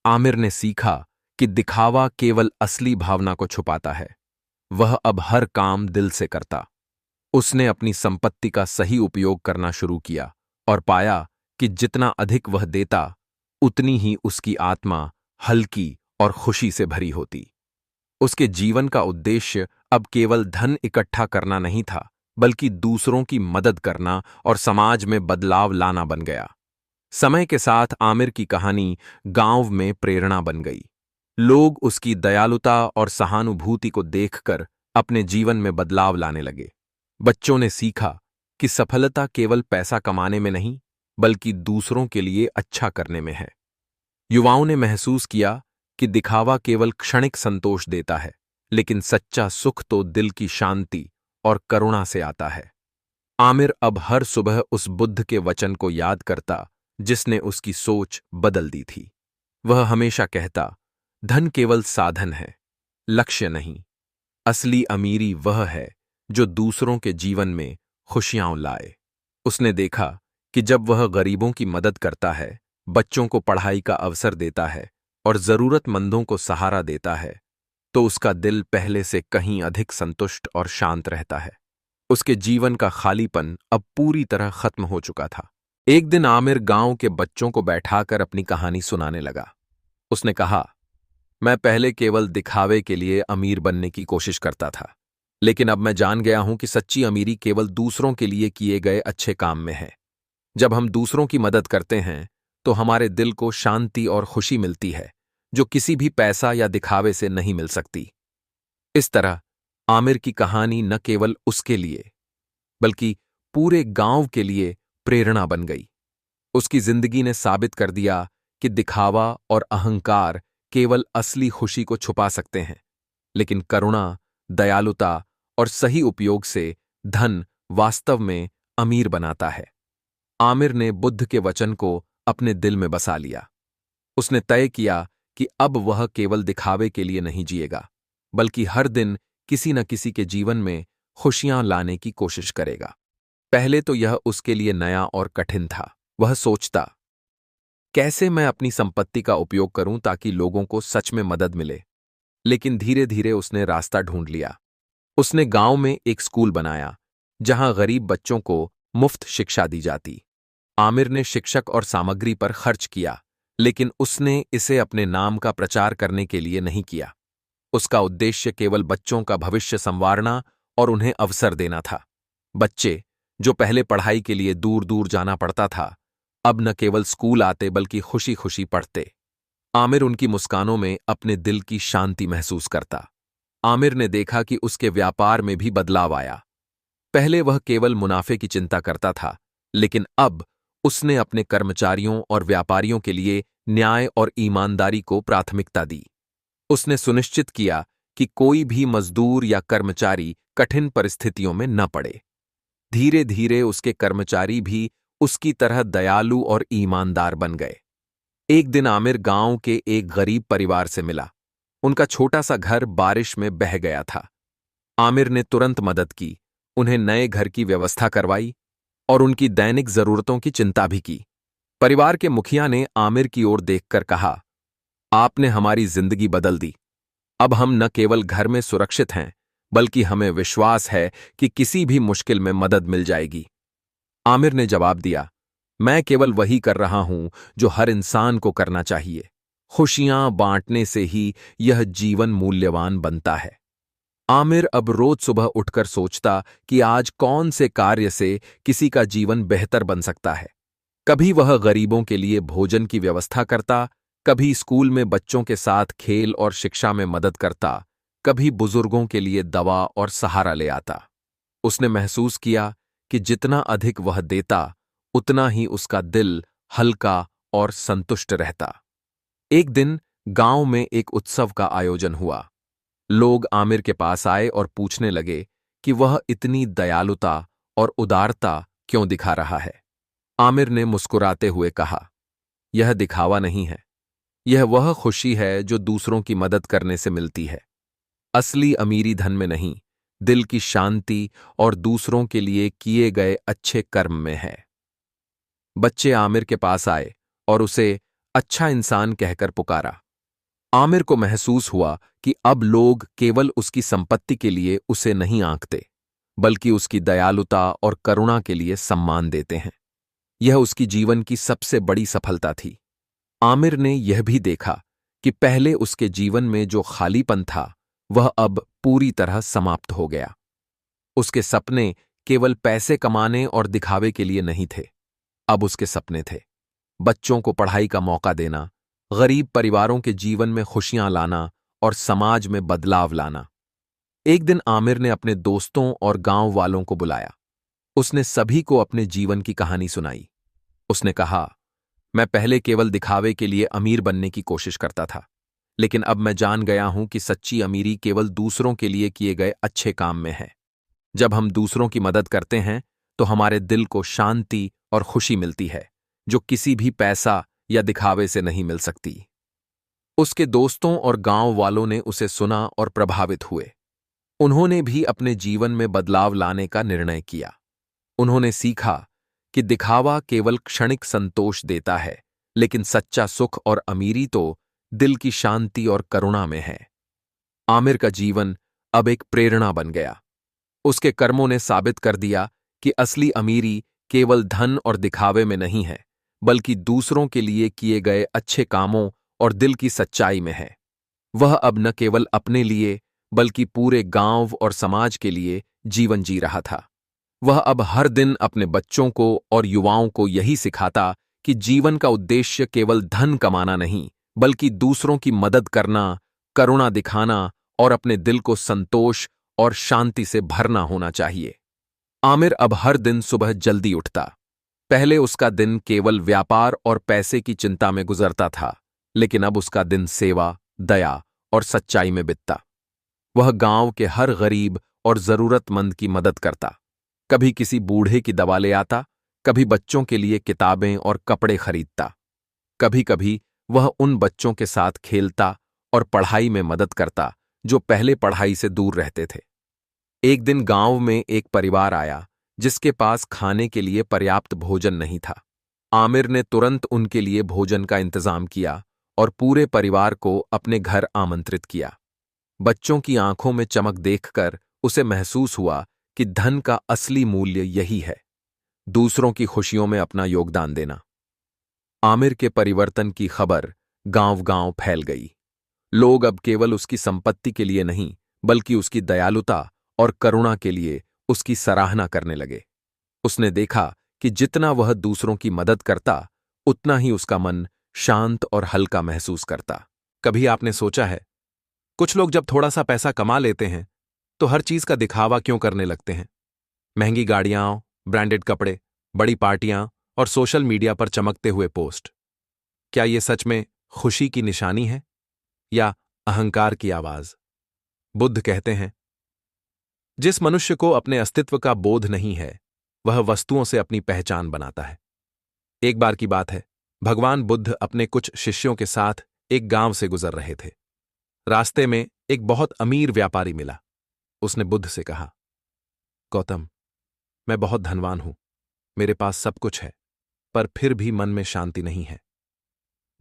आमिर ने सीखा कि दिखावा केवल असली भावना को छुपाता है। वह अब हर काम दिल से करता। उसने अपनी संपत्ति का सही उपयोग करना शुरू किया और पाया कि जितना अधिक वह देता, उतनी ही उसकी आत्मा हल्की और खुशी से भरी होती। उसके जीवन का उद्देश्य अब केवल धन इकट्ठा करना नहीं था, बल्कि दूसरों की मदद करना और समाज में बदलाव लाना बन गया। समय के साथ आमिर की कहानी गांव में प्रेरणा बन गई। लोग उसकी दयालुता और सहानुभूति को देखकर अपने जीवन में बदलाव लाने लगे। बच्चों ने सीखा कि सफलता केवल पैसा कमाने में नहीं, बल्कि दूसरों के लिए अच्छा करने में है। युवाओं ने महसूस किया कि दिखावा केवल क्षणिक संतोष देता है, लेकिन सच्चा सुख तो दिल की शांति और करुणा से आता है। आमिर अब हर सुबह उस बुद्ध के वचन को याद करता, जिसने उसकी सोच बदल दी थी। वह हमेशा कहता, धन केवल साधन है, लक्ष्य नहीं। असली अमीरी वह है जो दूसरों के जीवन में खुशियां लाए। उसने देखा कि जब वह गरीबों की मदद करता है, बच्चों को पढ़ाई का अवसर देता है और जरूरतमंदों को सहारा देता है, तो उसका दिल पहले से कहीं अधिक संतुष्ट और शांत रहता है। उसके जीवन का खालीपन अब पूरी तरह खत्म हो चुका था। एक दिन आमिर गांव के बच्चों को बैठाकर अपनी कहानी सुनाने लगा। उसने कहा, मैं पहले केवल दिखावे के लिए अमीर बनने की कोशिश करता था, लेकिन अब मैं जान गया हूं कि सच्ची अमीरी केवल दूसरों के लिए किए गए अच्छे काम में है। जब हम दूसरों की मदद करते हैं, तो हमारे दिल को शांति और खुशी मिलती है, जो किसी भी पैसा या दिखावे से नहीं मिल सकती। इस तरह आमिर की कहानी न केवल उसके लिए, बल्कि पूरे गांव के लिए प्रेरणा बन गई। उसकी जिंदगी ने साबित कर दिया कि दिखावा और अहंकार केवल असली खुशी को छुपा सकते हैं, लेकिन करुणा, दयालुता और सही उपयोग से धन वास्तव में अमीर बनाता है। आमिर ने बुद्ध के वचन को अपने दिल में बसा लिया। उसने तय किया कि अब वह केवल दिखावे के लिए नहीं जिएगा, बल्कि हर दिन किसी न किसी के जीवन में खुशियां लाने की कोशिश करेगा। पहले तो यह उसके लिए नया और कठिन था। वह सोचता कैसे मैं अपनी संपत्ति का उपयोग करूं ताकि लोगों को सच में मदद मिले। लेकिन धीरे धीरे उसने रास्ता ढूंढ लिया। उसने गांव में एक स्कूल बनाया जहां गरीब बच्चों को मुफ्त शिक्षा दी जाती। आमिर ने शिक्षक और सामग्री पर खर्च किया, लेकिन उसने इसे अपने नाम का प्रचार करने के लिए नहीं किया। उसका उद्देश्य केवल बच्चों का भविष्य संवारना और उन्हें अवसर देना था। बच्चे, जो पहले पढ़ाई के लिए दूर दूर जाना पड़ता था, अब न केवल स्कूल आते बल्कि खुशी खुशी पढ़ते। आमिर उनकी मुस्कानों में अपने दिल की शांति महसूस करता। आमिर ने देखा कि उसके व्यापार में भी बदलाव आया। पहले वह केवल मुनाफे की चिंता करता था, लेकिन अब उसने अपने कर्मचारियों और व्यापारियों के लिए न्याय और ईमानदारी को प्राथमिकता दी। उसने सुनिश्चित किया कि कोई भी मजदूर या कर्मचारी कठिन परिस्थितियों में न पड़े। धीरे धीरे उसके कर्मचारी भी उसकी तरह दयालु और ईमानदार बन गए। एक दिन आमिर गांव के एक गरीब परिवार से मिला। उनका छोटा सा घर बारिश में बह गया था। आमिर ने तुरंत मदद की, उन्हें नए घर की व्यवस्था करवाई और उनकी दैनिक जरूरतों की चिंता भी की। परिवार के मुखिया ने आमिर की ओर देखकर कहा, आपने हमारी जिंदगी बदल दी। अब हम न केवल घर में सुरक्षित हैं, बल्कि हमें विश्वास है कि किसी भी मुश्किल में मदद मिल जाएगी। आमिर ने जवाब दिया, मैं केवल वही कर रहा हूं जो हर इंसान को करना चाहिए। खुशियां बांटने से ही यह जीवन मूल्यवान बनता है। आमिर अब रोज सुबह उठकर सोचता कि आज कौन से कार्य से किसी का जीवन बेहतर बन सकता है। कभी वह गरीबों के लिए भोजन की व्यवस्था करता, कभी स्कूल में बच्चों के साथ खेल और शिक्षा में मदद करता, कभी बुजुर्गों के लिए दवा और सहारा ले आता। उसने महसूस किया कि जितना अधिक वह देता, उतना ही उसका दिल हल्का और संतुष्ट रहता। एक दिन गांव में एक उत्सव का आयोजन हुआ। लोग आमिर के पास आए और पूछने लगे कि वह इतनी दयालुता और उदारता क्यों दिखा रहा है। आमिर ने मुस्कुराते हुए कहा, यह दिखावा नहीं है, यह वह खुशी है जो दूसरों की मदद करने से मिलती है। असली अमीरी धन में नहीं, दिल की शांति और दूसरों के लिए किए गए अच्छे कर्म में है। बच्चे आमिर के पास आए और उसे अच्छा इंसान कहकर पुकारा। आमिर को महसूस हुआ कि अब लोग केवल उसकी संपत्ति के लिए उसे नहीं आंकते, बल्कि उसकी दयालुता और करुणा के लिए सम्मान देते हैं। यह उसकी जीवन की सबसे बड़ी सफलता थी। आमिर ने यह भी देखा कि पहले उसके जीवन में जो खालीपन था, वह अब पूरी तरह समाप्त हो गया। उसके सपने केवल पैसे कमाने और दिखावे के लिए नहीं थे। अब उसके सपने थे बच्चों को पढ़ाई का मौका देना, गरीब परिवारों के जीवन में खुशियां लाना और समाज में बदलाव लाना। एक दिन आमिर ने अपने दोस्तों और गांव वालों को बुलाया। उसने सभी को अपने जीवन की कहानी सुनाई। उसने कहा, मैं पहले केवल दिखावे के लिए अमीर बनने की कोशिश करता था, लेकिन अब मैं जान गया हूं कि सच्ची अमीरी केवल दूसरों के लिए किए गए अच्छे काम में है। जब हम दूसरों की मदद करते हैं तो हमारे दिल को शांति और खुशी मिलती है, जो किसी भी पैसा या दिखावे से नहीं मिल सकती। उसके दोस्तों और गांव वालों ने उसे सुना और प्रभावित हुए। उन्होंने भी अपने जीवन में बदलाव लाने का निर्णय किया। उन्होंने सीखा कि दिखावा केवल क्षणिक संतोष देता है, लेकिन सच्चा सुख और अमीरी तो दिल की शांति और करुणा में है। आमिर का जीवन अब एक प्रेरणा बन गया। उसके कर्मों ने साबित कर दिया कि असली अमीरी केवल धन और दिखावे में नहीं है, बल्कि दूसरों के लिए किए गए अच्छे कामों और दिल की सच्चाई में है। वह अब न केवल अपने लिए, बल्कि पूरे गांव और समाज के लिए जीवन जी रहा था। वह अब हर दिन अपने बच्चों को और युवाओं को यही सिखाता कि जीवन का उद्देश्य केवल धन कमाना नहीं, बल्कि दूसरों की मदद करना, करुणा दिखाना और अपने दिल को संतोष और शांति से भरना होना चाहिए। आमिर अब हर दिन सुबह जल्दी उठता। पहले उसका दिन केवल व्यापार और पैसे की चिंता में गुजरता था, लेकिन अब उसका दिन सेवा, दया और सच्चाई में बीतता। वह गांव के हर गरीब और जरूरतमंद की मदद करता। कभी किसी बूढ़े की दवा ले आता, कभी बच्चों के लिए किताबें और कपड़े खरीदता। कभी कभी वह उन बच्चों के साथ खेलता और पढ़ाई में मदद करता जो पहले पढ़ाई से दूर रहते थे। एक दिन गांव में एक परिवार आया जिसके पास खाने के लिए पर्याप्त भोजन नहीं था। आमिर ने तुरंत उनके लिए भोजन का इंतजाम किया और पूरे परिवार को अपने घर आमंत्रित किया। बच्चों की आंखों में चमक देखकर उसे महसूस हुआ कि धन का असली मूल्य यही है, दूसरों की खुशियों में अपना योगदान देना। आमिर के परिवर्तन की खबर गांव-गांव फैल गई। लोग अब केवल उसकी संपत्ति के लिए नहीं, बल्कि उसकी दयालुता और करुणा के लिए उसकी सराहना करने लगे। उसने देखा कि जितना वह दूसरों की मदद करता, उतना ही उसका मन शांत और हल्का महसूस करता। कभी आपने सोचा है, कुछ लोग जब थोड़ा सा पैसा कमा लेते हैं, तो हर चीज का दिखावा क्यों करने लगते हैं? महंगी गाड़ियां, ब्रांडेड कपड़े, बड़ी पार्टियां और सोशल मीडिया पर चमकते हुए पोस्ट। क्या ये सच में खुशी की निशानी है या अहंकार की आवाज? बुद्ध कहते हैं, जिस मनुष्य को अपने अस्तित्व का बोध नहीं है, वह वस्तुओं से अपनी पहचान बनाता है। एक बार की बात है, भगवान बुद्ध अपने कुछ शिष्यों के साथ एक गांव से गुजर रहे थे। रास्ते में एक बहुत अमीर व्यापारी मिला। उसने बुद्ध से कहा, गौतम, मैं बहुत धनवान हूं, मेरे पास सब कुछ है, पर फिर भी मन में शांति नहीं है।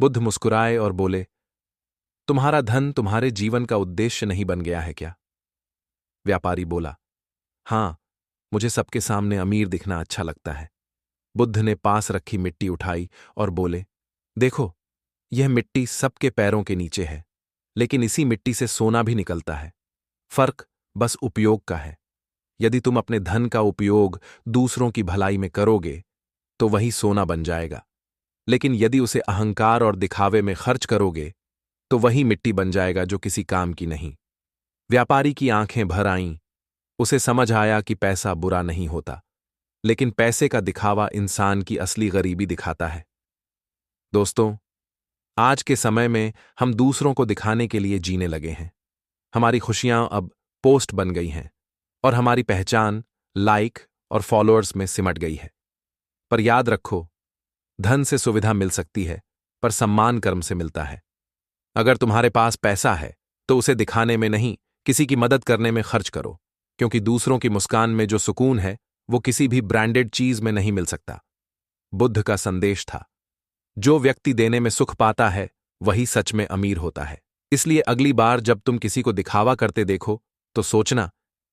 बुद्ध मुस्कुराए और बोले, तुम्हारा धन तुम्हारे जीवन का उद्देश्य नहीं बन गया है क्या? व्यापारी बोला, हां, मुझे सबके सामने अमीर दिखना अच्छा लगता है। बुद्ध ने पास रखी मिट्टी उठाई और बोले, देखो, यह मिट्टी सबके पैरों के नीचे है, लेकिन इसी मिट्टी से सोना भी निकलता है। फर्क बस उपयोग का है। यदि तुम अपने धन का उपयोग दूसरों की भलाई में करोगे, तो वही सोना बन जाएगा। लेकिन यदि उसे अहंकार और दिखावे में खर्च करोगे, तो वही मिट्टी बन जाएगा जो किसी काम की नहीं। व्यापारी की आंखें भर आईं। उसे समझ आया कि पैसा बुरा नहीं होता, लेकिन पैसे का दिखावा इंसान की असली गरीबी दिखाता है। दोस्तों, आज के समय में हम दूसरों को दिखाने के लिए जीने लगे हैं। हमारी खुशियां अब पोस्ट बन गई हैं और हमारी पहचान लाइक और फॉलोअर्स में सिमट गई है। पर याद रखो, धन से सुविधा मिल सकती है, पर सम्मान कर्म से मिलता है। अगर तुम्हारे पास पैसा है, तो उसे दिखाने में नहीं, किसी की मदद करने में खर्च करो, क्योंकि दूसरों की मुस्कान में जो सुकून है, वो किसी भी ब्रांडेड चीज में नहीं मिल सकता। बुद्ध का संदेश था, जो व्यक्ति देने में सुख पाता है, वही सच में अमीर होता है। इसलिए अगली बार जब तुम किसी को दिखावा करते देखो, तो सोचना,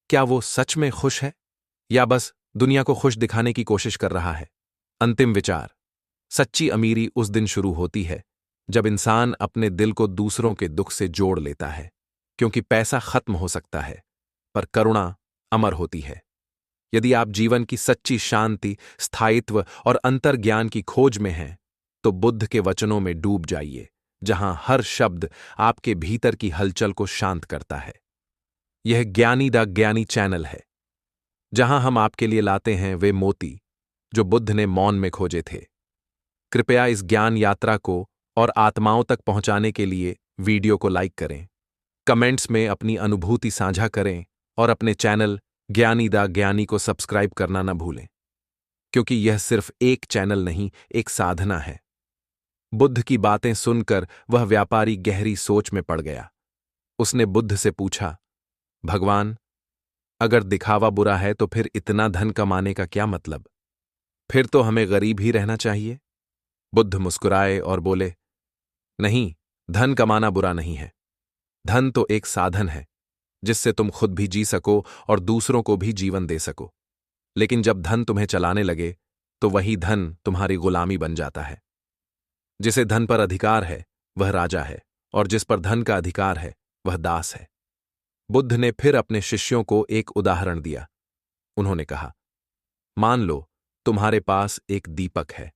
क्या वो सच में खुश है या बस दुनिया को खुश दिखाने की कोशिश कर रहा है? अंतिम विचार, सच्ची अमीरी उस दिन शुरू होती है जब इंसान अपने दिल को दूसरों के दुख से जोड़ लेता है, क्योंकि पैसा खत्म हो सकता है, पर करुणा अमर होती है। यदि आप जीवन की सच्ची शांति, स्थायित्व और अंतर्ज्ञान की खोज में हैं, तो बुद्ध के वचनों में डूब जाइए, जहां हर शब्द आपके भीतर की हलचल को शांत करता है। यह ज्ञानी द ज्ञानी चैनल है, जहां हम आपके लिए लाते हैं वे मोती जो बुद्ध ने मौन में खोजे थे। कृपया इस ज्ञान यात्रा को और आत्माओं तक पहुंचाने के लिए वीडियो को लाइक करें, कमेंट्स में अपनी अनुभूति साझा करें और अपने चैनल ज्ञानी द ज्ञानी को सब्सक्राइब करना न भूलें, क्योंकि यह सिर्फ एक चैनल नहीं, एक साधना है। बुद्ध की बातें सुनकर वह व्यापारी गहरी सोच में पड़ गया। उसने बुद्ध से पूछा, भगवान, अगर दिखावा बुरा है तो फिर इतना धन कमाने का क्या मतलब? फिर तो हमें गरीब ही रहना चाहिए। बुद्ध मुस्कुराए और बोले, नहीं, धन कमाना बुरा नहीं है। धन तो एक साधन है जिससे तुम खुद भी जी सको और दूसरों को भी जीवन दे सको। लेकिन जब धन तुम्हें चलाने लगे, तो वही धन तुम्हारी गुलामी बन जाता है। जिसे धन पर अधिकार है, वह राजा है, और जिस पर धन का अधिकार है, वह दास है। बुद्ध ने फिर अपने शिष्यों को एक उदाहरण दिया। उन्होंने कहा, मान लो तुम्हारे पास एक दीपक है।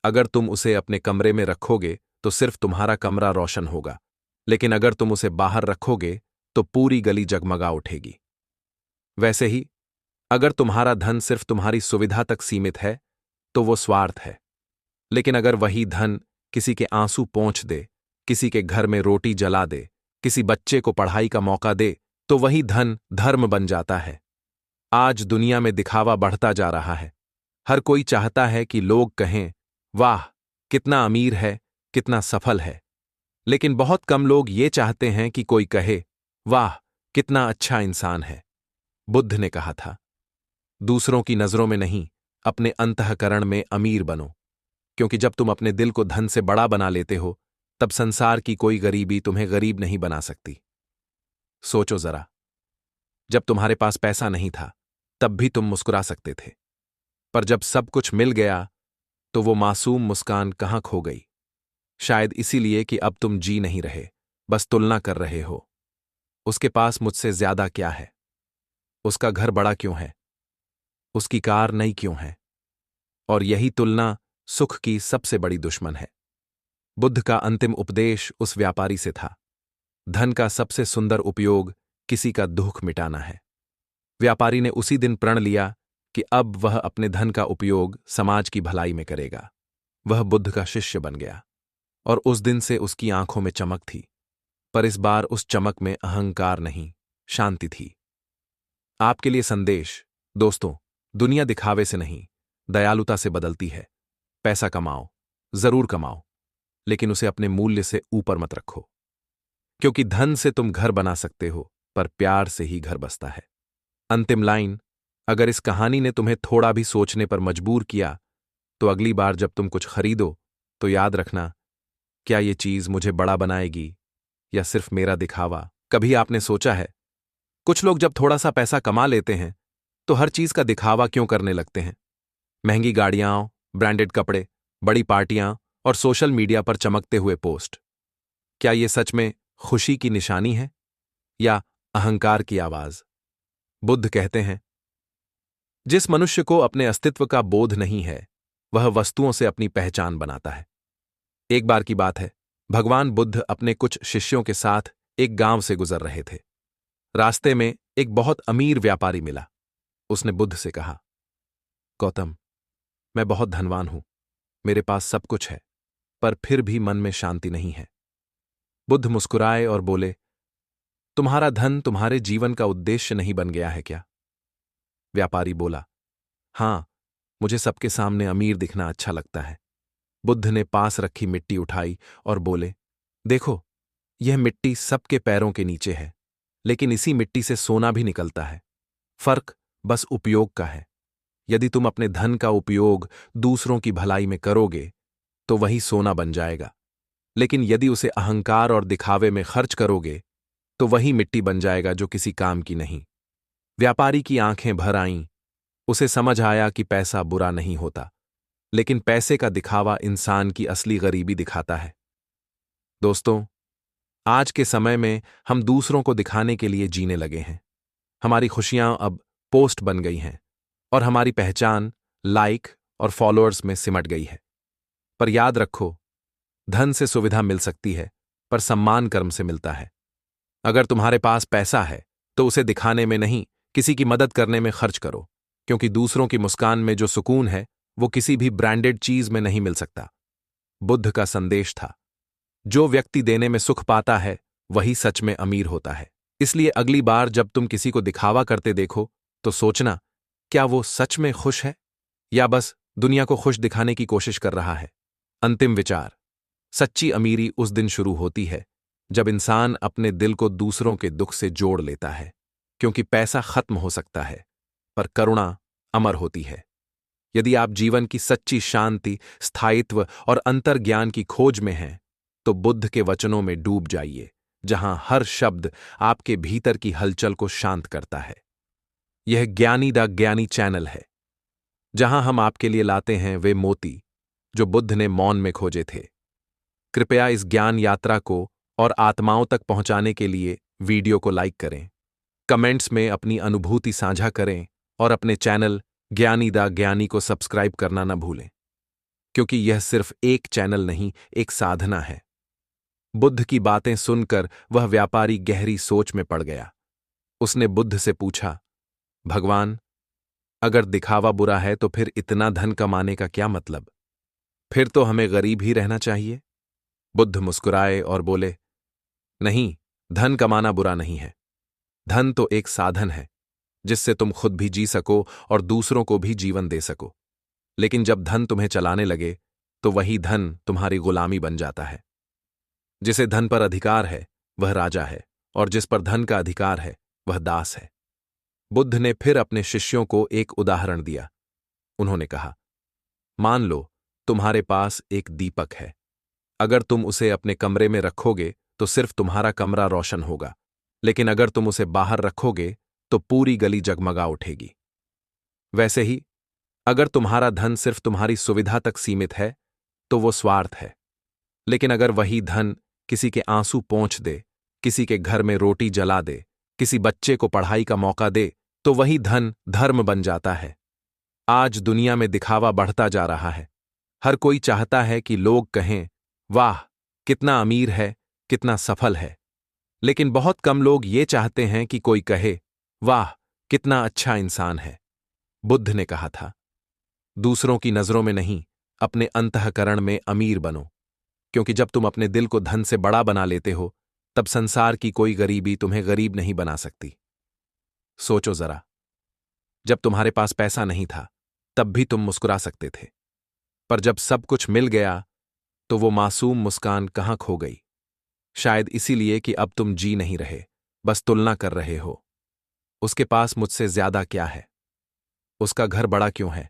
अगर तुम उसे अपने कमरे में रखोगे तो सिर्फ तुम्हारा कमरा रोशन होगा, लेकिन अगर तुम उसे बाहर रखोगे तो पूरी गली जगमगा उठेगी। वैसे ही, अगर तुम्हारा धन सिर्फ तुम्हारी सुविधा तक सीमित है, तो वो स्वार्थ है। लेकिन अगर वही धन किसी के आंसू पोंछ दे, किसी के घर में रोटी जला दे, किसी बच्चे को पढ़ाई का मौका दे, तो वही धन धर्म बन जाता है। आज दुनिया में दिखावा बढ़ता जा रहा है। हर कोई चाहता है कि लोग कहें, वाह, कितना अमीर है, कितना सफल है। लेकिन बहुत कम लोग ये चाहते हैं कि कोई कहे, वाह, कितना अच्छा इंसान है। बुद्ध ने कहा था, दूसरों की नजरों में नहीं, अपने अंतःकरण में अमीर बनो। क्योंकि जब तुम अपने दिल को धन से बड़ा बना लेते हो, तब संसार की कोई गरीबी तुम्हें गरीब नहीं बना सकती। सोचो जरा, जब तुम्हारे पास पैसा नहीं था, तब भी तुम मुस्कुरा सकते थे, पर जब सब कुछ मिल गया, तो वो मासूम मुस्कान कहाँ खो गई? शायद इसीलिए कि अब तुम जी नहीं रहे, बस तुलना कर रहे हो। उसके पास मुझसे ज्यादा क्या है? उसका घर बड़ा क्यों है? उसकी कार नई क्यों है? और यही तुलना सुख की सबसे बड़ी दुश्मन है। बुद्ध का अंतिम उपदेश उस व्यापारी से था। धन का सबसे सुंदर उपयोग किसी का दुख मिटाना है। व्यापारी ने उसी दिन प्रण लिया कि अब वह अपने धन का उपयोग समाज की भलाई में करेगा। वह बुद्ध का शिष्य बन गया, और उस दिन से उसकी आंखों में चमक थी, पर इस बार उस चमक में अहंकार नहीं, शांति थी। आपके लिए संदेश, दोस्तों, दुनिया दिखावे से नहीं, दयालुता से बदलती है। पैसा कमाओ, जरूर कमाओ, लेकिन उसे अपने मूल्य से ऊपर मत रखो, क्योंकि धन से तुम घर बना सकते हो, पर प्यार से ही घर बसता है। अंतिम लाइन, अगर इस कहानी ने तुम्हें थोड़ा भी सोचने पर मजबूर किया, तो अगली बार जब तुम कुछ खरीदो, तो याद रखना, क्या ये चीज मुझे बड़ा बनाएगी या सिर्फ मेरा दिखावा? कभी आपने सोचा है, कुछ लोग जब थोड़ा सा पैसा कमा लेते हैं, तो हर चीज का दिखावा क्यों करने लगते हैं? महंगी गाड़ियां, ब्रांडेड कपड़े, बड़ी पार्टियां और सोशल मीडिया पर चमकते हुए पोस्ट। क्या ये सच में खुशी की निशानी है या अहंकार की आवाज? बुद्ध कहते हैं, जिस मनुष्य को अपने अस्तित्व का बोध नहीं है, वह वस्तुओं से अपनी पहचान बनाता है। एक बार की बात है, भगवान बुद्ध अपने कुछ शिष्यों के साथ एक गांव से गुजर रहे थे। रास्ते में एक बहुत अमीर व्यापारी मिला। उसने बुद्ध से कहा, गौतम, मैं बहुत धनवान हूं, मेरे पास सब कुछ है, पर फिर भी मन में शांति नहीं है। बुद्ध मुस्कुराए और बोले, तुम्हारा धन तुम्हारे जीवन का उद्देश्य नहीं बन गया है क्या? व्यापारी बोला, हां, मुझे सबके सामने अमीर दिखना अच्छा लगता है। बुद्ध ने पास रखी मिट्टी उठाई और बोले, देखो, यह मिट्टी सबके पैरों के नीचे है, लेकिन इसी मिट्टी से सोना भी निकलता है। फर्क बस उपयोग का है। यदि तुम अपने धन का उपयोग दूसरों की भलाई में करोगे, तो वही सोना बन जाएगा, लेकिन यदि उसे अहंकार और दिखावे में खर्च करोगे, तो वही मिट्टी बन जाएगा जो किसी काम की नहीं। व्यापारी की आंखें भर आईं। उसे समझ आया कि पैसा बुरा नहीं होता, लेकिन पैसे का दिखावा इंसान की असली गरीबी दिखाता है। दोस्तों, आज के समय में हम दूसरों को दिखाने के लिए जीने लगे हैं। हमारी खुशियां अब पोस्ट बन गई हैं, और हमारी पहचान लाइक और फॉलोअर्स में सिमट गई है। पर याद रखो, धन से सुविधा मिल सकती है, पर सम्मान कर्म से मिलता है। अगर तुम्हारे पास पैसा है, तो उसे दिखाने में नहीं, किसी की मदद करने में खर्च करो, क्योंकि दूसरों की मुस्कान में जो सुकून है, वो किसी भी ब्रांडेड चीज में नहीं मिल सकता। बुद्ध का संदेश था, जो व्यक्ति देने में सुख पाता है, वही सच में अमीर होता है। इसलिए अगली बार जब तुम किसी को दिखावा करते देखो, तो सोचना, क्या वो सच में खुश है या बस दुनिया को खुश दिखाने की कोशिश कर रहा है? अंतिम विचार, सच्ची अमीरी उस दिन शुरू होती है जब इंसान अपने दिल को दूसरों के दुख से जोड़ लेता है, क्योंकि पैसा खत्म हो सकता है, पर करुणा अमर होती है। यदि आप जीवन की सच्ची शांति, स्थायित्व और अंतर्ज्ञान की खोज में हैं, तो बुद्ध के वचनों में डूब जाइए, जहां हर शब्द आपके भीतर की हलचल को शांत करता है। यह ज्ञानी द ज्ञानी चैनल है, जहां हम आपके लिए लाते हैं वे मोती जो बुद्ध ने मौन में खोजे थे। कृपया इस ज्ञान यात्रा को और आत्माओं तक पहुंचाने के लिए वीडियो को लाइक करें, कमेंट्स में अपनी अनुभूति साझा करें और अपने चैनल ज्ञानी द ज्ञानी को सब्सक्राइब करना न भूलें, क्योंकि यह सिर्फ एक चैनल नहीं, एक साधना है। बुद्ध की बातें सुनकर वह व्यापारी गहरी सोच में पड़ गया। उसने बुद्ध से पूछा, भगवान, अगर दिखावा बुरा है तो फिर इतना धन कमाने का क्या मतलब? फिर तो हमें गरीब ही रहना चाहिए। बुद्ध मुस्कुराए और बोले, नहीं, धन कमाना बुरा नहीं है। धन तो एक साधन है जिससे तुम खुद भी जी सको और दूसरों को भी जीवन दे सको। लेकिन जब धन तुम्हें चलाने लगे, तो वही धन तुम्हारी गुलामी बन जाता है। जिसे धन पर अधिकार है, वह राजा है, और जिस पर धन का अधिकार है, वह दास है। बुद्ध ने फिर अपने शिष्यों को एक उदाहरण दिया। उन्होंने कहा, मान लो तुम्हारे पास एक दीपक है। अगर तुम उसे अपने कमरे में रखोगे तो सिर्फ तुम्हारा कमरा रोशन होगा, लेकिन अगर तुम उसे बाहर रखोगे तो पूरी गली जगमगा उठेगी। वैसे ही अगर तुम्हारा धन सिर्फ तुम्हारी सुविधा तक सीमित है तो वो स्वार्थ है, लेकिन अगर वही धन किसी के आंसू पोंछ दे, किसी के घर में रोटी जला दे, किसी बच्चे को पढ़ाई का मौका दे, तो वही धन धर्म बन जाता है। आज दुनिया में दिखावा बढ़ता जा रहा है। हर कोई चाहता है कि लोग कहें, वाह कितना अमीर है, कितना सफल है, लेकिन बहुत कम लोग ये चाहते हैं कि कोई कहे, वाह कितना अच्छा इंसान है। बुद्ध ने कहा था, दूसरों की नजरों में नहीं, अपने अंतःकरण में अमीर बनो, क्योंकि जब तुम अपने दिल को धन से बड़ा बना लेते हो तब संसार की कोई गरीबी तुम्हें गरीब नहीं बना सकती। सोचो जरा, जब तुम्हारे पास पैसा नहीं था तब भी तुम मुस्कुरा सकते थे, पर जब सब कुछ मिल गया तो वो मासूम मुस्कान कहां खो गई? शायद इसीलिए कि अब तुम जी नहीं रहे, बस तुलना कर रहे हो। उसके पास मुझसे ज्यादा क्या है? उसका घर बड़ा क्यों है?